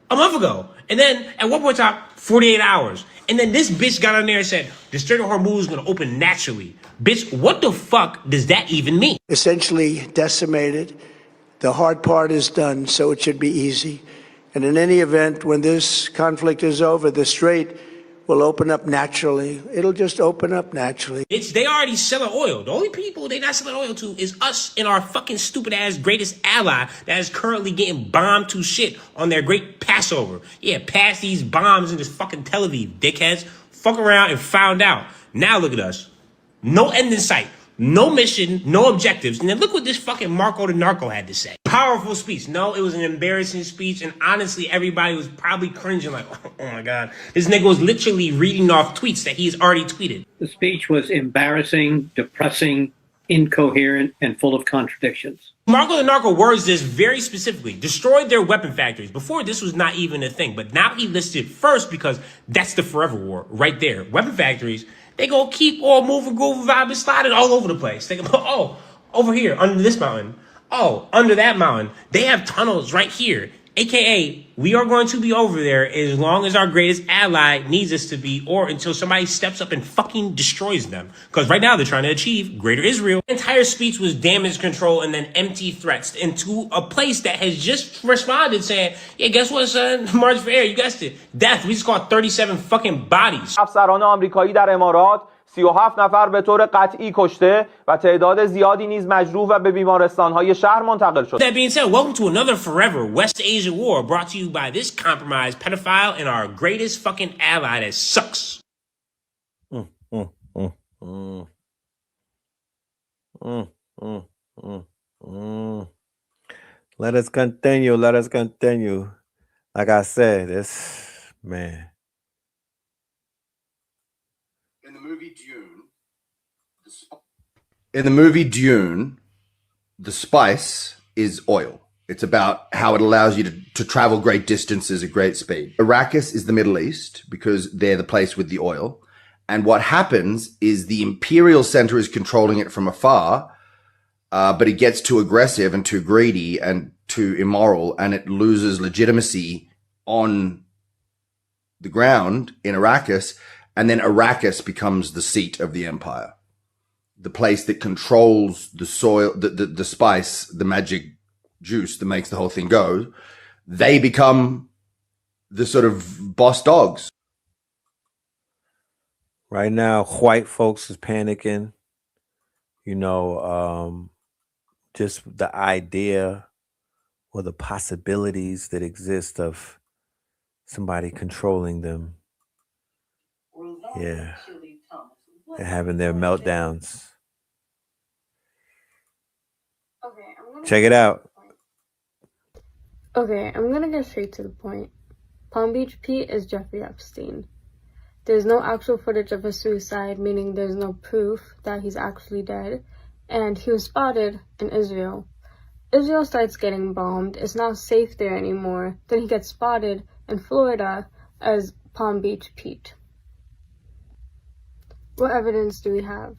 a month ago. And then at one point in time, 48 hours. And then this bitch got on there and said, the Strait of Hormuz is going to open naturally. Bitch, what the fuck does that even mean? Essentially decimated. The hard part is done, so it should be easy. And in any event, when this conflict is over, the Strait will open up naturally. It'll just open up naturally. They already selling oil. The only people they not selling oil to is us and our fucking stupid ass greatest ally that is currently getting bombed to shit on their great Passover. Yeah, pass these bombs in this fucking Tel Aviv, dickheads. Fuck around and found out. Now look at us. No end in sight. No mission, no objectives. And then look what this fucking Marco the Narco had to say. Powerful speech. No, it was an embarrassing speech. And honestly, everybody was probably cringing like, oh my God. This nigga was literally reading off tweets that he's already tweeted. The speech was embarrassing, depressing, incoherent, and full of contradictions. Marco the Narco words this very specifically. Destroyed their weapon factories. Before, this was not even a thing. But now he listed first because that's the forever war right there. Weapon factories. They gonna keep all moving, grooving, vibing, sliding all over the place. They go, oh, over here, under this mountain. Oh, under that mountain. They have tunnels right here. AKA, we are going to be over there as long as our greatest ally needs us to be, or until somebody steps up and fucking destroys them. Because right now they're trying to achieve greater Israel. The entire speech was damage control and then empty threats into a place that has just responded saying, yeah, guess what, son? March for air, you guessed it. Death, we just caught 37 fucking bodies. افسران آمریکایی در امارات 37 نفر به طور قطعی کشته و تعداد زیادی نیز مجروح و به بیمارستان‌های شهر منتقل شد. That being said, welcome to another forever West Asia war brought to you by this compromised pedophile and our greatest fucking ally that sucks. Let us continue. Let us continue. Like I said, this man. In the movie Dune, the spice is oil. It's about how it allows you to travel great distances at great speed. Arrakis is the Middle East because they're the place with the oil. And what happens is the imperial center is controlling it from afar, but it gets too aggressive and too greedy and too immoral, and it loses legitimacy on the ground in Arrakis. And then Arrakis becomes the seat of the empire. The place that controls the soil, the spice, the magic juice that makes the whole thing go. They become the sort of boss dogs. Right now, white folks is panicking. You know, just the idea or the possibilities that exist of somebody controlling them. Yeah. They're having their meltdowns. Check it out. Okay, I'm gonna get straight to the point. Palm Beach Pete is Jeffrey Epstein. There's no actual footage of a suicide, meaning there's no proof that he's actually dead, and he was spotted in Israel. Israel starts getting bombed, it's not safe there anymore, then he gets spotted in Florida as Palm Beach Pete. What evidence do we have?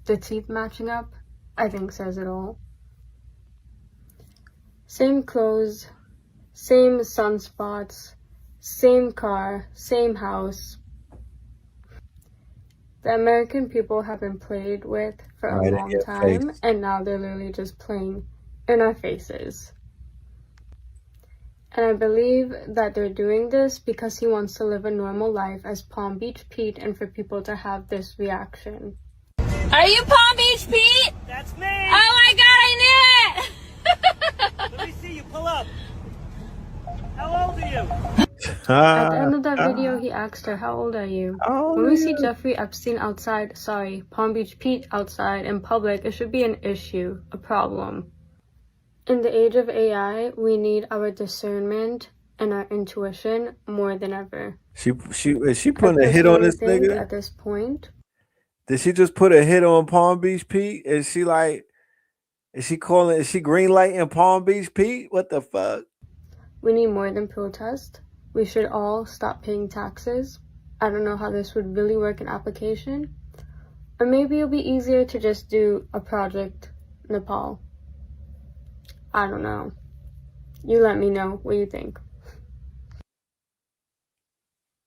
The teeth matching up, I think, says it all. Same clothes, same sunspots, same car, same house. The American people have been played with for a long time, and now they're literally just playing in our faces. And I believe that they're doing this because he wants to live a normal life as Palm Beach Pete and for people to have this reaction. Are you Palm Beach Pete? That's me. Oh my God, I knew it. Let me see you pull up. How old are you? At the end of that video, he asked her, "How old are you?" When we see Jeffrey Epstein outside, Palm Beach Pete outside in public, it should be an issue, a problem. In the age of AI, we need our discernment and our intuition more than ever. Is she putting a hit on this nigga? At this point, did she just put a hit on Palm Beach Pete? Is she green lighting Palm Beach Pete? What the fuck? we need more than protest. We should all stop paying taxes. I don't know how this would really work in application. Or maybe it'll be easier to just do a project Nepal. I don't know. You let me know what you think.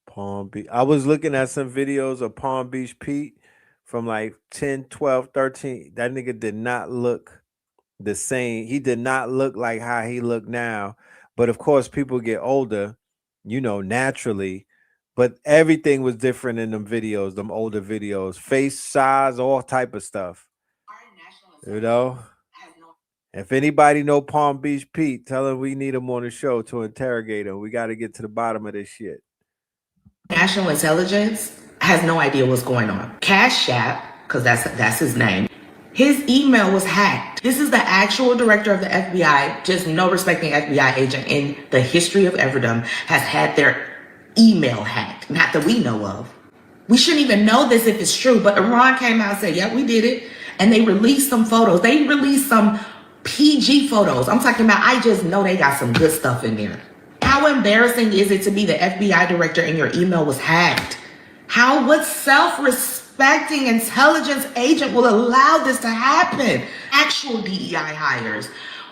Palm Beach. I was looking at some videos of Palm Beach Pete from like 10, 12, 13. That nigga did not look the same. He did not look like how he looked now. But of course, people get older, naturally. But everything was different in them videos, them older videos. Face size, all type of stuff. If anybody know Palm Beach Pete, tell him we need him on the show to interrogate him. We got to get to the bottom of this shit. National intelligence has no idea what's going on. Cash App, because that's his name, his email was hacked. This is the actual director of the FBI, just no respecting FBI agent in the history of Everdom has had their email hacked. Not that we know of. We shouldn't even know this if it's true, but Iran came out and said, yeah, we did it. And they released some photos. They released some PG photos. I'm talking about, I just know they got some good stuff in there. How embarrassing is it to be the FBI director and your email was hacked? What self-respecting intelligence agent will allow this to happen? Actual DEI hires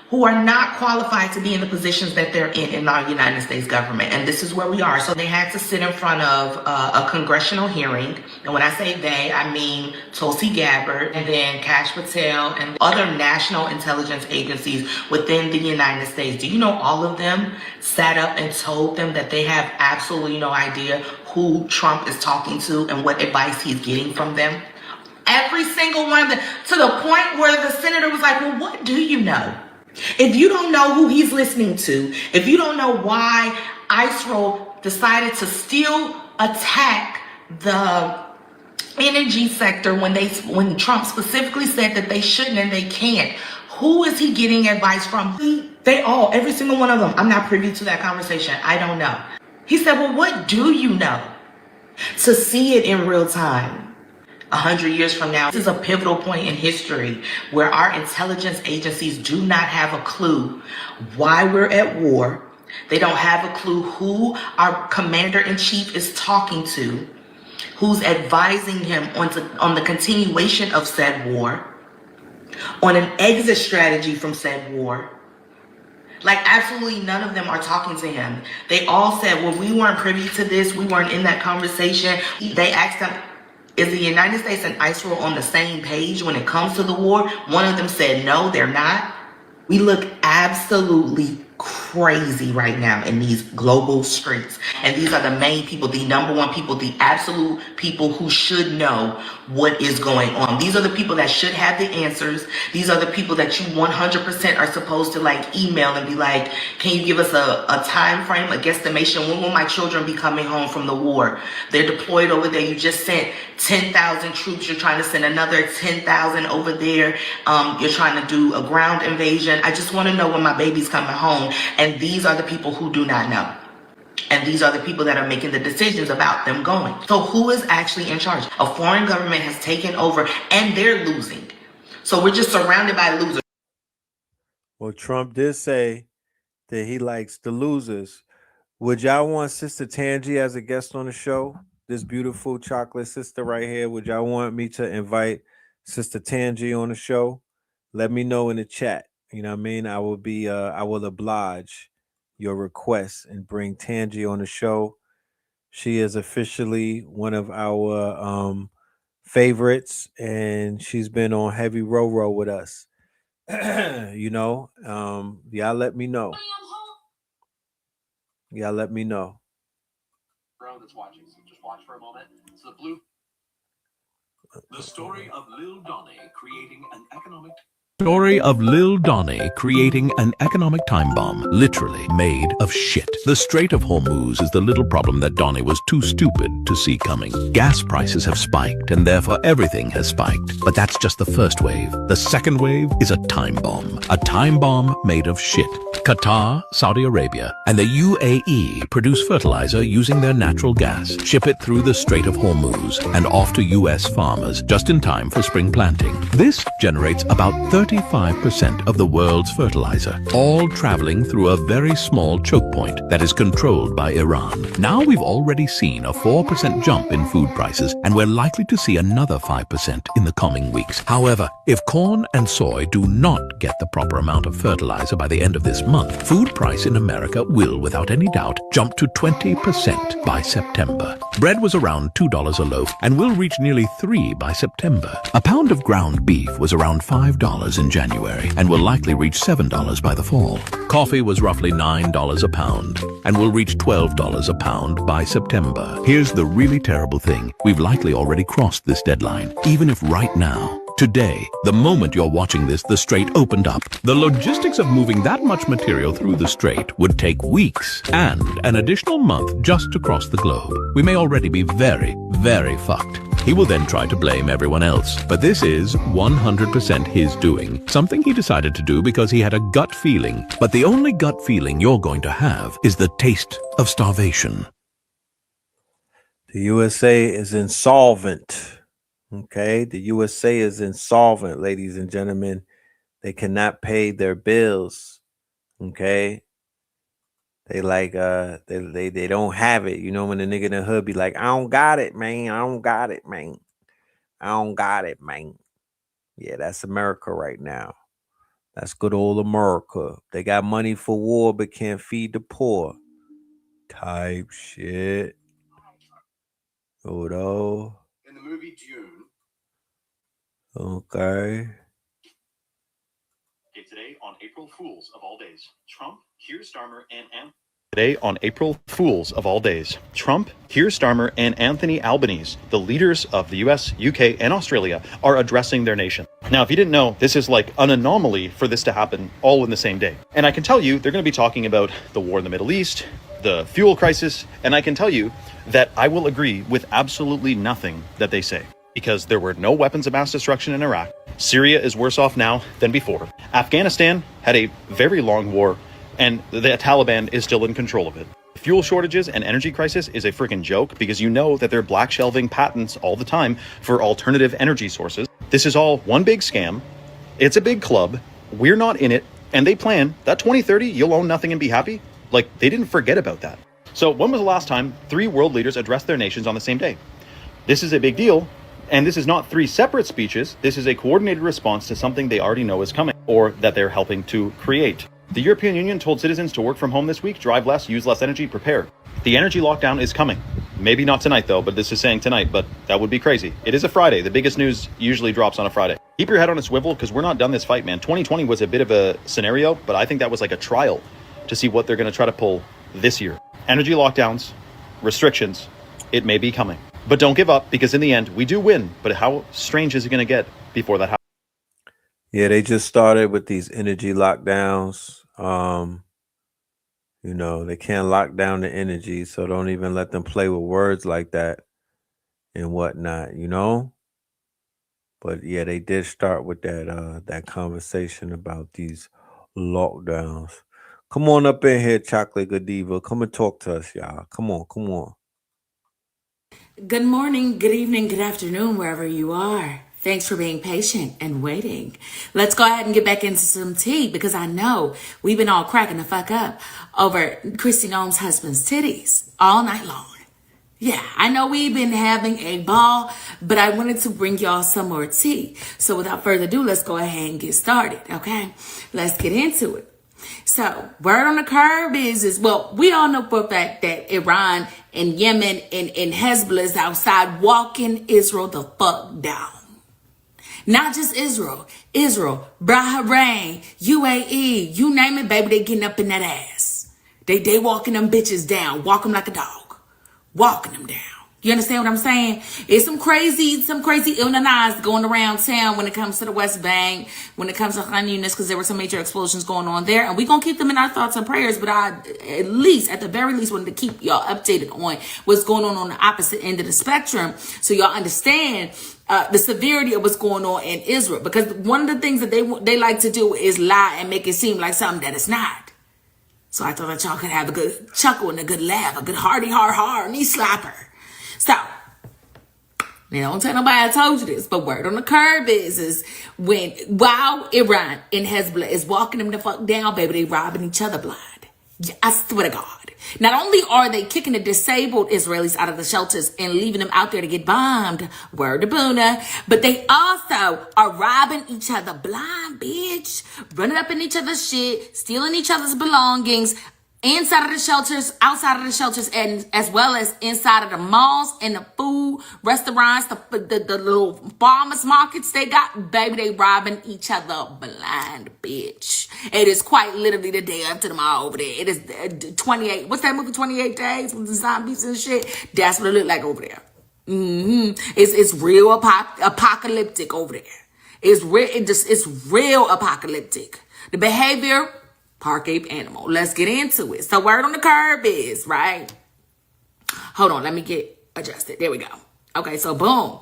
who are not qualified to be in the positions that they're in our United States government. And this is where we are. So they had to sit in front of a congressional hearing. And when I say they, I mean Tulsi Gabbard and then Kash Patel and other national intelligence agencies within the United States. Do you know all of them sat up and told them that they have absolutely no idea who Trump is talking to and what advice he's getting from them? Every single one of them, to the point where the senator was like, well, what do you know? If you don't know who he's listening to, if you don't know why AFRO decided to still attack the energy sector when Trump specifically said that they shouldn't and they can't, who is he getting advice from? Every single one of them. I'm not privy to that conversation. I don't know. He said, well, what do you know? To see it in real time. 100 years from now, this is a pivotal point in history where our intelligence agencies do not have a clue why we're at war. They don't have a clue who our commander-in-chief is talking to, who's advising him on the continuation of said war, on an exit strategy from said war. Like, absolutely none of them are talking to him. They all said, well, we weren't privy to this. We weren't in that conversation. They asked him, is the United States and AFRO on the same page when it comes to the war? One of them said, no, they're not. We look absolutely crazy right now in these global streets. And these are the main people, the number one people, the absolute people who should know what is going on. These are the people that should have the answers. These are the people that you 100% are supposed to email and be like, can you give us a time frame, a guesstimation? When will my children be coming home from the war? They're deployed over there. You just sent 10,000 troops. You're trying to send another 10,000 over there. You're trying to do a ground invasion. I just want to know when my baby's coming home. And these are the people who do not know. And these are the people that are making the decisions about them going. So who is actually in charge? A foreign government has taken over and they're losing. So we're just surrounded by losers. Well, Trump did say that he likes the losers. Would y'all want Sister Tangi as a guest on the show? This beautiful chocolate sister right here. Would y'all want me to invite Sister Tangi on the show? Let me know in the chat. You know what I mean? I will oblige your request and bring Tangi on the show. She is officially one of our favorites, and she's been on Heavy Row with us. Y'all let me know. Y'all let me know. That's watching, so just watch for a moment. The story of Lil Donnie creating an economic Story of Lil Donnie creating an economic time bomb, literally made of shit. The Strait of Hormuz is the little problem that Donnie was too stupid to see coming. Gas prices have spiked, and therefore everything has spiked. But that's just the first wave. The second wave is a time bomb made of shit. Qatar, Saudi Arabia, and the UAE produce fertilizer using their natural gas, ship it through the Strait of Hormuz, and off to U.S. farmers just in time for spring planting. This generates about 35% of the world's fertilizer, all traveling through a very small choke point that is controlled by Iran. Now we've already seen a 4% jump in food prices, and we're likely to see another 5% in the coming weeks. However, if corn and soy do not get the proper amount of fertilizer by the end of this month, food price in America will, without any doubt, jump to 20% by September. Bread was around $2 a loaf and will reach nearly $3 by September. A pound of ground beef was around $5 in January and will likely reach $7 by the fall. Coffee was roughly $9 a pound and will reach $12 a pound by September. Here's the really terrible thing. We've likely already crossed this deadline, even if right now, today, the moment you're watching this, the strait opened up. The logistics of moving that much material through the strait would take weeks and an additional month just to cross the globe. We may already be very, very fucked. He will then try to blame everyone else. But this is 100% his doing. Something he decided to do because he had a gut feeling. But the only gut feeling you're going to have is the taste of starvation. The USA is insolvent. Okay, the USA is insolvent, ladies and gentlemen. They cannot pay their bills. Okay, they like they don't have it. You know, when the nigga in the hood be like, I don't got it, man. I don't got it, man. I don't got it, man. Yeah, that's America right now. That's good old America. They got money for war but can't feed the poor. Type shit. Odo. In the movie Dune. Okay. Today on April Fools of all days, Trump, Keir Starmer, and Today on April Fools of all days, Trump, Keir Starmer, and Anthony Albanese, the leaders of the US, UK, and Australia, are addressing their nation. Now, if you didn't know, this is like an anomaly for this to happen all in the same day. And I can tell you, they're going to be talking about the war in the Middle East, the fuel crisis, and I can tell you that I will agree with absolutely nothing that they say. Because there were no weapons of mass destruction in Iraq. Syria is worse off now than before. Afghanistan had a very long war, and the Taliban is still in control of it. Fuel shortages and energy crisis is a freaking joke because you know that they're black shelving patents all the time for alternative energy sources. This is all one big scam. It's a big club. We're not in it. And they plan that 2030 you'll own nothing and be happy. Like, they didn't forget about that. So when was the last time 3 world leaders addressed their nations on the same day? This is a big deal. And this is not 3 separate speeches. This is a coordinated response to something they already know is coming or that they're helping to create. The European Union told citizens to work from home this week, drive less, use less energy, prepare. The energy lockdown is coming. Maybe not tonight though, but this is saying tonight, but that would be crazy. It is a Friday. The biggest news usually drops on a Friday. Keep your head on a swivel because we're not done this fight, man. 2020 was a bit of a scenario, but I think that was like a trial to see what they're going to try to pull this year. Energy lockdowns, restrictions, it may be coming. But don't give up because in the end, we do win. But how strange is it going to get before that happens? Yeah, they just started with these energy lockdowns. You know, they can't lock down the energy, so don't even let them play with words like that and whatnot, you know? But yeah, they did start with that conversation about these lockdowns. Come on up in here, Chocolate Godiva. Come and talk to us, y'all. Come on, come on. Good morning, good evening, good afternoon, wherever you are. Thanks for being patient and waiting. Let's go ahead and get back into some tea because I know we've been all cracking the fuck up over Kristi Noem's husband's titties all night long. Yeah, I know we've been having a ball, but I wanted to bring y'all some more tea. So without further ado, let's go ahead and get started, okay? Let's get into it. So, word on the curb is well, we all know for a fact that Iran and Yemen and Hezbollah is outside walking Israel the fuck down. Not just Israel, Bahrain, UAE, you name it, baby, they getting up in that ass. They walking them bitches down, walk them like a dog, walking them down. You understand what I'm saying? It's some crazy illness going around town when it comes to the West Bank, when it comes to Khan Yunis, because there were some major explosions going on there. And we're going to keep them in our thoughts and prayers. But I, at the very least, wanted to keep y'all updated on what's going on the opposite end of the spectrum, so y'all understand the severity of what's going on in Israel. Because one of the things that they like to do is lie and make it seem like something that it's not. So I thought that y'all could have a good chuckle and a good laugh, a good hearty knee slapper. So, now don't tell nobody I told you this, but word on the curb is while Iran and Hezbollah is walking them the fuck down, baby, they robbing each other blind. I swear to God. Not only are they kicking the disabled Israelis out of the shelters and leaving them out there to get bombed, word to Boona, but they also are robbing each other blind, bitch. Running up in each other's shit, stealing each other's belongings, inside of the shelters, outside of the shelters, and as well as inside of the malls and the food restaurants, the little farmers markets they got, baby, they robbing each other blind, bitch. It is quite literally the day after tomorrow over there. It is 28. What's that movie, 28 Days with the zombies and shit? That's what it look like over there. It's real apocalyptic over there. It's real apocalyptic. The behavior, park ape animal. Let's get into it. So word on the curb is, right? Hold on, let me get adjusted. There we go. Okay, so boom.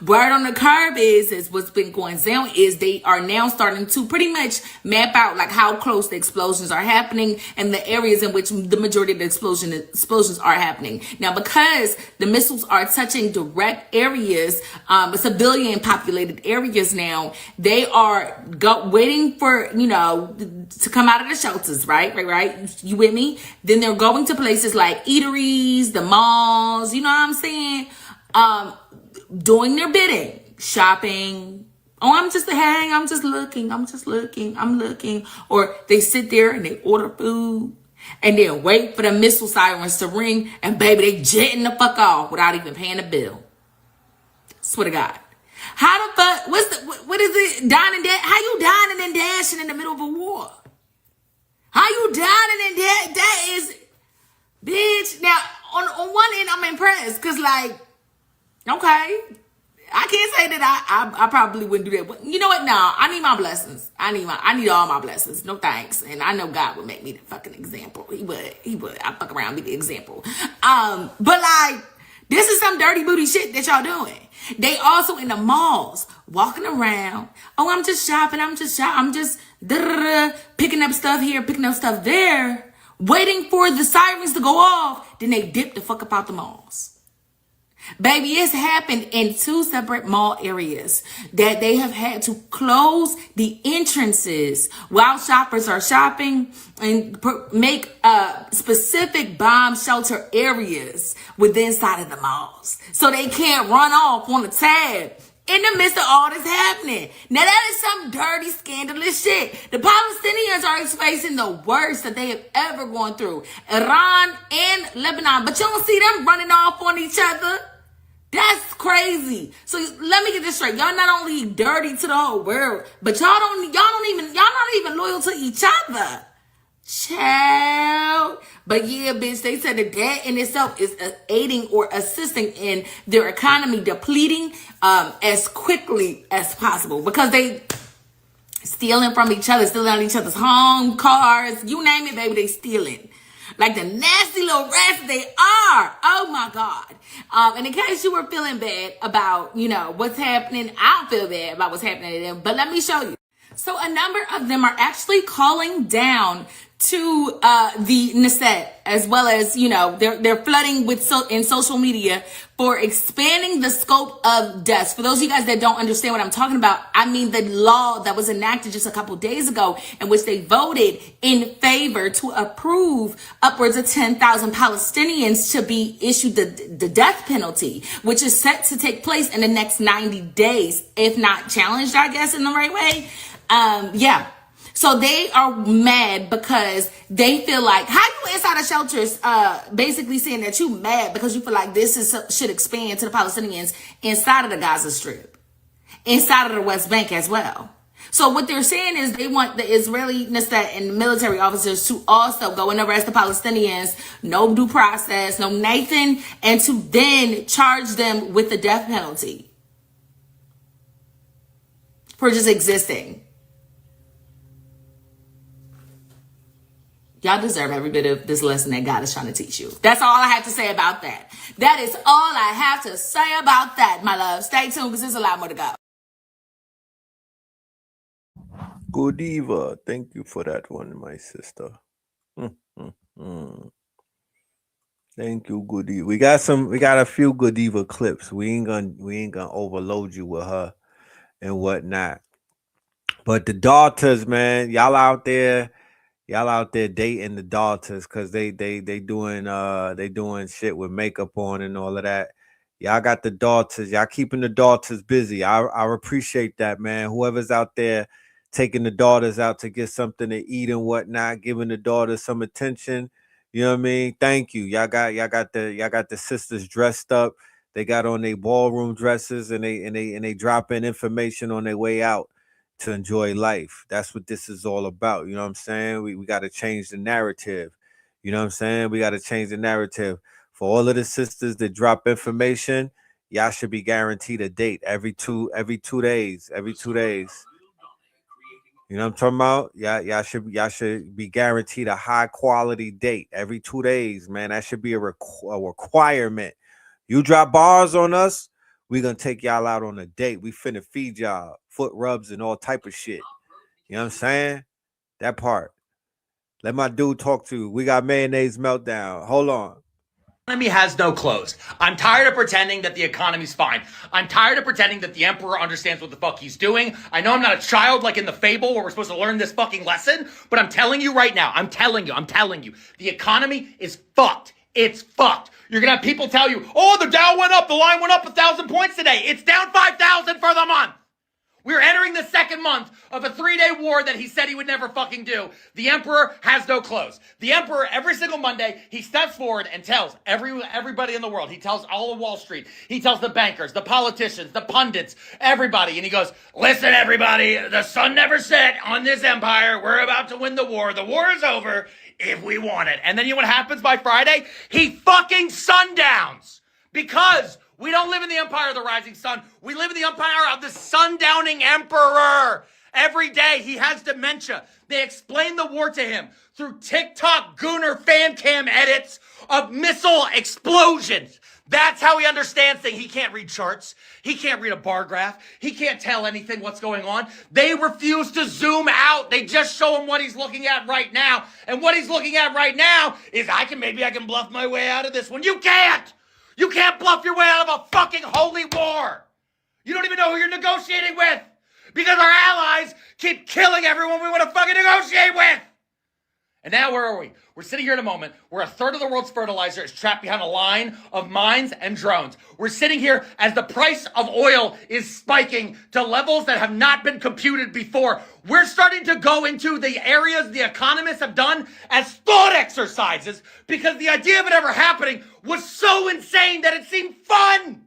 Word on the curb is what's been going down is they are now starting to pretty much map out like how close the explosions are happening and the areas in which the majority of the explosions are happening. Now, because the missiles are touching direct areas, civilian populated areas now, they are waiting for, to come out of the shelters, right? You with me? Then they're going to places like eateries, the malls, you know what I'm saying? Doing their bidding, shopping. Oh, I'm just looking. Or they sit there and they order food and then wait for the missile sirens to ring and baby, they jetting the fuck off without even paying a bill. Swear to God. How the fuck, what is it, dining, how you dining and dashing in the middle of a war? How you dining and that is, bitch. Now, on one end, I'm impressed, because like, okay, I can't say that I probably wouldn't do that. But you know what? No, I need my blessings. I need all my blessings. No thanks. And I know God would make me the fucking example. He would. I fuck around, be the example. But like, this is some dirty booty shit that y'all doing. They also in the malls walking around. Oh, I'm just shopping. I'm just picking up stuff here, picking up stuff there, waiting for the sirens to go off. Then they dip the fuck up out the malls. Baby, it's happened in 2 separate mall areas that they have had to close the entrances while shoppers are shopping and make specific bomb shelter areas within inside of the malls so they can't run off on a tab in the midst of all this happening. Now that is some dirty, scandalous shit. The Palestinians are facing the worst that they have ever gone through. Iran and Lebanon, but you don't see them running off on each other. That's crazy. So let me get this straight. Y'all not only dirty to the whole world, but y'all not even loyal to each other. Child. But yeah, bitch, they said that in itself is aiding or assisting in their economy depleting as quickly as possible, because they stealing from each other, stealing out each other's home, cars, you name it, baby, they stealing. Like the nasty little rats they are. Oh my God. And in case you were feeling bad about, what's happening, I don't feel bad about what's happening to them, but let me show you. So a number of them are actually calling down to the Knesset, as well as, they're flooding in social media for expanding the scope of deaths. For those of you guys that don't understand what I'm talking about, I mean the law that was enacted just a couple days ago in which they voted in favor to approve upwards of 10,000 Palestinians to be issued the death penalty, which is set to take place in the next 90 days, if not challenged, I guess, in the right way. Yeah. So they are mad because they feel like, how you inside of shelters, basically saying that you mad because you feel like should expand to the Palestinians inside of the Gaza Strip, inside of the West Bank as well. So what they're saying is they want the Israeli and military officers to also go and arrest the Palestinians, no due process, no Nathan, and to then charge them with the death penalty for just existing. Y'all deserve every bit of this lesson that God is trying to teach you. That's all I have to say about that. That is all I have to say about that, my love. Stay tuned because there's a lot more to go. Godiva, thank you for that one, my sister. Thank you, Godiva. We got a few Godiva clips. We ain't gonna overload you with her and whatnot. But the daughters, man, y'all out there dating the daughters because they doing shit with makeup on and all of that. Y'all got the daughters. Y'all keeping the daughters busy. I appreciate that, man. Whoever's out there taking the daughters out to get something to eat and whatnot, giving the daughters some attention. You know what I mean? Thank you. Y'all got the sisters dressed up. They got on their ballroom dresses and they dropping information on their way out to enjoy life. That's what this is all about. You know what I'm saying? We got to change the narrative. You know what I'm saying? We got to change the narrative. For all of the sisters that drop information, y'all should be guaranteed a date every two days. You know what I'm talking about? Y'all should be guaranteed a high quality date every 2 days, man. That should be a requirement. You drop bars on us, we gonna take y'all out on a date. We finna feed y'all foot rubs and all type of shit. You know what I'm saying? That part. Let my dude talk to you. We got mayonnaise meltdown. Hold on. Economy has no clothes. I'm tired of pretending that the economy's fine. I'm tired of pretending that the emperor understands what the fuck he's doing. I know I'm not a child like in the fable where we're supposed to learn this fucking lesson, but I'm telling you right now, I'm telling you, the economy is fucked. It's fucked. You're gonna have people tell you, oh, the Dow went up, the line went up 1,000 points today. It's down 5,000 for the month. We're entering the second month of a 3-day war that he said he would never fucking do. The emperor has no clothes. The emperor, every single Monday, he steps forward and tells everybody in the world. He tells all of Wall Street. He tells the bankers, the politicians, the pundits, everybody. And he goes, listen, everybody, the sun never set on this empire. We're about to win the war. The war is over if we want it. And then you know what happens by Friday? He fucking sundowns because we don't live in the empire of the rising sun. We live in the empire of the sundowning emperor. Every day he has dementia. They explain the war to him through TikTok Gooner fan cam edits of missile explosions. That's how he understands things. He can't read charts. He can't read a bar graph. He can't tell anything what's going on. They refuse to zoom out. They just show him what he's looking at right now. And what he's looking at right now is maybe I can bluff my way out of this one. You can't! You can't bluff your way out of a fucking holy war. You don't even know who you're negotiating with because our allies keep killing everyone we want to fucking negotiate with. And now where are we? We're sitting here in a moment where a third of the world's fertilizer is trapped behind a line of mines and drones. We're sitting here as the price of oil is spiking to levels that have not been computed before. We're starting to go into the areas the economists have done as thought exercises because the idea of it ever happening was so insane that it seemed fun.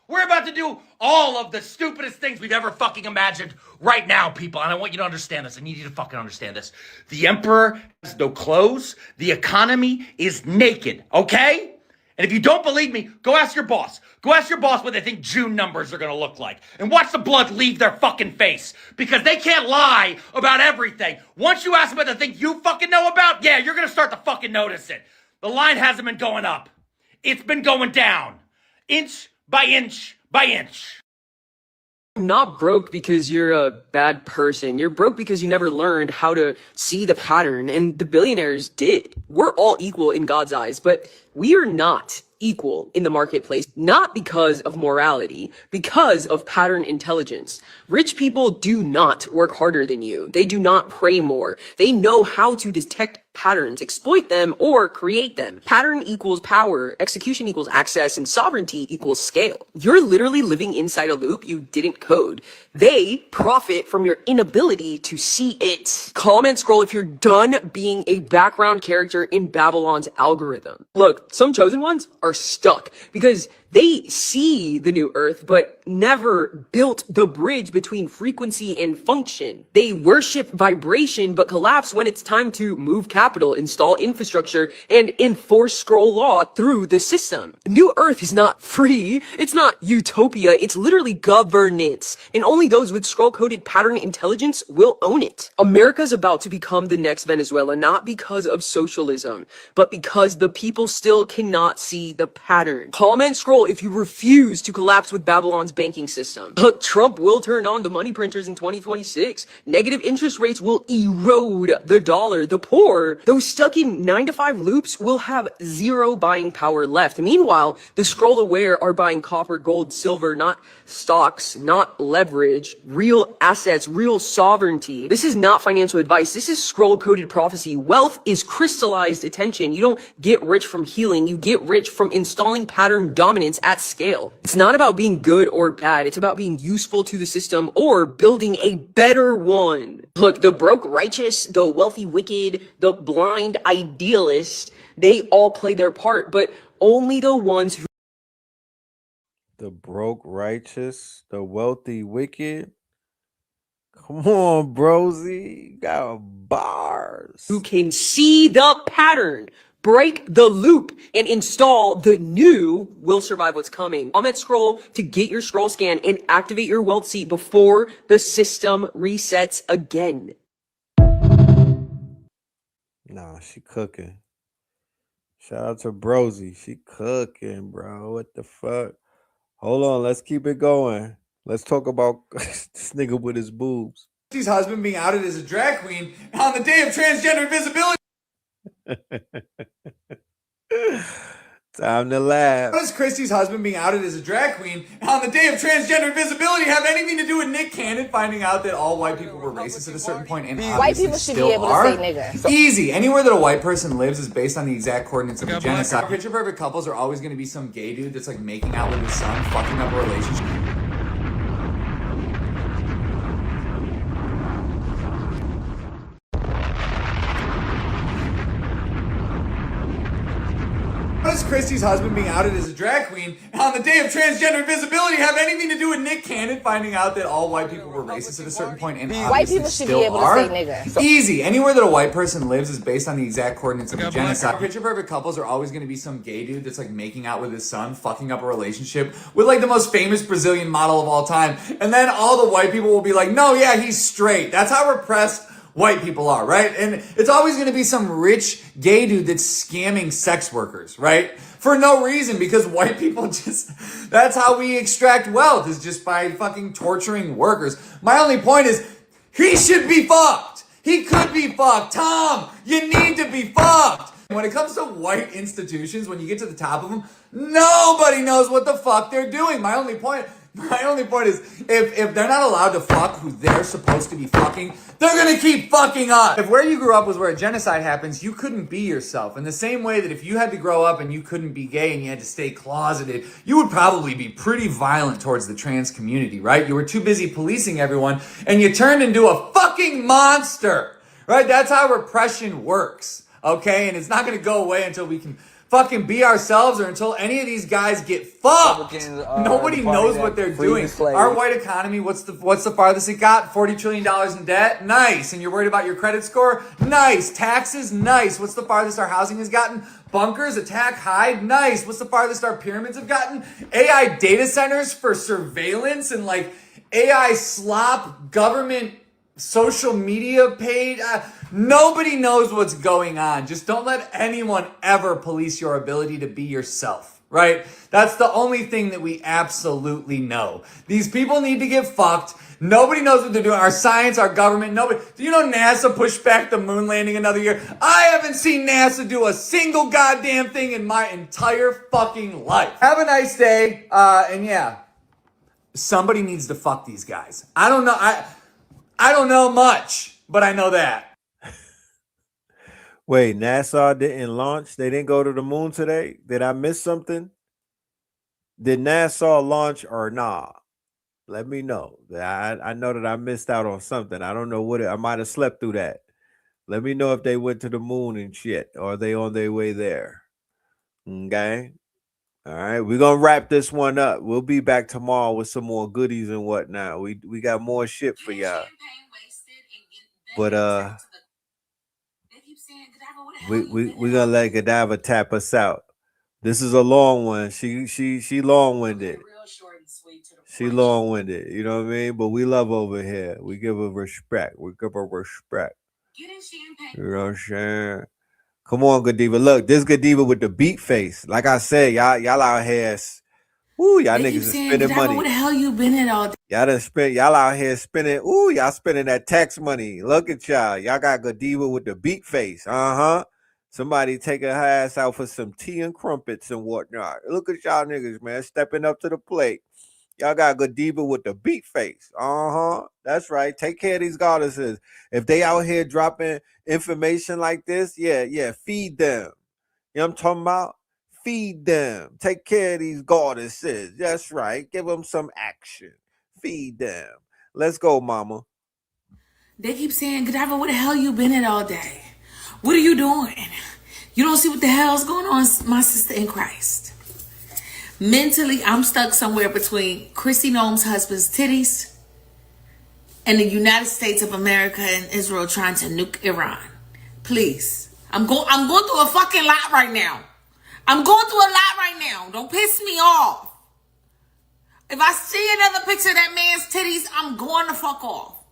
We're about to do all of the stupidest things we've ever fucking imagined right now, people. And I want you to understand this. I need you to fucking understand this. The emperor has no clothes. The economy is naked, okay? And if you don't believe me, go ask your boss. Go ask your boss what they think June numbers are going to look like. And watch the blood leave their fucking face. Because they can't lie about everything. Once you ask them what they think you fucking know about, yeah, you're going to start to fucking notice it. The line hasn't been going up. It's been going down. Inch by inch by inch. You're not broke because you're a bad person. You're broke because you never learned how to see the pattern, and the billionaires did. We're all equal in God's eyes, but we are not equal in the marketplace, not because of morality, because of pattern intelligence. Rich people do not work harder than you. They do not pray more. They know how to detect patterns, exploit them, or create them. Pattern equals power, execution equals access, and sovereignty equals scale. You're literally living inside a loop you didn't code. They profit from your inability to see it. Comment scroll if you're done being a background character in Babylon's algorithm. Look, some chosen ones are stuck because they see the new earth, but never built the bridge between frequency and function. They worship vibration, but collapse when it's time to move capital, install infrastructure, and enforce scroll law through the system. New earth is not free. It's not utopia. It's literally governance. And only those with scroll-coded pattern intelligence will own it. America's about to become the next Venezuela, not because of socialism, but because the people still cannot see the pattern. Comment scroll if you refuse to collapse with Babylon's banking system. Look, Trump will turn on the money printers in 2026. Negative interest rates will erode the dollar. The poor, those stuck in 9-to-5 loops, will have zero buying power left. Meanwhile, the scroll aware are buying copper, gold, silver, not stocks, not leverage, real assets, real sovereignty. This is not financial advice. This is scroll-coded prophecy. Wealth is crystallized attention. You don't get rich from healing. You get rich from installing pattern dominance at scale. It's not about being good or bad. It's about being useful to the system or building a better one. Look, the broke righteous, the wealthy wicked, the blind idealist, they all play their part, but only the ones who The broke righteous, the wealthy wicked. Come on, Brosy. You got bars. who can see the pattern, break the loop, and install the new will survive what's coming. Comment scroll to get your scroll scan and activate your wealth seat before the system resets again. Nah, she cooking. Shout out to Brosy. She cooking, bro. What the fuck? Hold on, let's keep it going. Let's talk about this nigga with his boobs. Christie's husband being outed as a drag queen on the day of transgender visibility. Time to laugh. How does Christie's husband being outed as a drag queen on the day of transgender visibility have anything to do with Nick Cannon finding out that all white people were racist at a certain point and White people should be able to say nigga. Easy. Anywhere that a white person lives is based on the exact coordinates of the genocide. Picture perfect couples are always going to be some gay dude that's like making out with his son, fucking up a relationship. How does Christie's husband being outed as a drag queen on the day of transgender visibility have anything to do with Nick Cannon finding out that all white people were racist at a certain point and White people should be able to say nigga. Easy. Anywhere that a white person lives is based on the exact coordinates of the genocide. Picture perfect couples are always going to be some gay dude that's like making out with his son, fucking up a relationship with like the most famous Brazilian model of all time. And then all the white people will be like, no, yeah, he's straight. That's how repressed white people are, right? And it's always going to be some rich gay dude that's scamming sex workers, right? For no reason, because white people just, that's how we extract wealth, is just by fucking torturing workers. My only point is, he should be fucked. He could be fucked. Tom, you need to be fucked. When it comes to white institutions, when you get to the top of them, nobody knows what the fuck they're doing. My only point is, if they're not allowed to fuck who they're supposed to be fucking, they're gonna keep fucking up. If where you grew up was where a genocide happens, you couldn't be yourself. In the same way that if you had to grow up and you couldn't be gay and you had to stay closeted, you would probably be pretty violent towards the trans community, right? You were too busy policing everyone and you turned into a fucking monster, right? That's how repression works, okay? And it's not gonna go away until we can fucking be ourselves or until any of these guys get fucked. Nobody knows what they're doing. Our white economy, what's the farthest it got? $40 trillion in debt? Nice. And you're worried about your credit score? Nice. Taxes? Nice. What's the farthest our housing has gotten? Bunkers, attack, hide? Nice. What's the farthest our pyramids have gotten? AI data centers for surveillance and like AI slop, government social media paid. Nobody knows what's going on. Just don't let anyone ever police your ability to be yourself, right? That's the only thing that we absolutely know. These people need to get fucked. Nobody knows what they're doing. Our science, our government, nobody. Do you know NASA pushed back the moon landing another year? I haven't seen NASA do a single goddamn thing in my entire fucking life. Have a nice day. And yeah, somebody needs to fuck these guys. I don't know. I don't know much, but I know that. Wait, NASA didn't launch? They didn't go to the moon today? Did I miss something? Did NASA launch or nah? Let me know. I know that I missed out on something. I don't know what I might have slept through that. Let me know if they went to the moon and shit, or are they on their way there? Okay. All right. We're gonna wrap this one up. We'll be back tomorrow with some more goodies and whatnot. We got more shit for y'all. But we gonna let Godiva tap us out. This is a long one. She long-winded. She long-winded, you know what I mean? But we love over here. We give her respect. We give her respect. You know what I'm saying? Come on, Godiva. Look, this Godiva with the beat face. Like I said, y'all out here. Ooh, y'all niggas is spending money. Where the hell you been at all day? Y'all out here spending. Ooh, y'all spending that tax money. Look at y'all. Y'all got Godiva with the beat face. Somebody taking her ass out for some tea and crumpets and whatnot. Look at y'all niggas, man, stepping up to the plate. Y'all got Godiva with the beat face. That's right. Take care of these goddesses. If they out here dropping information like this, yeah, feed them. You know what I'm talking about? Feed them. Take care of these goddesses. That's right. Give them some action. Feed them. Let's go, mama. They keep saying, Godiva, where the hell you been at all day? What are you doing? You don't see what the hell's going on, my sister in Christ. Mentally, I'm stuck somewhere between Chrissy Noam's husband's titties and the United States of America and Israel trying to nuke Iran. Please. I'm going through a fucking lot right now. Don't piss me off. If I see another picture of that man's titties, I'm going to fuck off.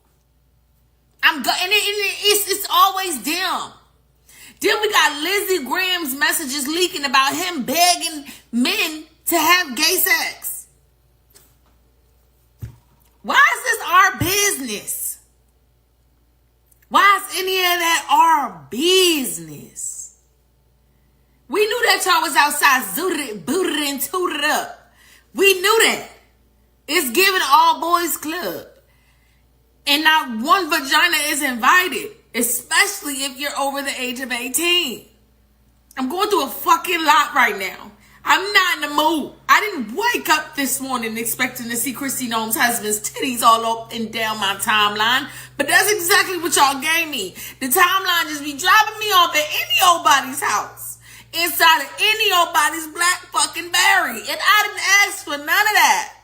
It's always them. Then we got Lizzie Graham's messages leaking about him begging men to have gay sex. Why is this our business? Why is any of that our business? We knew that y'all was outside zooted, booted, and tooted up. We knew that. It's giving all boys club. And not one vagina is invited, especially if you're over the age of 18. I'm going through a fucking lot right now. I'm not in the mood. I didn't wake up this morning expecting to see Chrissy Noam's husband's titties all up and down my timeline, but that's exactly what y'all gave me. The timeline just be dropping me off at any old body's house, inside of any old body's black fucking berry, and I didn't ask for none of that.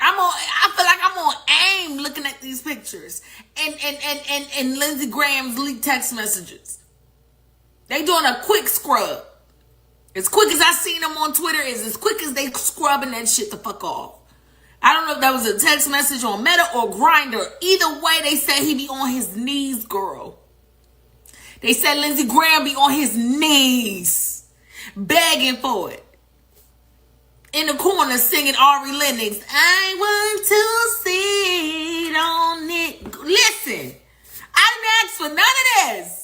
I feel like I'm on AIM looking at these pictures and Lindsey Graham's leaked text messages. They doing a quick scrub. As quick as I seen them on Twitter is as quick as they scrubbing that shit the fuck off. I don't know if that was a text message on Meta or Grindr. Either way, they said he be on his knees, girl. They said Lindsey Graham be on his knees, begging for it. In the corner singing Ari Lennox, I want to sit on it. Listen, I didn't ask for none of this.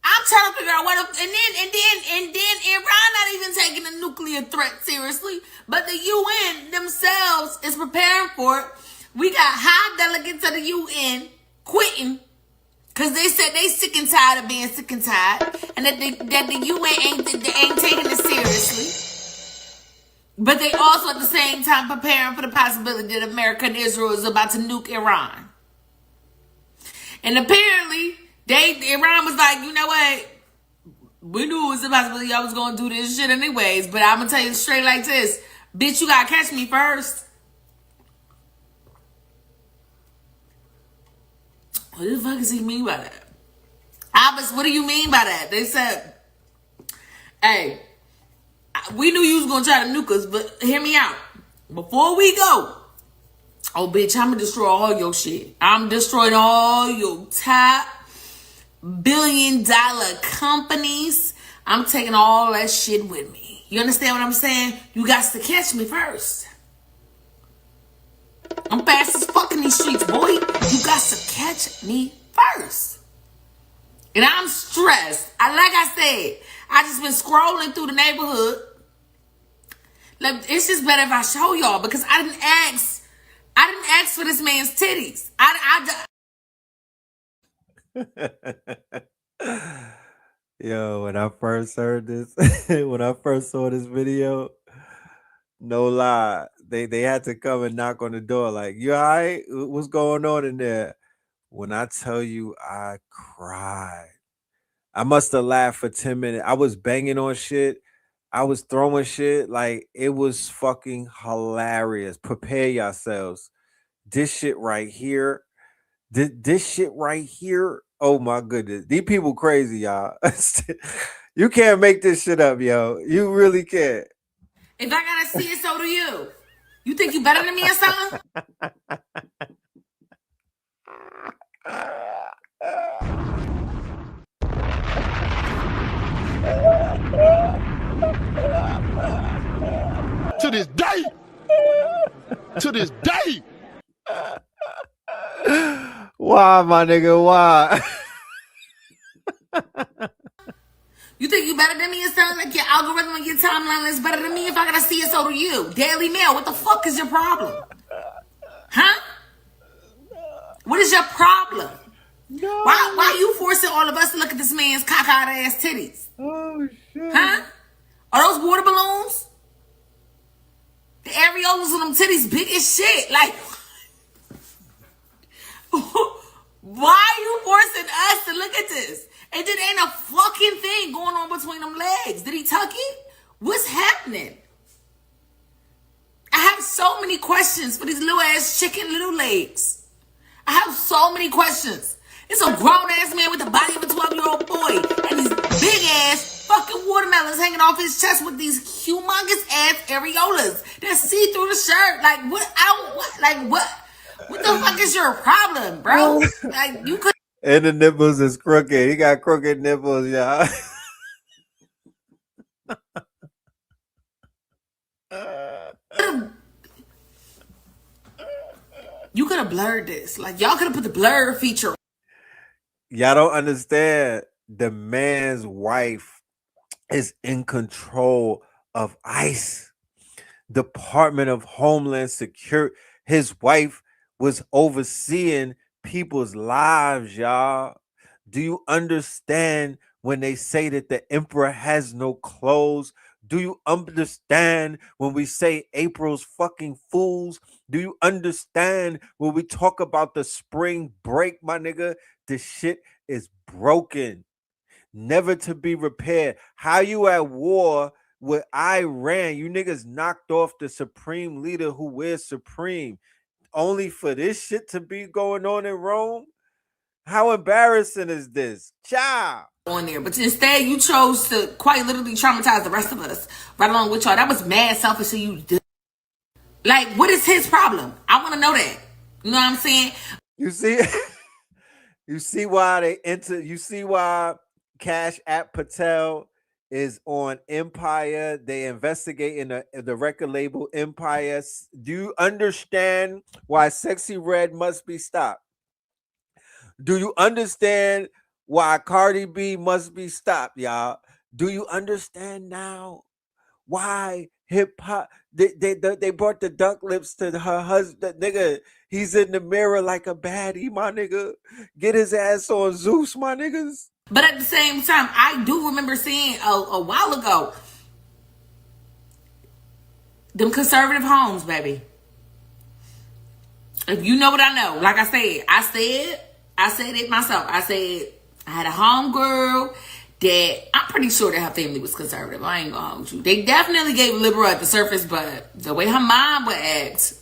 I'm trying to figure out what, and then Iran not even taking the nuclear threat seriously, but the UN themselves is preparing for it. We got high delegates of the UN quitting because they said they sick and tired of being sick and tired, and that the UN ain't taking it seriously. But they also at the same time preparing for the possibility that America and Israel is about to nuke Iran. And apparently, Iran was like, you know what? We knew it was a possibility y'all was going to do this shit anyways, but I'm going to tell you straight like this. Bitch, you got to catch me first. What the fuck does he mean by that? Abbas, what do you mean by that? They said, hey, we knew you was going to try to nuke us, but hear me out. Before we go, oh, bitch, I'm going to destroy all your shit. I'm destroying all your top billion-dollar companies. I'm taking all that shit with me. You understand what I'm saying? You got to catch me first. I'm fast as fuck in these streets, boy. You got to catch me first. And I'm stressed. Like I said, I just been scrolling through the neighborhood. Like, it's just better if I show y'all because I didn't ask for this man's titties. Yo, when I first heard this, when I first saw this video, no lie, they had to come and knock on the door. Like, you all right? What's going on in there? When I tell you, I cried. I must have laughed for 10 minutes. I was banging on shit. I was throwing shit. Like, it was fucking hilarious. Prepare yourselves. This shit right here. This shit right here. Oh my goodness. These people crazy, y'all. You can't make this shit up, yo. You really can't. If I gotta see it, so do you. You think you better than me or something? To this day. To this day. Why, my nigga? Why? You think you better than me or something? Like your algorithm and your timeline is better than me? If I gotta see it, so do you. Daily Mail, what the fuck is your problem? Huh? What is your problem? No. Why are you forcing all of us to look at this man's cockeyed ass titties? Oh shit. Huh? Are those water balloons? The areolas on them titties big as shit. Like, why are you forcing us to look at this? And then ain't a fucking thing going on between them legs. Did he tuck it? What's happening? I have so many questions for these little ass chicken little legs. I have so many questions. It's a grown ass man with the body of a 12-year-old boy and these big ass fucking watermelons hanging off his chest with these humongous ass areolas that see through the shirt. Like, what? What the fuck is your problem, bro? Like, you could. And the nipples is crooked. He got crooked nipples, y'all. You could have blurred this. Like, y'all could have put the blur feature. Y'all don't understand. The man's wife is in control of ICE, Department of Homeland Security. His wife was overseeing people's lives, y'all. Do you understand when they say that the emperor has no clothes? Do you understand when we say April's fucking fools? Do you understand when we talk about the spring break, my nigga? This shit is broken, never to be repaired. How you at war with Iran? You niggas knocked off the supreme leader who wears supreme, only for this shit to be going on in Rome? How embarrassing is this? Ciao. On there, but instead you chose to quite literally traumatize the rest of us right along with y'all. That was mad selfish of you. Like, what is his problem? I want to know that. You know what I'm saying? You see, you see why they enter. You see why Cash App Patel is on Empire. They investigating the record label Empire. Do you understand why Sexy Red must be stopped? Do you understand why Cardi B must be stopped, y'all? Do you understand now why hip hop they brought the duck lips to her husband? Nigga, he's in the mirror like a baddie, my nigga. Get his ass on Zeus, my niggas. But at the same time, I do remember seeing a while ago them conservative homes, baby. If you know what I know, like I said it myself. I said I had a homegirl that I'm pretty sure that her family was conservative. I ain't gonna hold you. They definitely gave liberal at the surface, but the way her mom would act,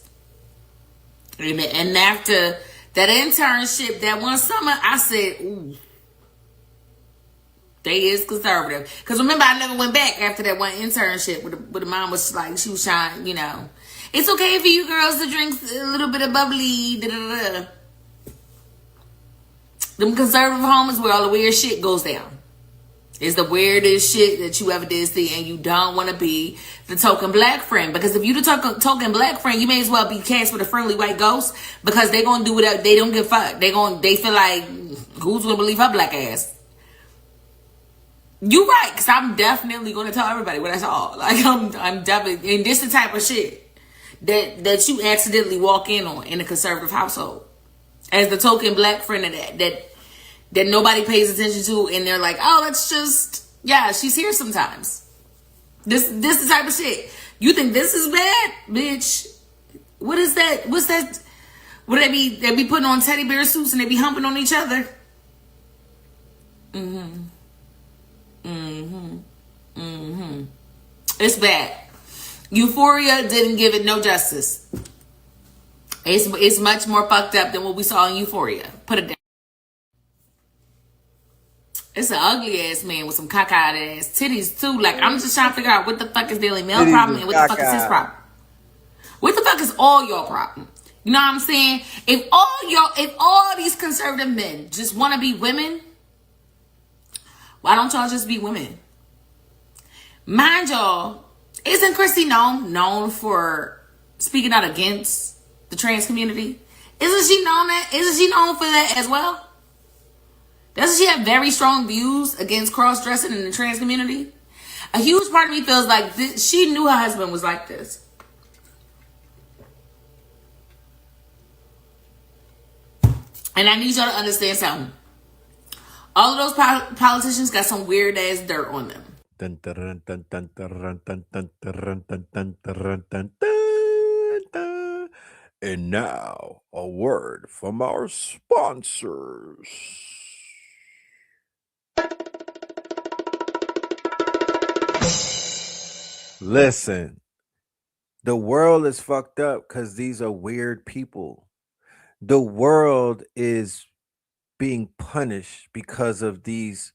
and after that internship that one summer, I said, ooh, they is conservative. Because remember, I never went back after that one internship where the mom was like, she was trying, you know, it's okay for you girls to drink a little bit of bubbly, da-da-da. Them conservative homes where all the weird shit goes down. It's the weirdest shit that you ever did see, and you don't want to be the token black friend. Because if you the token black friend, you may as well be cast with a friendly white ghost, because they gonna do whatever. They don't give a fuck. They feel like, who's gonna believe her black ass? You right, because I'm definitely gonna tell everybody what I saw. Like, I'm definitely, and this the type of shit that you accidentally walk in on in a conservative household as the token black friend of that that nobody pays attention to, and they're like, oh, that's just, yeah, she's here sometimes. This the type of shit. You think this is bad? Bitch, what is that? What's that? What they be putting on teddy bear suits and they be humping on each other? It's bad. Euphoria didn't give it no justice. It's much more fucked up than what we saw in Euphoria. Put it down. It's an ugly ass man with some cockeyed ass titties too. Like, I'm just trying to figure out what the fuck is Daily Mail problem and what the fuck is his problem. What the fuck is all your problem? You know what I'm saying? If all these conservative men just want to be women, why don't y'all just be women? Mind y'all, isn't Christy known for speaking out against the trans community? Isn't she known for that as well? Doesn't she have very strong views against cross-dressing in the trans community? A huge part of me feels like she knew her husband was like this. And I need y'all to understand something. All of those politicians got some weird ass dirt on them. And now, a word from our sponsors. Listen, the world is fucked up because these are weird people. The world is being punished because of these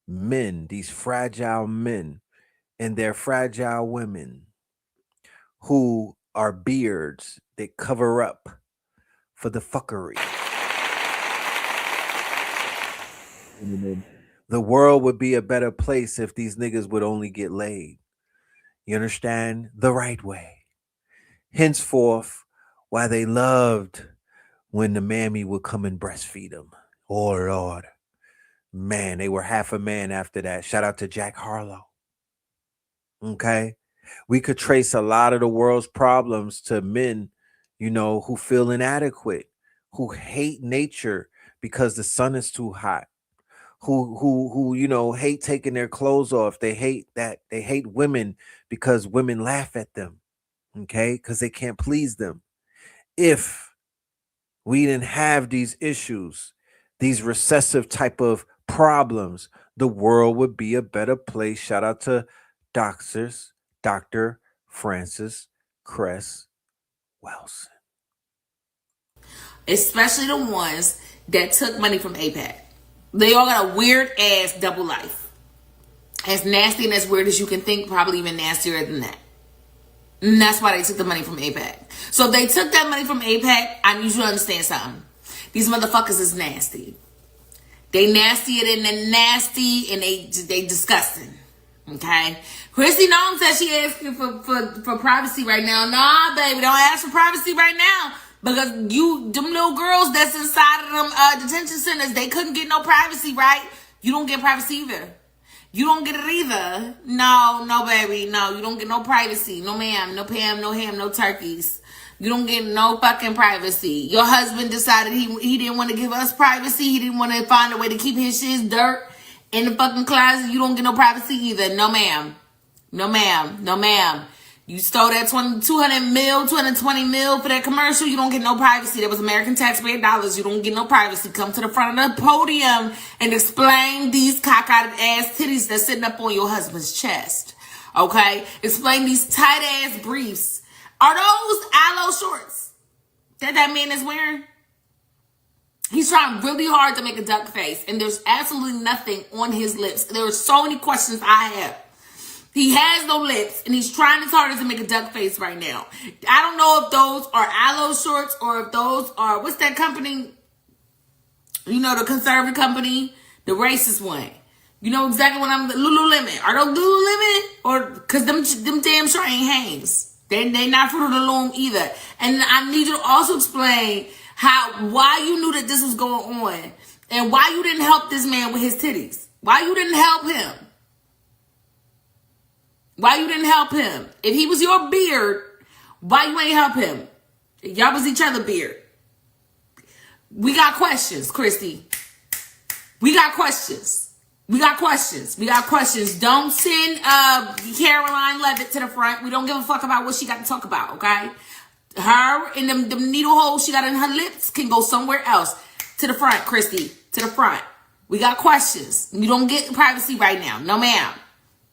men, these fragile men and their fragile women who are beards that cover up for the fuckery. The world would be a better place if these niggas would only get laid. You understand? The right way. Henceforth, why they loved when the mammy would come and breastfeed them. Oh, Lord. Man, they were half a man after that. Shout out to Jack Harlow. Okay? We could trace a lot of the world's problems to men, you know, who feel inadequate, who hate nature because the sun is too hot, who you know, hate taking their clothes off. They hate women because women laugh at them, okay? Because they can't please them. If we didn't have these issues, these recessive type of problems, the world would be a better place. Shout out to Dr. Francis Cress Wilson. Especially the ones that took money from APAC. They all got a weird ass double life. As nasty and as weird as you can think, probably even nastier than that. And that's why they took the money from APAC. So if they took that money from APAC, I need you to understand something. These motherfuckers is nasty. They nastier than the nasty, and they disgusting. Okay? Chrissy Nome says she asking for privacy right now. Nah, baby, don't ask for privacy right now. Because them little girls that's inside of them detention centers, they couldn't get no privacy, right? You don't get privacy either. You don't get it either. No, baby. No, you don't get no privacy. No, ma'am. No Pam, no ham, no turkeys. You don't get no fucking privacy. Your husband decided he didn't want to give us privacy. He didn't want to find a way to keep his shit dirt in the fucking closet. You don't get no privacy either. No, ma'am. No, ma'am. No, ma'am. You stole that 220 mil for that commercial. You don't get no privacy. That was American taxpayer dollars. You don't get no privacy. Come to the front of the podium and explain these cockeyed ass titties that's sitting up on your husband's chest. Okay? Explain these tight ass briefs. Are those aloe shorts that man is wearing? He's trying really hard to make a duck face, and there's absolutely nothing on his lips. There are so many questions I have. He has no lips, and he's trying his hardest to make a duck face right now. I don't know if those are aloe shorts or if those are, what's that company? You know, the conservative company, the racist one. You know exactly what Lululemon. Are those Lululemon? Or, because them damn sure ain't Hanes. They not Fruit of the Loom either. And I need you to also explain why you knew that this was going on, and why you didn't help this man with his titties. Why you didn't help him. Why you didn't help him? If he was your beard, why you ain't help him? Y'all was each other beard. We got questions, Christy. We got questions. We got questions. We got questions. Don't send Caroline Levitt to the front. We don't give a fuck about what she got to talk about, okay? Her and the needle holes she got in her lips can go somewhere else. To the front, Christy. To the front. We got questions. You don't get privacy right now. No, ma'am.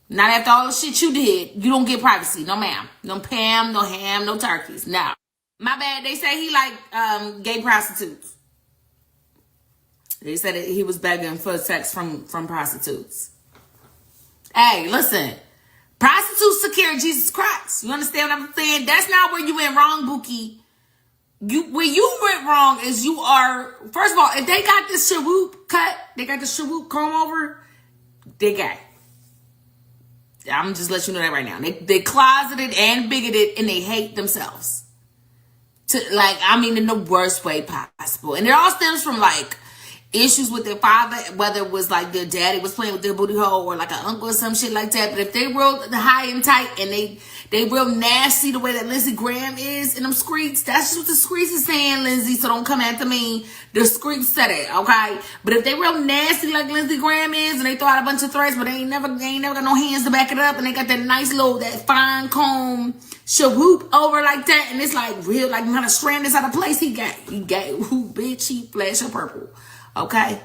Not after all the shit you did. You don't get privacy. No, ma'am. No Pam, no ham, no turkeys. No. My bad. They say he like gay prostitutes. They said that he was begging for sex from prostitutes. Hey, listen. Prostitutes took care of Jesus Christ. You understand what I'm saying? That's not where you went wrong, Bookie. Where you went wrong is you are, first of all, if they got this shawoop cut, they got the shawoop comb over, they gay. I'm just let you know that right now. They closeted and bigoted and they hate themselves. In the worst way possible. And it all stems from issues with their father, whether it was their daddy was playing with their booty hole or an uncle or some shit like that. But if they real high and tight and they real nasty the way that Lindsey Graham is in them screeds, that's just what the screeds is saying, Lindsey, so don't come after me. The screeds said it, okay? But if they real nasty like Lindsey Graham is and they throw out a bunch of threats but they ain't never got no hands to back it up and they got that nice little, that fine comb shawoop over like that and it's real, not a strand is out of place, he gay. He gay. Ooh, bitch, he flash of purple. Okay?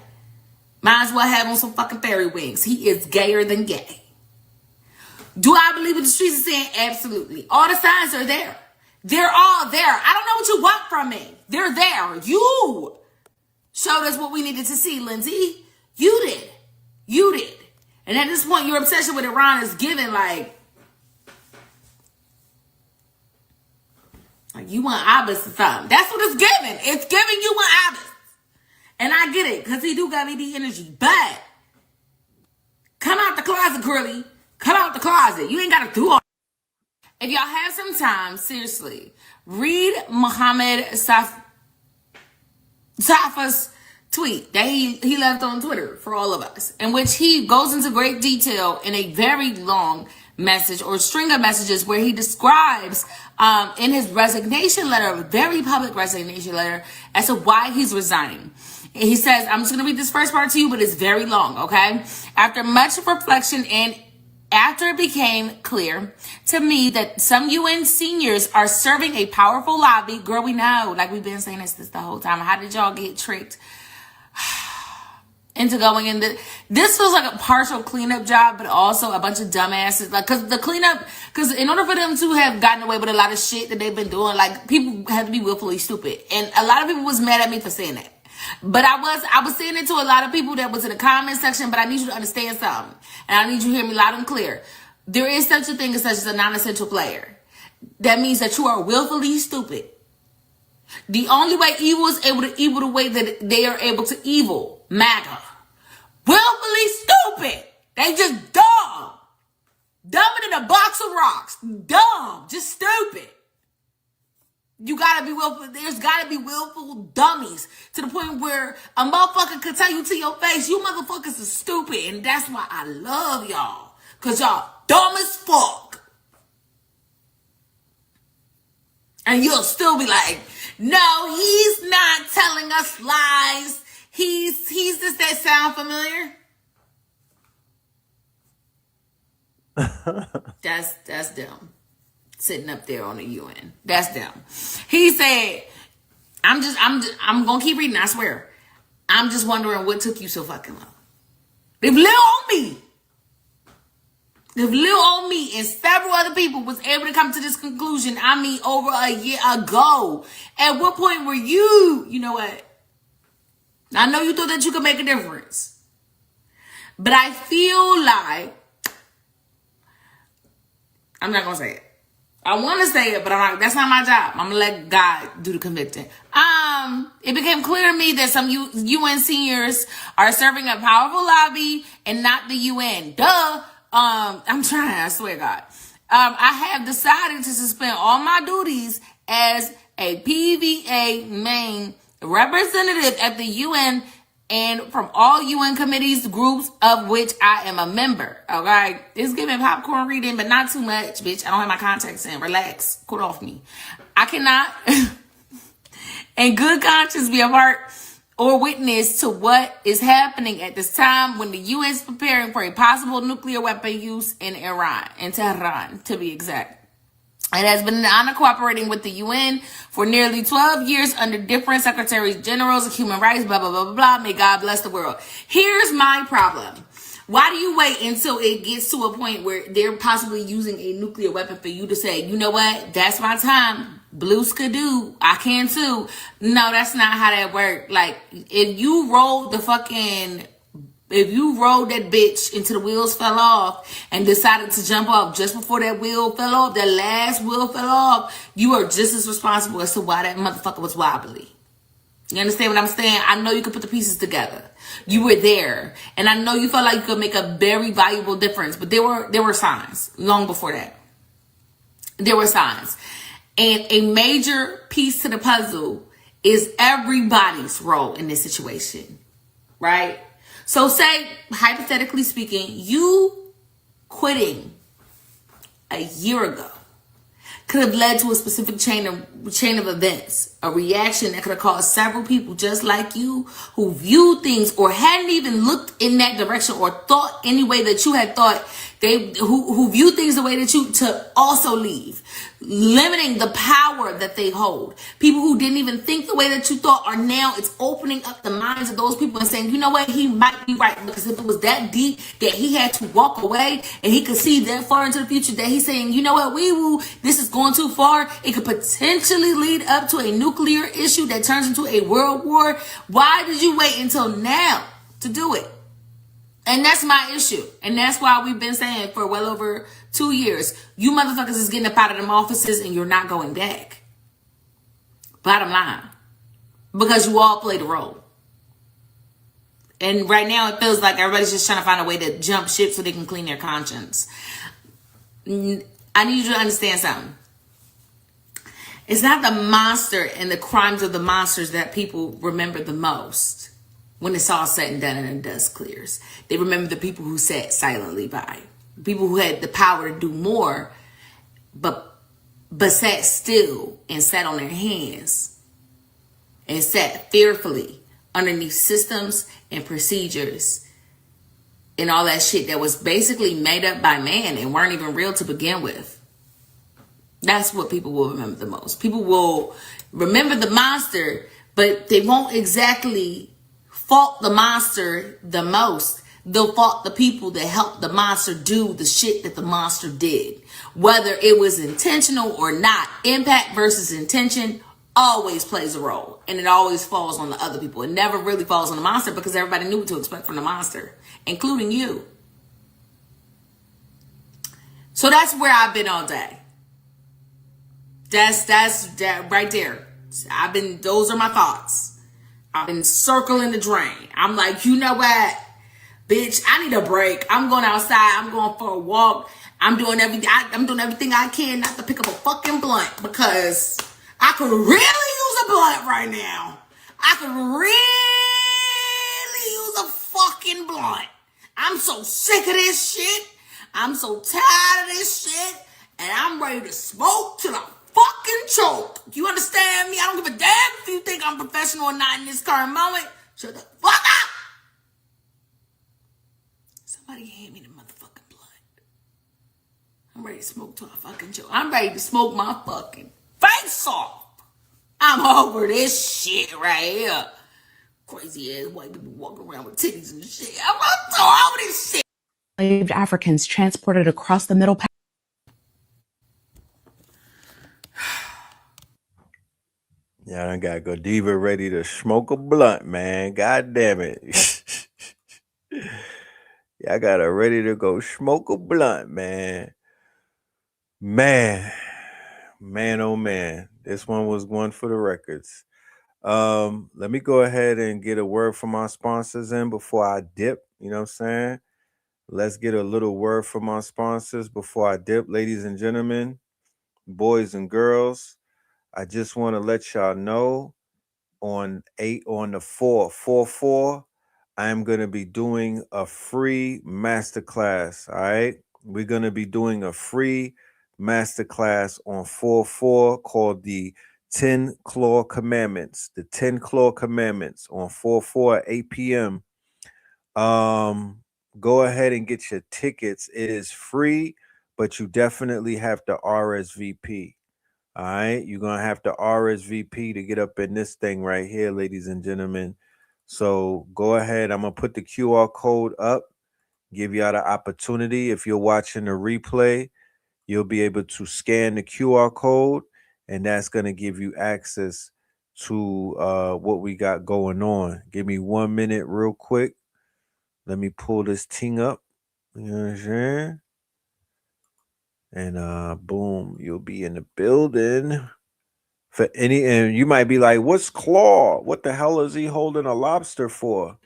Might as well have on some fucking fairy wings. He is gayer than gay. Do I believe what the streets are saying? Absolutely. All the signs are there. They're all there. I don't know what you want from me. They're there. You showed us what we needed to see, Lindsay. You did. You did. And at this point, your obsession with Iran is giving you want Abbas or something. That's what it's giving. It's giving you want Abbas. And I get it, because he do got AD energy. But come out the closet, Curly. Come out the closet. You ain't got to do all. If y'all have some time, seriously, read Mohammed Safa's tweet that he left on Twitter for all of us, in which he goes into great detail in a very long message or string of messages where he describes in his resignation letter, a very public resignation letter, as to why he's resigning. He says, I'm just going to read this first part to you, but it's very long, okay? After much reflection and after it became clear to me that some UN seniors are serving a powerful lobby, girl, we know, we've been saying this the whole time. How did y'all get tricked into going in? This was a partial cleanup job, but also a bunch of dumbasses. Because in order for them to have gotten away with a lot of shit that they've been doing, people had to be willfully stupid. And a lot of people was mad at me for saying that. But I was saying it to a lot of people that was in the comment section, but I need you to understand something. And I need you to hear me loud and clear. There is such a thing as a non-essential player. That means that you are willfully stupid. The only way evil is able to evil the way that they are able to evil. MAGA. Willfully stupid. They just dumb. Dumber than a box of rocks. Dumb. Just stupid. You gotta be willful. There's gotta be willful dummies to the point where a motherfucker could tell you to your face, you motherfuckers are stupid. And that's why I love y'all. Cause y'all dumb as fuck. And you'll still be like, no, he's not telling us lies. He's just that sound familiar? That's dumb. Sitting up there on the UN. That's dumb. He said, I'm gonna keep reading, I swear. I'm just wondering what took you so fucking long. If little old me and several other people was able to come to this conclusion, over a year ago, at what point were you know what? I know you thought that you could make a difference. But I feel like, I'm not gonna say it. I want to say it, but that's not my job. I'm going to let God do the convicting. It became clear to me that some UN seniors are serving a powerful lobby and not the UN. Duh. I'm trying, I swear to God. I have decided to suspend all my duties as a PVA main representative at the UN and from all UN committees, groups of which I am a member. Okay? It's giving popcorn reading, but not too much, bitch. I don't have my contacts in. Relax. Quit off me. I cannot, in good conscience, be a part or witness to what is happening at this time when the U.S. is preparing for a possible nuclear weapon use in Iran, in Tehran, to be exact. It has been an honor cooperating with the UN for nearly 12 years under different secretaries generals of human rights, blah, blah, blah, blah, blah. May God bless the world. Here's my problem. Why do you wait until it gets to a point where they're possibly using a nuclear weapon for you to say, you know what, that's my time. Blues could do. I can too. No, that's not how that works. Like, if you roll that bitch into the wheels fell off and decided to jump off just before that wheel fell off, that last wheel fell off, you are just as responsible as to why that motherfucker was wobbly. You understand what I'm saying? I know you could put the pieces together. You were there. And I know you felt like you could make a very valuable difference. But there were signs long before that. There were signs. And a major piece to the puzzle is everybody's role in this situation. Right? So say, hypothetically speaking, you quitting a year ago could have led to a specific chain of events, a reaction that could have caused several people just like you who viewed things or hadn't even looked in that direction or thought any way that you had thought, who viewed things the way that you, to also leave, limiting the power that they hold. People who didn't even think the way that you thought are now, it's opening up the minds of those people and saying, you know what, he might be right, because if it was that deep that he had to walk away and he could see that far into the future that he's saying, you know what, this is going too far, it could potentially lead up to a nuclear issue that turns into a world war. Why did you wait until now to do it? And that's my issue. And that's why we've been saying for well over 2 years, you motherfuckers is getting up out of them offices and you're not going back. Bottom line. Because you all played a role. And right now it feels like everybody's just trying to find a way to jump ship so they can clean their conscience. I need you to understand something. It's not the monster and the crimes of the monsters that people remember the most when it's all said and done and the dust clears. They remember the people who sat silently by. People who had the power to do more, but sat still and sat on their hands and sat fearfully underneath systems and procedures and all that shit that was basically made up by man and weren't even real to begin with. That's what people will remember the most. People will remember the monster, but they won't exactly fault the monster the most. They'll fault the people that helped the monster do the shit that the monster did. Whether it was intentional or not, impact versus intention always plays a role. And it always falls on the other people. It never really falls on the monster because everybody knew what to expect from the monster, including you. So that's where I've been all day. That's that right there. Those are my thoughts. I've been circling the drain. I'm like, you know what? Bitch, I need a break. I'm going outside. I'm going for a walk. I'm doing everything I can not to pick up a fucking blunt because I could really use a blunt right now. I could really use a fucking blunt. I'm so sick of this shit. I'm so tired of this shit. And I'm ready to smoke till I fucking choke. You understand me? I don't give a damn if you think I'm professional or not in this current moment. Shut the fuck up. Somebody hand me the motherfucking blunt. I'm ready to smoke till I fucking choke. I'm ready to smoke my fucking face off. I'm over this shit right here. Crazy ass white people walking around with titties and shit. I'm so over this shit. Enslaved Africans transported across the Middle Passage. Yeah, I got Godiva ready to smoke a blunt, man. God damn it. Yeah, I got her ready to go smoke a blunt, man. Man, oh man. This one was one for the records. Let me go ahead and get a word from our sponsors in before I dip. You know what I'm saying? Let's get a little word from our sponsors before I dip. Ladies and gentlemen, boys and girls, I just want to let y'all know on the 4/4, I am going to be doing a free masterclass. All right. We're going to be doing a free masterclass on 4/4 called the 10 Claw Commandments. The 10 Claw Commandments on 4/4 8 p.m. Go ahead and get your tickets. It is free, but you definitely have to RSVP. All right, you're gonna have to RSVP to get up in this thing right here, ladies and gentlemen. So go ahead. I'm gonna put the QR code up, give y'all the opportunity. If you're watching the replay, you'll be able to scan the QR code, and that's gonna give you access to what we got going on. Give me 1 minute, real quick. Let me pull this thing up. You know what I'm saying? And boom, you'll be in the building. For any, and you might be like, what's Claw? What the hell is he holding a lobster for?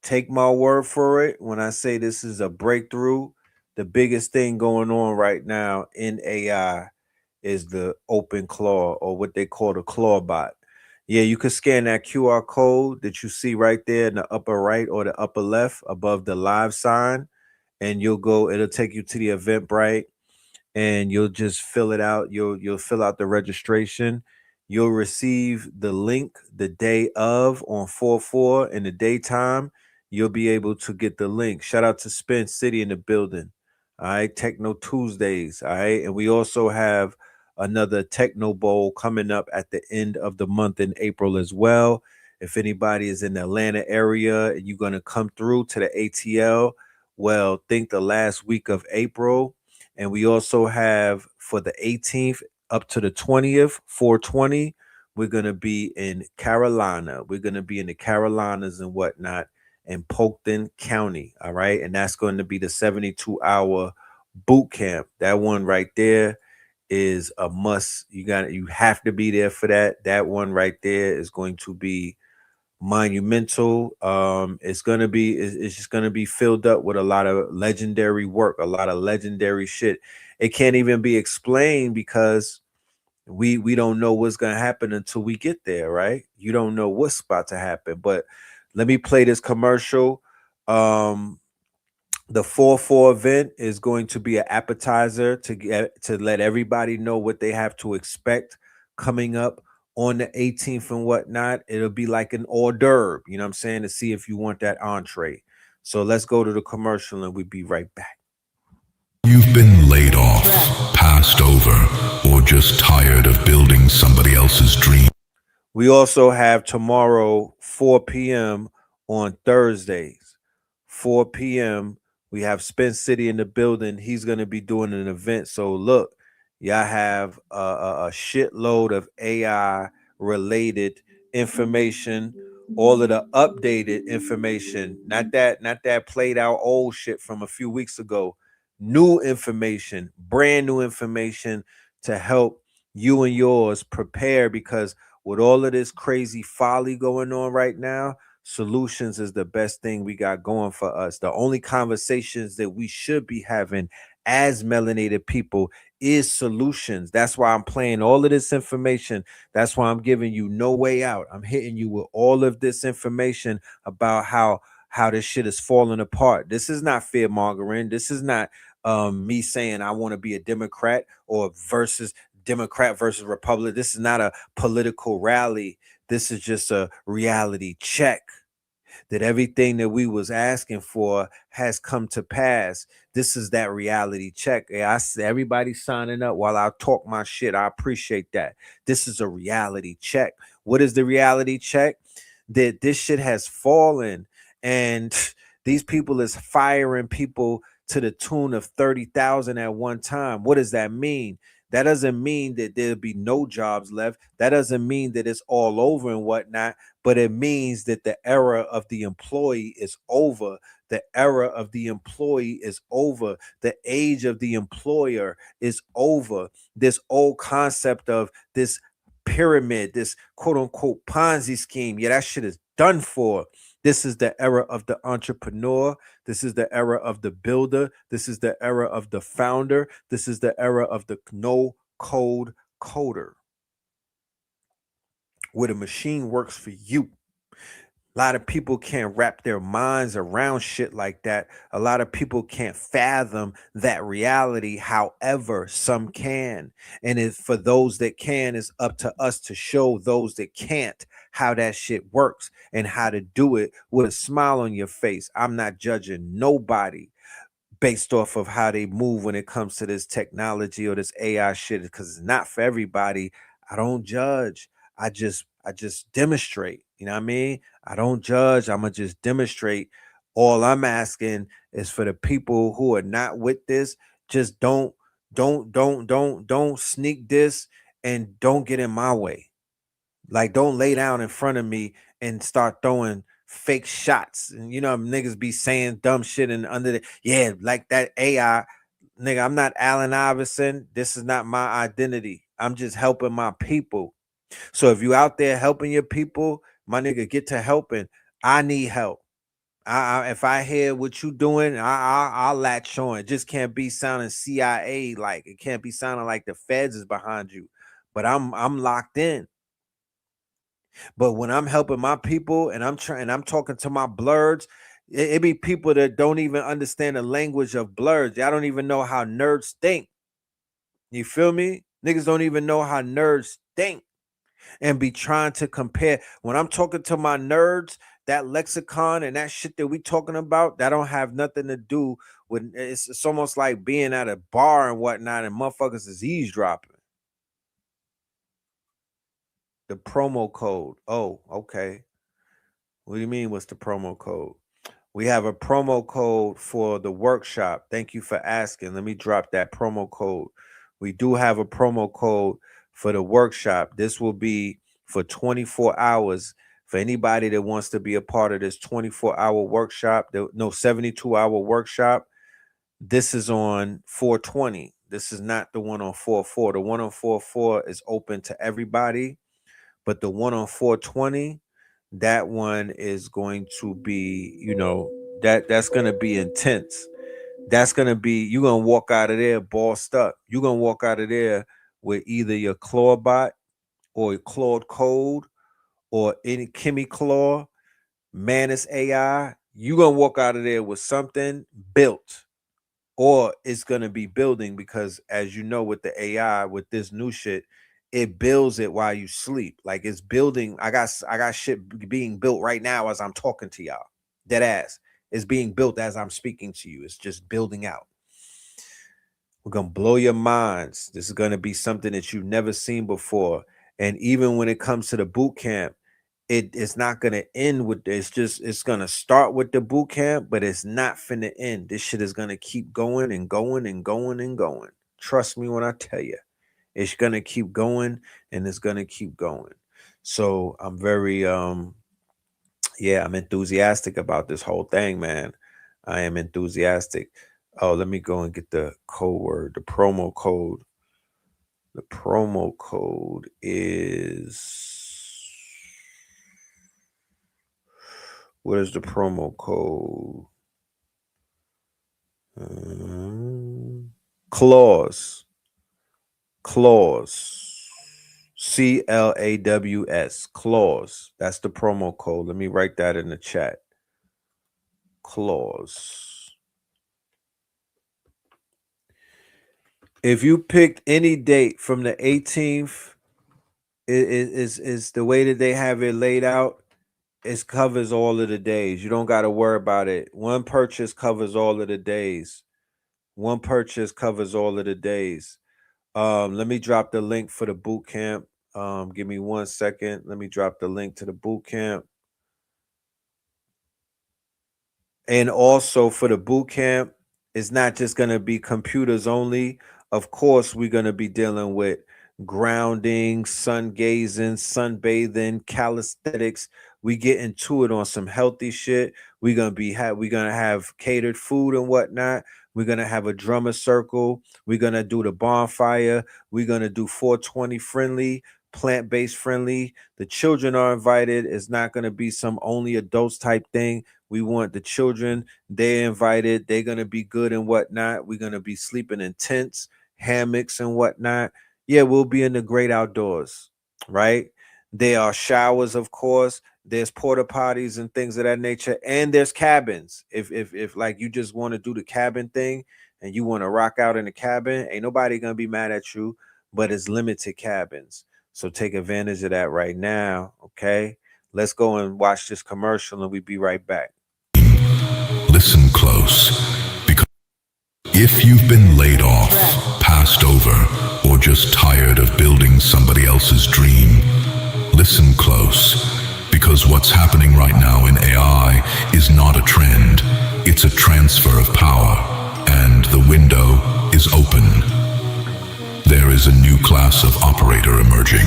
Take my word for it. When I say this is a breakthrough, the biggest thing going on right now in AI is the open claw, or what they call the claw bot. Yeah, you can scan that QR code that you see right there in the upper right or the upper left above the live sign, and it'll take you to the Eventbrite, and you'll just fill it out. You'll fill out the registration. You'll receive the link the day of on 4/4 in the daytime. You'll be able to get the link. Shout out to Spin City in the building. All right, Techno Tuesdays. All right, and we also have another Techno Bowl coming up at the end of the month in April as well. If anybody is in the Atlanta area and you're going to come through to the ATL, well, think the last week of April. And we also have for the 18th up to the 20th, 4/20, we're going to be in Carolina. We're going to be in the Carolinas and whatnot in Polkton County. All right. And that's going to be the 72-hour boot camp. That one right there is a must. You have to be there for that. That one right there is going to be monumental. It's just gonna be filled up with a lot of legendary work, a lot of legendary shit. It can't even be explained because we don't know what's gonna happen until we get there, right? You don't know what's about to happen. But let me play this commercial. The 4/4 event is going to be an appetizer to let everybody know what they have to expect coming up on the 18th and whatnot. It'll be like an hors d'oeuvre, you know what I'm saying, to see if you want that entree. So let's go to the commercial and we'll be right back. You've been laid off, passed over, or just tired of building somebody else's dream. We also have tomorrow, 4 p.m. on Thursdays, 4 p.m. We have Spence City in the building. He's going to be doing an event. So look, y'all have a shitload of AI related information, all of the updated information, not that played out old shit from a few weeks ago. New information, brand new information to help you and yours prepare, because with all of this crazy folly going on right now, solutions is the best thing we got going for us. The only conversations that we should be having as melanated people is solutions. That's why I'm playing all of this information. That's why I'm giving you no way out. I'm hitting you with all of this information about how this shit is falling apart. This is not fear mongering. This is not me saying I want to be a Democrat or versus Democrat versus Republican. This is not a political rally. This is just a reality check that everything that we was asking for has come to pass. This is that reality check. I see everybody signing up while I talk my shit. I appreciate that. This is a reality check. What is the reality check? That this shit has fallen, and these people is firing people to the tune of 30,000 at one time. What does that mean? That doesn't mean that there'll be no jobs left. That doesn't mean that it's all over and whatnot, but it means that the era of the employee is over. The era of the employee is over. The age of the employer is over. This old concept of this pyramid, this quote unquote Ponzi scheme, yeah, that shit is done for. This is the era of the entrepreneur. This is the era of the builder. This is the era of the founder. This is the era of the no-code coder, where the machine works for you. A lot of people can't wrap their minds around shit like that. A lot of people can't fathom that reality. However, some can. And if for those that can, it's up to us to show those that can't how that shit works and how to do it with a smile on your face. I'm not judging nobody based off of how they move when it comes to this technology or this AI shit, because it's not for everybody. I don't judge. I just demonstrate. You know what I mean? I don't judge. I'm gonna just demonstrate. All I'm asking is for the people who are not with this, just don't sneak this and don't get in my way. Like, don't lay down in front of me and start throwing fake shots. And you know, niggas be saying dumb shit and under the like that AI. Nigga, I'm not Allen Iverson. This is not my identity. I'm just helping my people. So if you out there helping your people, my nigga, get to helping. I need help. If I hear what you doing, I'll latch on. It just can't be sounding CIA like. It can't be sounding like the feds is behind you. But I'm locked in. But when I'm helping my people and I'm talking to my blurs, it be people that don't even understand the language of blurs. Y'all don't even know how nerds think. You feel me? Niggas don't even know how nerds think and be trying to compare. When I'm talking to my nerds, that lexicon and that shit that we talking about, that don't have nothing to do with it's almost like being at a bar and whatnot and motherfuckers is eavesdropping. The promo code. Oh, okay. What do you mean? What's the promo code? We have a promo code for the workshop. Thank you for asking. Let me drop that promo code. We do have a promo code for the workshop. This will be for 24 hours for anybody that wants to be a part of this 24-hour workshop. 72-hour workshop. This is on 420. This is not the one on 44. The one on 44 is open to everybody. But the one on 420, that one is going to be, you know, that's going to be intense. That's going to be, you're going to walk out of there bossed up. You're going to walk out of there with either your Clawbot or your Claude Code or any Kimmy Claw, Manus AI. You're going to walk out of there with something built, or it's going to be building, because as you know, with the AI, with this new shit, it builds it while you sleep. Like, it's building. I got shit being built right now as I'm talking to y'all. Dead ass. It's being built as I'm speaking to you. It's just building out. We're going to blow your minds. This is going to be something that you've never seen before. And even when it comes to the boot camp, it's not going to end with this. It's going to start with the boot camp, but it's not finna end. This shit is going to keep going and going and going and going. Trust me when I tell you. It's going to keep going and it's going to keep going. So I'm very, I'm enthusiastic about this whole thing, man. I am enthusiastic. Oh, let me go and get the code word, the promo code. The promo code is, what is the promo code? Claws. CLAWS. Claws. That's the promo code. Let me write that in the chat. Claws. If you picked any date from the 18th, is the way that they have it laid out. It covers all of the days. You don't got to worry about it. One purchase covers all of the days. One purchase covers all of the days. Let me drop the link for the boot camp. Give me 1 second. Let me drop the link to the boot camp. And also for the boot camp, it's not just going to be computers only. Of course, we're going to be dealing with grounding, sun gazing, sunbathing, calisthenics. We get into it on some healthy shit. We're gonna have catered food and whatnot. We're gonna have a drummer circle. We're gonna do the bonfire. We're gonna do 420 friendly, plant-based friendly. The children are invited. It's not gonna be some only adults type thing. We want the children. They're invited. They're gonna be good and whatnot. We're gonna be sleeping in tents, hammocks and whatnot. Yeah, we'll be in the great outdoors, right? There are showers, of course. There's porta potties and things of that nature, and there's cabins. If like you just want to do the cabin thing and you want to rock out in the cabin, ain't nobody gonna be mad at you. But it's limited cabins, so take advantage of that right now. Okay, let's go and watch this commercial, and we'll be right back. Listen close, because if you've been laid off, passed over, or just tired of building somebody else's dream, listen close, because what's happening right now in AI is not a trend, it's a transfer of power, and the window is open. There is a new class of operator emerging.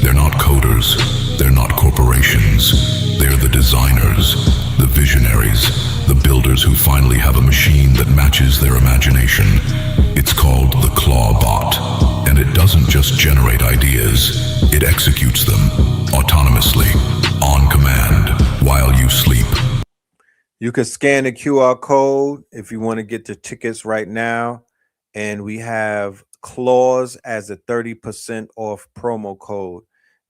They're not coders, they're not corporations, they're the designers, the visionaries, the builders who finally have a machine that matches their imagination. It's called the Claw Bot, and it doesn't just generate ideas, it executes them autonomously, on command, while you sleep. You can scan the QR code if you want to get the tickets right now, and we have Claws as a 30% off promo code.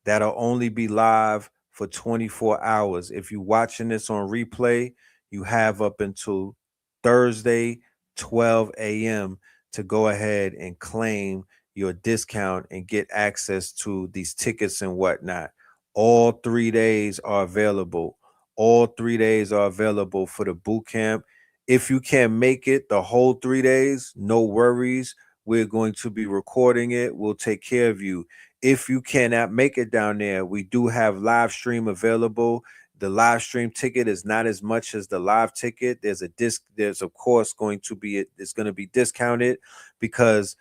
That'll only be live for 24 hours. If you're watching this on replay, you have up until Thursday, 12 a.m. to go ahead and claim your discount and get access to these tickets and whatnot. All 3 days are available. All 3 days are available for the boot camp. If you can't make it the whole 3 days, no worries. We're going to be recording it. We'll take care of you. If you cannot make it down there, we do have live stream available. The live stream ticket is not as much as the live ticket. There's of course going to be discounted because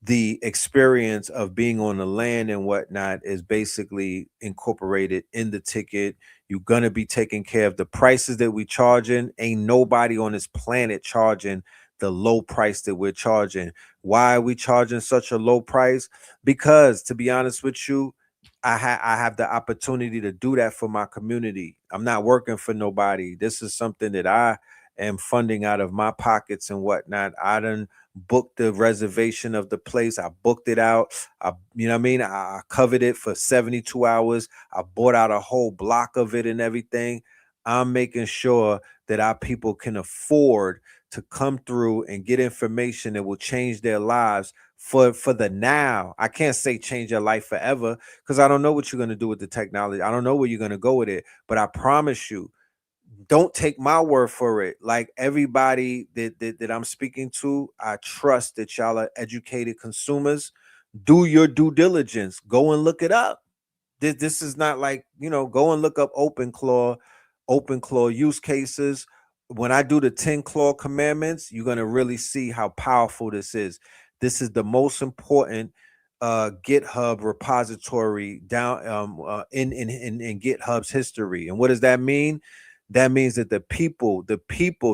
the experience of being on the land and whatnot is basically incorporated in the ticket. You're going to be taking care of the prices that we charging. Ain't nobody on this planet charging the low price that we're charging. Why are we charging such a low price? Because, to be honest with you, I have the opportunity to do that for my community. I'm not working for nobody. This is something that I am funding out of my pockets and whatnot. I done booked the reservation of the place. I booked it out. You know what I mean? I covered it for 72 hours. I bought out a whole block of it and everything. I'm making sure that our people can afford to come through and get information that will change their lives for the now. I can't say change your life forever because I don't know what you're going to do with the technology. I don't know where you're going to go with it, but I promise you, don't take my word for it. Like everybody that I'm speaking to, I trust that y'all are educated consumers. Do your due diligence. Go and look it up. This is not like, go and look up open claw use cases. When I do the 10 claw commandments, you're going to really see how powerful this is. This is the most important GitHub repository down in GitHub's history. And what does that mean? That means that the people,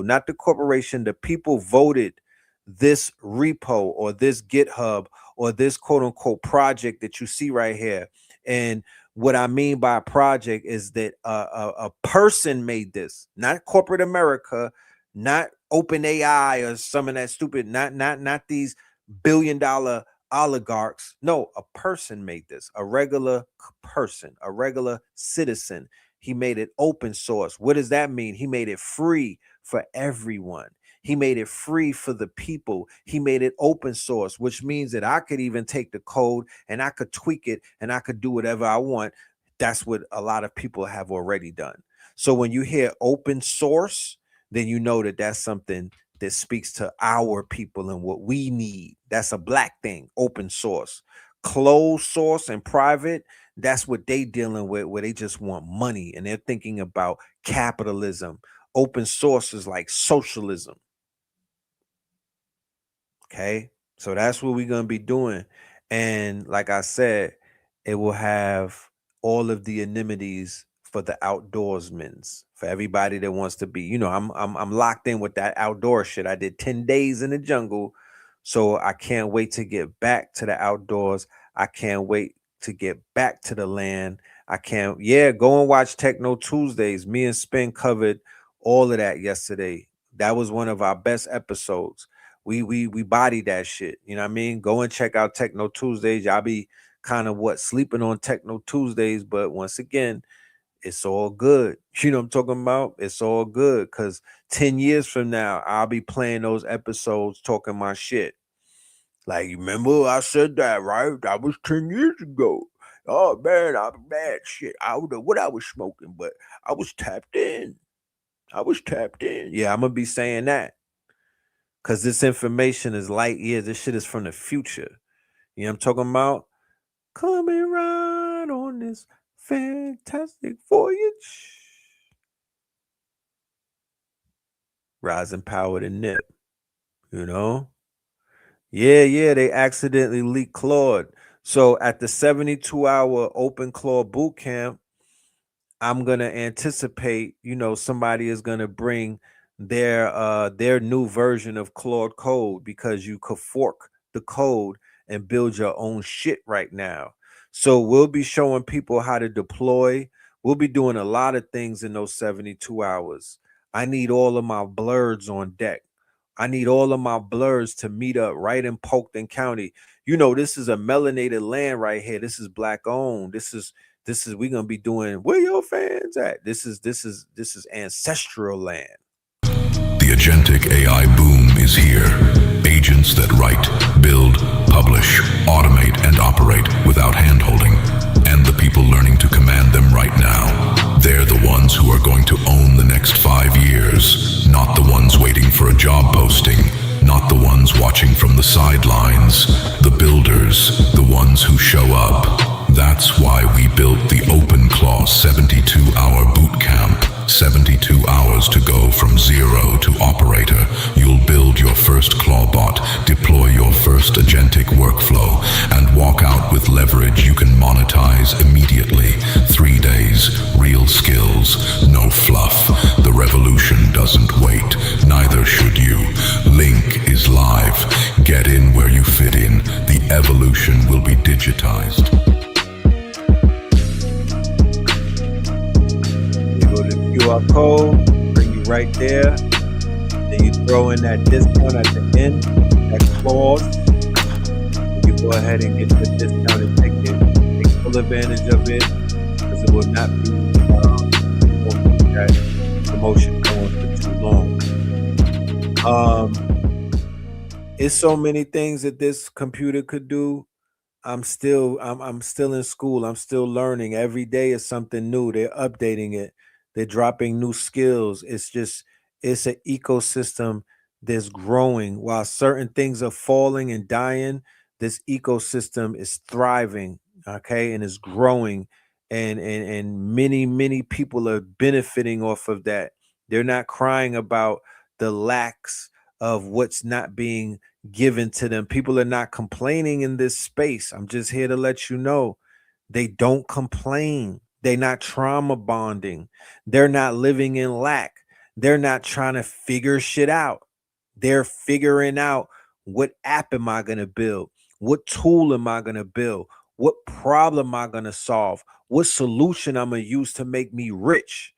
not the corporation, the people voted this repo or this GitHub or this quote unquote project that you see right here. And what I mean by a project is that a person made this, not corporate America, not OpenAI or some of that stupid, not these billion-dollar oligarchs. No, a person made this, a regular person, a regular citizen. He made it open source. What does that mean? He made it free for everyone. He made it free for the people. He made it open source, which means that I could even take the code and I could tweak it and I could do whatever I want. That's what a lot of people have already done. So when you hear open source, then you know that that's something that speaks to our people and what we need. That's a black thing, open source. Closed source and private, that's what they dealing with, where they just want money and they're thinking about capitalism. Open source is like socialism. Okay, so that's what we're going to be doing. And like I said, it will have all of the amenities for the outdoorsmen, for everybody that wants to be, I'm locked in with that outdoor shit. I did 10 days in the jungle. So I can't wait to get back to the outdoors. I can't wait to get back to the land. Go and watch Techno Tuesdays. Me and Spin covered all of that yesterday. That was one of our best episodes. We bodied that shit. You know what I mean? Go and check out Techno Tuesdays. Y'all be kind of sleeping on Techno Tuesdays, but once again, it's all good. You know what I'm talking about? It's all good because 10 years from now, I'll be playing those episodes talking my shit. Like, you remember I said that, right? That was 10 years ago. Oh, man, I'm bad shit. I don't know what I was smoking, but I was tapped in. Yeah, I'm going to be saying that because this information is light years. This shit is from the future. You know what I'm talking about? Coming right on this fantastic voyage. Rising power to nip, you know? Yeah, they accidentally leaked Claude. So at the 72-hour open Claude boot camp, I'm going to anticipate, somebody is going to bring their new version of Claude code because you could fork the code and build your own shit right now. So we'll be showing people how to deploy. We'll be doing a lot of things in those 72 hours. I need all of my blurs on deck. I need all of my blurs to meet up right in Polkton County. This is a melanated land right here. This is black owned. This is we're gonna be doing where your fans at. This is ancestral land. The agentic AI boom is here. Agents that write, build, publish, automate, and operate without handholding. And the people learning to command them right now. They're the ones who are going to own the next 5 years. Not the ones waiting for a job posting. Not the ones watching from the sidelines. The builders, the ones who show up. That's why we built the OpenClaw 72-hour boot camp. 72 hours to go from zero to operator. You'll build your first Clawbot, deploy your first agentic workflow, and walk out with leverage you can monetize immediately. 3 days, real skills, no fluff. The revolution doesn't wait, neither should you. Link is live. Get in where you fit in. The evolution will be digitized. QR code, bring you right there. Then you throw in that discount at the end, that clause. You go ahead and get the discounted ticket. Take full advantage of it because it will not be that promotion going for too long. It's so many things that this computer could do. I'm still in school. I'm still learning. Every day is something new. They're updating it. They're dropping new skills. It's an ecosystem that's growing. While certain things are falling and dying, this ecosystem is thriving, okay, and is growing, and many people are benefiting off of that. They're not crying about the lacks of what's not being given to them. People are not complaining in this space. I'm just here to let you know they don't complain. They're not trauma bonding. They're not living in lack. They're not trying to figure shit out. They're figuring out, what app am I going to build? What tool am I going to build? What problem am I going to solve? What solution I'm going to use to make me rich?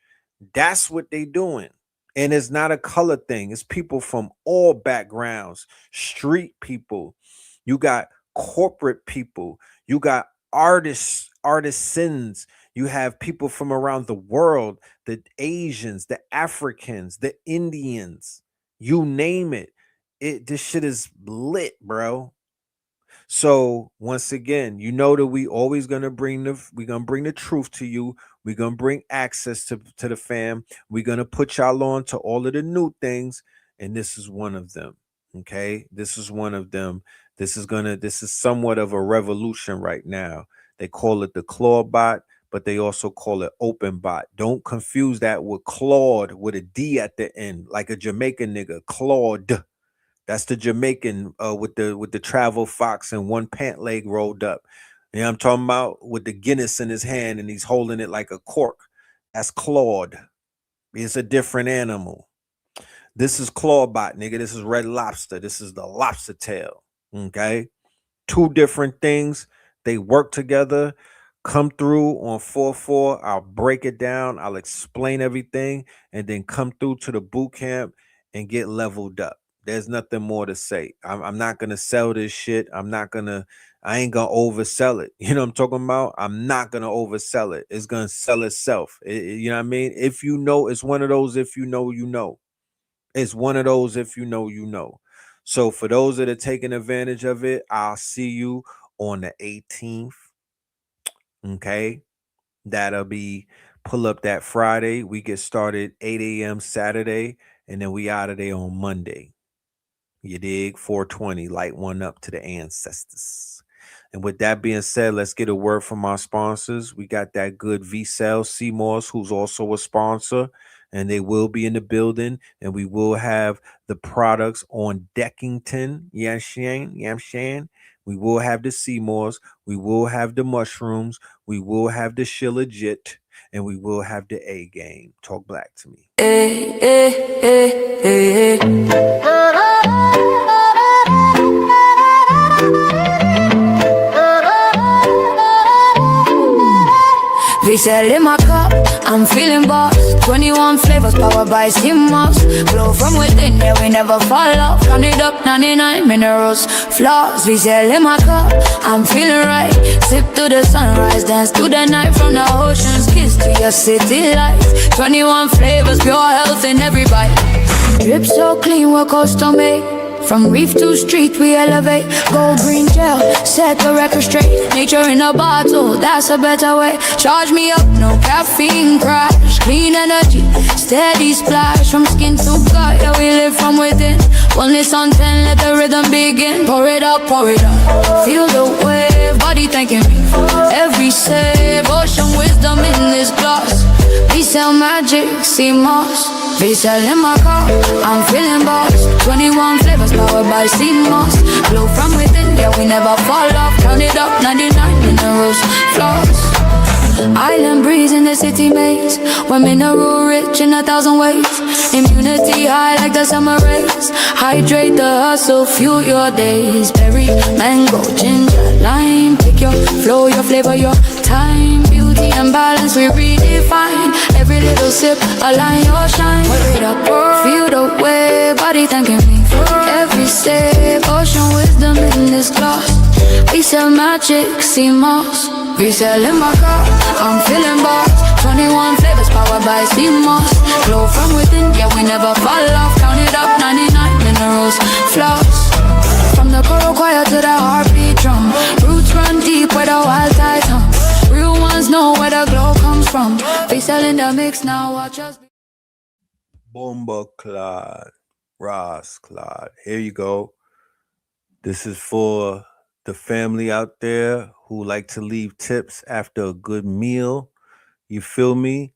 That's what they're doing. And it's not a color thing. It's people from all backgrounds, street people. You got corporate people. You got artists, artisans. You have people from around the world, the Asians, the Africans, the Indians, you name it. This shit is lit, bro. So once again, that we always gonna bring the truth to you. We're gonna bring access to the fam. We're gonna put y'all on to all of the new things, and this is one of them. Okay, this is one of them. This is somewhat of a revolution right now. They call it the Clawbot, but they also call it OpenBot. Don't confuse that with Claude with a D at the end, like a Jamaican nigga. Claude. That's the Jamaican with the travel fox and one pant leg rolled up. You know what I'm talking about? With the Guinness in his hand and he's holding it like a cork. That's Claude. It's a different animal. This is Clawbot, nigga. This is Red Lobster. This is the lobster tail. Okay? Two different things. They work together. Come through on 4/4. I'll break it down. I'll explain everything and then come through to the boot camp and get leveled up. There's nothing more to say. I'm not going to sell this shit. I'm not going to I ain't gonna oversell it. You know what I'm talking about? I'm not gonna oversell it. It's gonna sell itself. You know what I mean? If you know, it's one of those, if you know, you know. It's one of those, if you know, you know. So for those that are taking advantage of it, I'll see you on the 18th. Okay. That'll be pull up that Friday. We get started 8 a.m. Saturday, and then we out of there on Monday. You dig? 420, light one up to the ancestors. And with that being said, let's get a word from our sponsors. We got that good V-Cell Seymour's, who's also a sponsor, and they will be in the building, and we will have the products on Deckington. Yeah, Shane. We will have the Seymour's, we will have the mushrooms, we will have the Shillegit, and we will have the A game. Talk black to me. V-Cell in my cup, I'm feeling boss. 21 flavors powered by Seymour's. Glow from within, yeah, we never fall off. Round it up, 99 minerals, flaws. V-Cell in my cup, I'm feeling right. Sip to the sunrise, dance to the night. From the ocean's kiss to your city lights. 21 flavors, pure health in every bite. Drip so clean, we're custom made. From reef to street, we elevate. Gold green gel, set the record straight. Nature in a bottle, that's a better way. Charge me up, no caffeine crash. Clean energy, steady splash. From skin to gut, yeah, we live from within. Oneness on 10, let the rhythm begin. Pour it up, pour it up. Feel the wave, body thanking me. Every save, ocean wisdom in this glass. V-Cell magic, Seymour's. V-Cell in my car, I'm feeling boss. 21 flavors powered by Seymour's. Glow from within, yeah, we never fall off. Count it up, 99 minerals, flaws. Island breeze in the city maze. We're mineral rich in 1,000 ways. Immunity high like the summer rays. Hydrate the hustle, fuel your days. Berry, mango, ginger, lime. Pick your flow, your flavor, your time. Beauty and balance we redefine. Every little sip, align your shine. Pour it up, feel the way, body thanking me. Every sip, ocean wisdom in this glass. V-Cell magic, Seymour's. V-Cell in my car, I'm feeling boss. 21 flavors powered by Seymour's. Glow from within, yeah, we never fall off. Count it up, 99 minerals, flaws. From the coral choir to the heartbeat drum. Roots run deep where the wild tides hum. Real ones know where the glow comes from. V-Cell in the mix now, watch us. Bomba Claude, Ross Claude. Here you go. This is for the family out there who like to leave tips after a good meal. You feel me?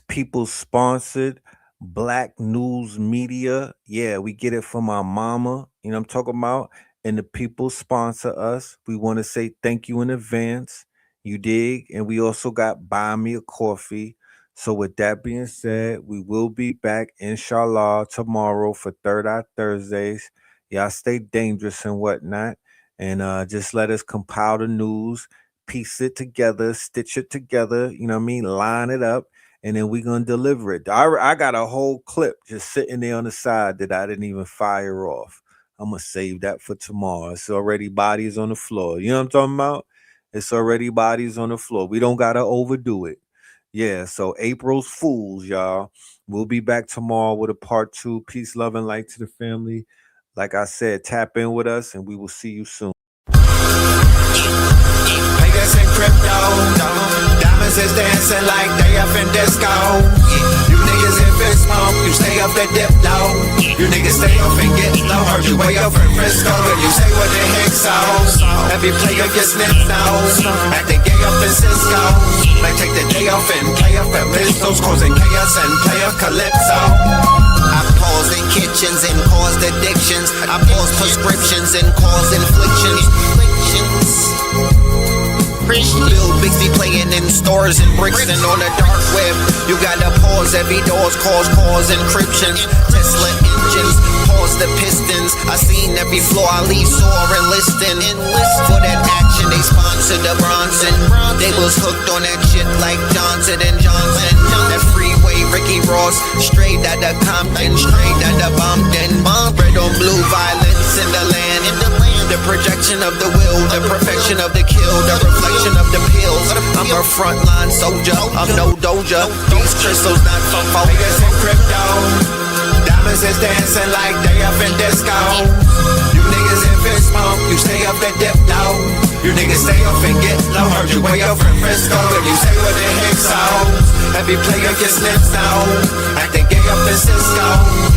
People sponsored Black News Media. Yeah, we get it from our mama. You know what I'm talking about? And the people sponsor us. We want to say thank you in advance. You dig? And we also got Buy Me a Coffee. So with that being said, we will be back, inshallah, tomorrow for Third Eye Thursdays. Y'all stay dangerous and whatnot. And just let us compile the news, piece it together, stitch it together, you know what I mean? Line it up, and then we're going to deliver it. I got a whole clip just sitting there on the side that I didn't even fire off. I'm going to save that for tomorrow. It's already bodies on the floor. You know what I'm talking about? It's already bodies on the floor. We don't got to overdo it. Yeah, so April's Fools, y'all. We'll be back tomorrow with a part 2. Peace, love, and light to the family. Like I said, tap in with us, and we will see you soon. Vegas and crypto, diamonds is dancing like they up in disco. You niggas in fist smoke, you stay up and dip low. You niggas stay up and get low. Heard you way up in Frisco, and you say what the heck so. Every player gets snipped nose, acting gay up in Cisco. Might take the day off and play up at pistols, causing chaos and play up Calypso. I pause in kitchens and caused addictions. I pause prescriptions and cause inflictions. Bill Bixby playing in stores and bricks and on the dark web. You gotta pause every doors, cause encryptions. Tesla engines, pause the pistons. I seen every floor I leave sore and listing. For that action they sponsored the Bronson. They was hooked on that shit like Johnson and Johnson. That freeway Ricky Ross, straight out of Compton, straight out of Bumpton. Red on blue violence in the land. The projection of the will, the perfection of the kill, the reflection of the pills. I'm a frontline soldier, I'm no doja. These crystals not from focus and crypto. Diamonds is dancing like they up in disco. You niggas in fist smoke, you stay up and dip low. You niggas stay up and get low. Heard you way up in Frisco, and you say what the heck so. Every player gets snips now, acting gay up in Cisco.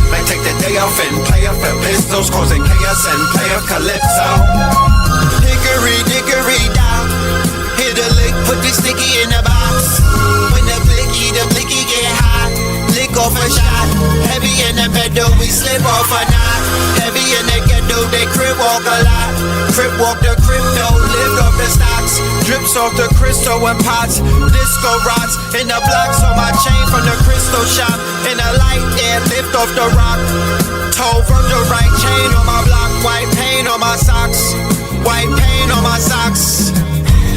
Might take the day off and play up in pistols, causing chaos and play a calypso. Hickory dickory down, hit a lick, put the sticky in the box. When the blicky get hot, lick off a shot. Heavy in the middle, we slip off a knot. Heavy in the ghetto, they crib walk a lot. Crib walk the crypto, lift off the stocks. Drips off the crystal and pots. Disco rods in the blocks on my chain from the crystal shop. In the light air, lift off the rock. Toe from the right chain on my block. White paint on my socks. White paint on my socks.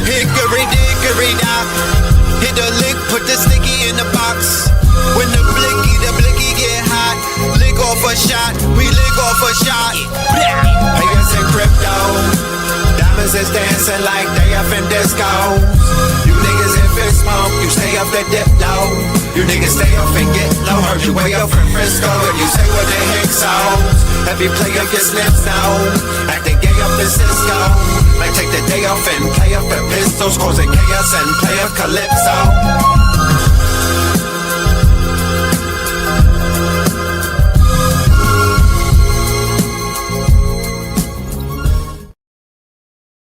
Hickory dickory dock. Hit the lick, put the sticky in the box. When the blicky get hot, lick off a shot, we lick off a shot. Payers in crypto, diamonds is dancing like they up in disco. You niggas in fist smoke, you stay up and dip low. You niggas stay up and get low. Heard you way up in Frisco, and you say what the heck so. Every player gets slips now, acting gay up in Cisco. Might take the day off and play up in pistols, causing chaos and play a calypso.